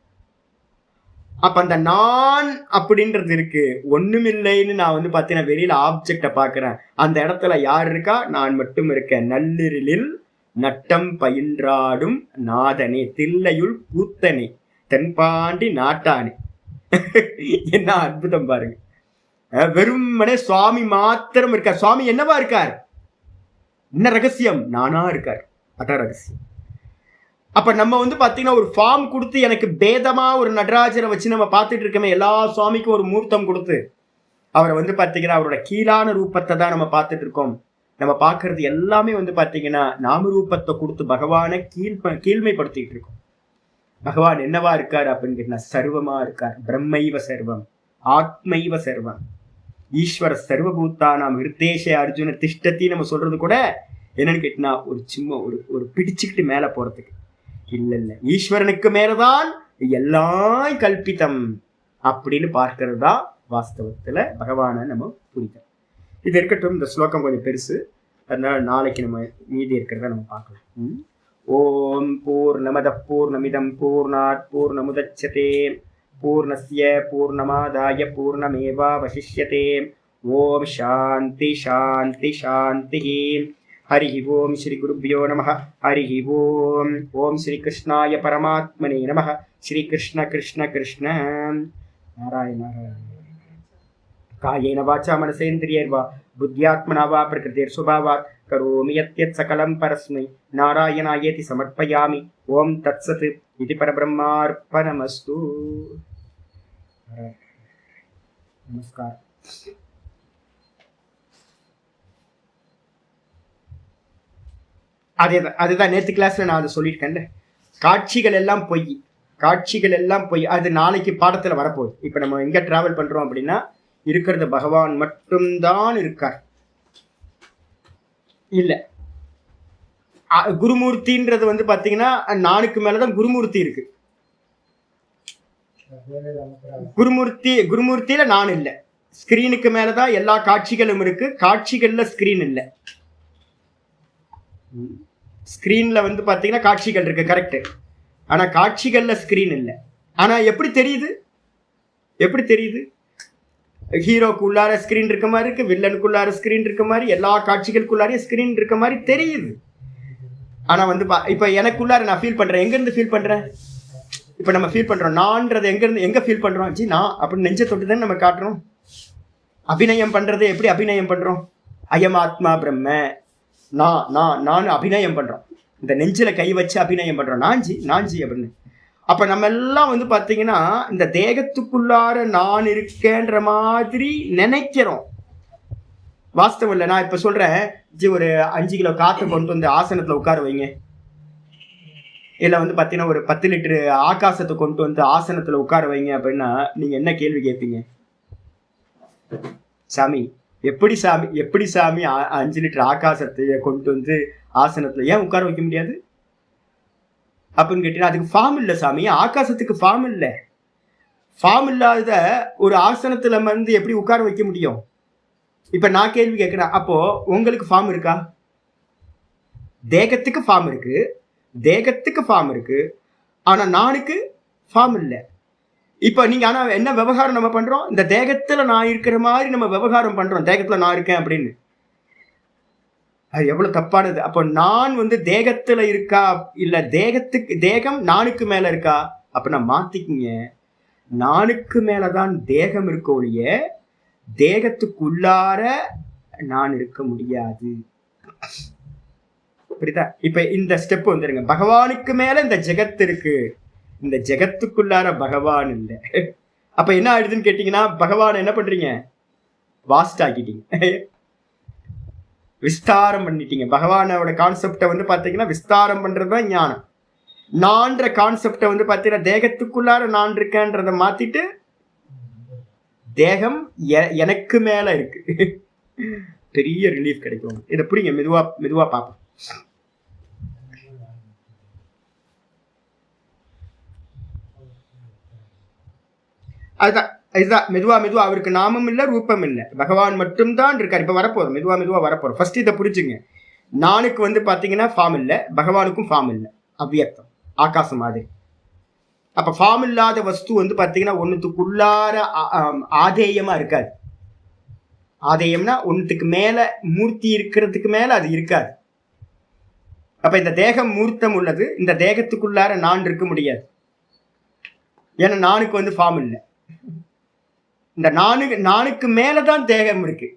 அப்ப அந்த நான் அப்படின்றது இருக்கு. ஒண்ணுமில்லைன்னு நான் வந்து பாத்தீங்கன்னா வெளியில ஆப்ஜெக்ட பாக்குறேன். அந்த இடத்துல யார் இருக்கா? நான் மட்டும் இருக்கேன். நள்ளிரிலில் நட்டம் பயின்றாடும் நாதனே, தில்லையுள் பூத்தனே, தென்பாண்டி நாட்டானே. என்ன அற்புதம் பாருங்க. வெறுமனே சுவாமி மாத்திரம் இருக்கார். சுவாமி என்னவா இருக்கார்? என்ன ரகசியம்? நானா இருக்கார். அதான் ரகசியம். அப்ப நம்ம வந்து பாத்தீங்கன்னா ஒரு ஃபார்ம் கொடுத்து எனக்கு பேதமா ஒரு நடராஜரை வச்சு நம்ம பார்த்துட்டு இருக்கோமே, எல்லா சுவாமிக்கும் ஒரு மூர்த்தம் கொடுத்து அவரை வந்து பாத்தீங்கன்னா அவரோட கீழான ரூபத்தை தான் நம்ம பார்த்துட்டு இருக்கோம். நம்ம பார்க்கறது எல்லாமே வந்து பாத்தீங்கன்னா நாம ரூபத்தை கொடுத்து பகவானை கீழ்மைப்படுத்திட்டு இருக்கோம். பகவான் என்னவா இருக்காரு அப்படின்னு கேட்டா சர்வமா இருக்கார். பிரம்மைவ சர்வம், ஆத்மைவ சர்வம், ஈஸ்வர சர்வபூத்தானாம் ஹிருதேஷ அர்ஜுன திஷ்டத்தி நம்ம சொல்றது கூட என்னன்னு கேட்டினா ஒரு சும்மா ஒரு பிடிச்சுக்கிட்டு மேல போறதுக்கு இல்ல. ஈஸ்வரனுக்கு மேலதான் எல்லாம் கல்பிதம் அப்படின்னு பார்க்கறது தான் வாஸ்தவத்துல பகவானை நம்ம புரிதல். இது இருக்கட்டும். இந்த ஸ்லோகம் கொஞ்சம் பெருசு, அதனால நாளைக்கு நம்ம மீதி இருக்கிறத நம்ம பார்க்கலாம். ஓம் பூர்ணமத பூர்ணமிதம் பூர்ணாத் பூர்ணமுதச்யதே பூர்ணஸ்ய பூர்ணமாதாய பூர்ணமேவாவசிஷ்யதே. ஓம் சாந்தி சாந்தி சாந்தி. ஹரி ஓம் ஸ்ரீ குருப்யோ நமः. ஹரி ஓம். ஓம் ஸ்ரீ கிருஷ்ணாய பரமாத்மனே நமः. ஸ்ரீ கிருஷ்ண கிருஷ்ண கிருஷ்ண. நாராயண நாராயண. காயேன வாச்சா மனசேந்திரியர்வா புத்தியாத்மனா வா பிரகிருதிர் சுபாவாத் கரோமி யத்யத் சகலம் பரஸ்மை நாராயணாயேதி சமர்ப்பயாமி. ஓம் தத்சத் இதி பரபிரம்மார்ப்பணமஸ்து. நமஸ்காரம். அதுதான் நேற்று கிளாஸ்ல நான் அதை சொல்லியிருக்கேன்ல. காட்சிகள் எல்லாம் பொய், காட்சிகள் எல்லாம் பொய். அது நாளைக்கு பாடத்துல வரப்போகுது. இப்ப நம்ம எங்க டிராவல் பண்றோம் அப்படின்னா இருக்கிறது பகவான் மட்டும்தான் இருக்கார். இல்ல குருமூர்த்தின்றது வந்து பாத்தீங்கன்னா நானுக்கு மேலதான் குருமூர்த்தி இருக்கு. குருமூர்த்தியில நான் இல்ல. ஸ்கிரீனுக்கு மேலதான் எல்லா காட்சிகளும் இருக்கு. காட்சிகள்ல ஸ்கிரீன் இல்ல. ஸ்கிரீன்ல வந்து பாத்தீங்கன்னா காட்சிகள் இருக்கு, கரெக்ட். ஆனா காட்சிகள்ல ஸ்கிரீன் இல்ல. ஆனா எப்படி தெரியுது? எப்படி தெரியுது? ஹீரோக்குள்ளார ஸ்கிரீன் இருக்க மாதிரி இருக்கு, வில்லனுக்குள்ளார ஸ்கிரீன் இருக்க மாதிரி, எல்லா காட்சிகளுக்குள்ளாரையும் ஸ்கிரீன் இருக்க மாதிரி தெரியுது. ஆனா வந்து இப்ப எனக்குள்ளார நான் ஃபீல் பண்றேன். எங்க இருந்து ஃபீல் பண்றேன்? இப்ப நம்ம ஃபீல் பண்றோம் நான்றது எங்க ஃபீல் பண்றோம்? ஜி நான் அப்படின்னு நெஞ்ச தொட்டு தான் நம்ம காட்டுறோம். அபிநயம் பண்றது எப்படி அபிநயம் பண்றோம்? அயம் ஆத்மா பிரம்ம, நான் அபிநயம் பண்றோம். இந்த நெஞ்சில கை வச்சு அபிநயம் பண்றோம், நான்ஜி அப்படின்னு. அப்ப நம்ம எல்லாம் வந்து பாத்தீங்கன்னா இந்த தேகத்துக்குள்ளார நான் இருக்கேன்ற மாதிரி நினைக்கிறோம். வாஸ்தவம் இல்லை. நான் இப்ப சொல்றேன், ஜி ஒரு 5 கிலோ காற்றை கொண்டு வந்து ஆசனத்துல உட்கார வைங்க. இல்ல வந்து பாத்தீங்கன்னா ஒரு 10 லிட்டரு ஆகாசத்தை கொண்டு வந்து ஆசனத்துல உட்கார வைங்க அப்படின்னா நீங்க என்ன கேள்வி கேட்பீங்க? சாமி எப்படி சாமி 5 லிட்டர் ஆகாசத்தை கொண்டு வந்து ஆசனத்துல ஏன் உட்கார வைக்க முடியாது அப்படின்னு கேட்டீங்கன்னா அதுக்கு ஃபார்ம் இல்லை சாமி. ஆகாசத்துக்கு ஃபார்ம் இல்லை. ஃபார்ம் இல்லாத ஒரு ஆசனத்துல வந்து எப்படி உட்கார வைக்க முடியும்? இப்ப நான் கேள்வி கேட்கிறேன், அப்போ உங்களுக்கு ஃபார்ம் இருக்கா? தேகத்துக்கு ஃபார்ம் இருக்கு, ஆனா நானுக்கு ஃபார்ம் இல்லை. இப்ப நீங்க ஆனா என்ன விவகாரம் நம்ம பண்றோம்? இந்த தேகத்துல நான் இருக்கிற மாதிரி நம்ம விவகாரம் பண்றோம். தேகத்துல நான் இருக்கேன் அப்படின்னு. அது எவ்வளவு தப்பானது. அப்போ நான் வந்து தேகத்துல இருக்கா இல்ல தேகம் நானுக்கு மேல இருக்கா? அப்ப நான் மாத்திக்கிங்க. நானுக்கு மேலதான் தேகம் இருக்க ஒழிய தேகத்துக்குள்ளார நான் இருக்க முடியாது. புரியுதா? இப்ப இந்த ஸ்டெப் வந்துருங்க. பகவானுக்கு மேல இந்த ஜெகத் இருக்கு, இந்த ஜெகத்துக்குள்ளார பகவான் இல்லை. அப்ப என்ன ஆயிடுதுன்னு கேட்டீங்கன்னா, பகவான் என்ன பண்றீங்க? வாஸ்ட் ஆக்கிட்டீங்க, விஸ்தாரம் பண்ணிட்டீங்க. பகவானோட கான்செப்டை வந்து பாத்தீங்கன்னா விஸ்தாரம் பண்றதுதான் ஞானம். நான்ற கான்செப்டை வந்து பாத்தீங்கன்னா தேகத்துக்குள்ளார நான் இருக்கேன்றதை மாத்திட்டு தேகம் எனக்கு மேல இருக்கு. பெரிய ரிலீஃப் கிடைக்கும். இதை புரியுங்க, மெதுவா மெதுவா பார்ப்போம். அதுதான் மெதுவா மெதுவா. அவருக்கு நாமம் இல்லை, ரூபம் இல்லை, பகவான் மட்டும்தான் இருக்காரு. இப்ப வரப்போறோம், மெதுவா மெதுவா வரப்போறோம். ஃபர்ஸ்ட் இதை புரிஞ்சுங்க. நானுக்கு வந்து பாத்தீங்கன்னா ஃபார்ம் இல்லை, பகவானுக்கும் ஃபார்ம் இல்லை, அவ்வியக்தம், ஆகாசம் மாதிரி. அப்ப ஃபார்ம் இல்லாத வஸ்து வந்து பாத்தீங்கன்னா ஒன்னுத்துக்குள்ளார ஆதேயமா இருக்காது. ஆதேயம்னா ஒன்னுத்துக்கு மேல மூர்த்தி இருக்கிறதுக்கு மேல அது இருக்காது. அப்ப இந்த தேகம் மூர்த்தம் உள்ளது, இந்த தேகத்துக்குள்ளார நான் இருக்க முடியாது. ஏன்னா நானுக்கு வந்து ஃபார்ம் இல்லை. இந்த நானுக்கு மேலதான் தேகம் இருக்கு.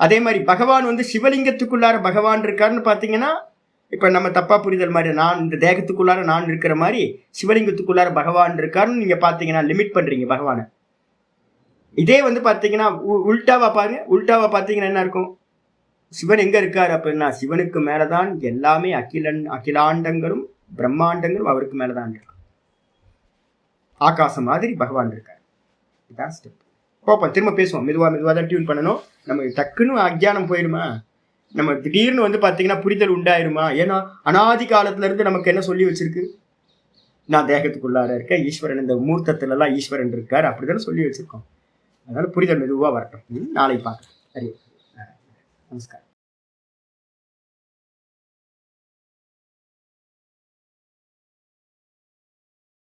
அதே மாதிரி பகவான் வந்து சிவலிங்கத்துக்குள்ளார பகவான் இருக்காருன்னு பாத்தீங்கன்னா, இப்ப நம்ம தப்பா புரிதல் மாதிரி, நான் இந்த தேகத்துக்குள்ளார நான் இருக்கிற மாதிரி சிவலிங்கத்துக்குள்ளார பகவான் இருக்காருன்னு நீங்க பாத்தீங்கன்னா லிமிட் பண்றீங்க பகவானை. இதே வந்து பாத்தீங்கன்னா உல்டாவா பாருங்க. உல்டாவா பாத்தீங்கன்னா என்ன இருக்கும்? சிவன் எங்க இருக்காரு அப்படின்னா, சிவனுக்கு மேலதான் எல்லாமே, அகிலாண்டங்களும் பிரம்மாண்டங்களும் அவருக்கு மேலதான் இருக்கு. ஆகாசம் மாதிரி பகவான் இருக்காரு. இதான் ஸ்டெப். பார்ப்போம், திரும்ப பேசுவோம். மெதுவா மெதுவா தான் டியூன் பண்ணணும். நமக்கு டக்குன்னு அஜ்ஞானம் போயிடுமா? நம்ம திடீர்னு வந்து பாத்தீங்கன்னா புரிதல் உண்டாயிருமா? ஏன்னா அனாதி காலத்துல இருந்து நமக்கு என்ன சொல்லி வச்சிருக்கு? நான் தேகத்துக்குள்ளார இருக்கேன், ஈஸ்வரன் இந்த மூர்த்தத்துல எல்லாம் ஈஸ்வரன் இருக்காரு, அப்படிதானே சொல்லி வச்சிருக்கோம். அதனால புரிதல் மெதுவா வரட்டும். நாளை பார்க்கலாம். சரி, நமஸ்காரம்.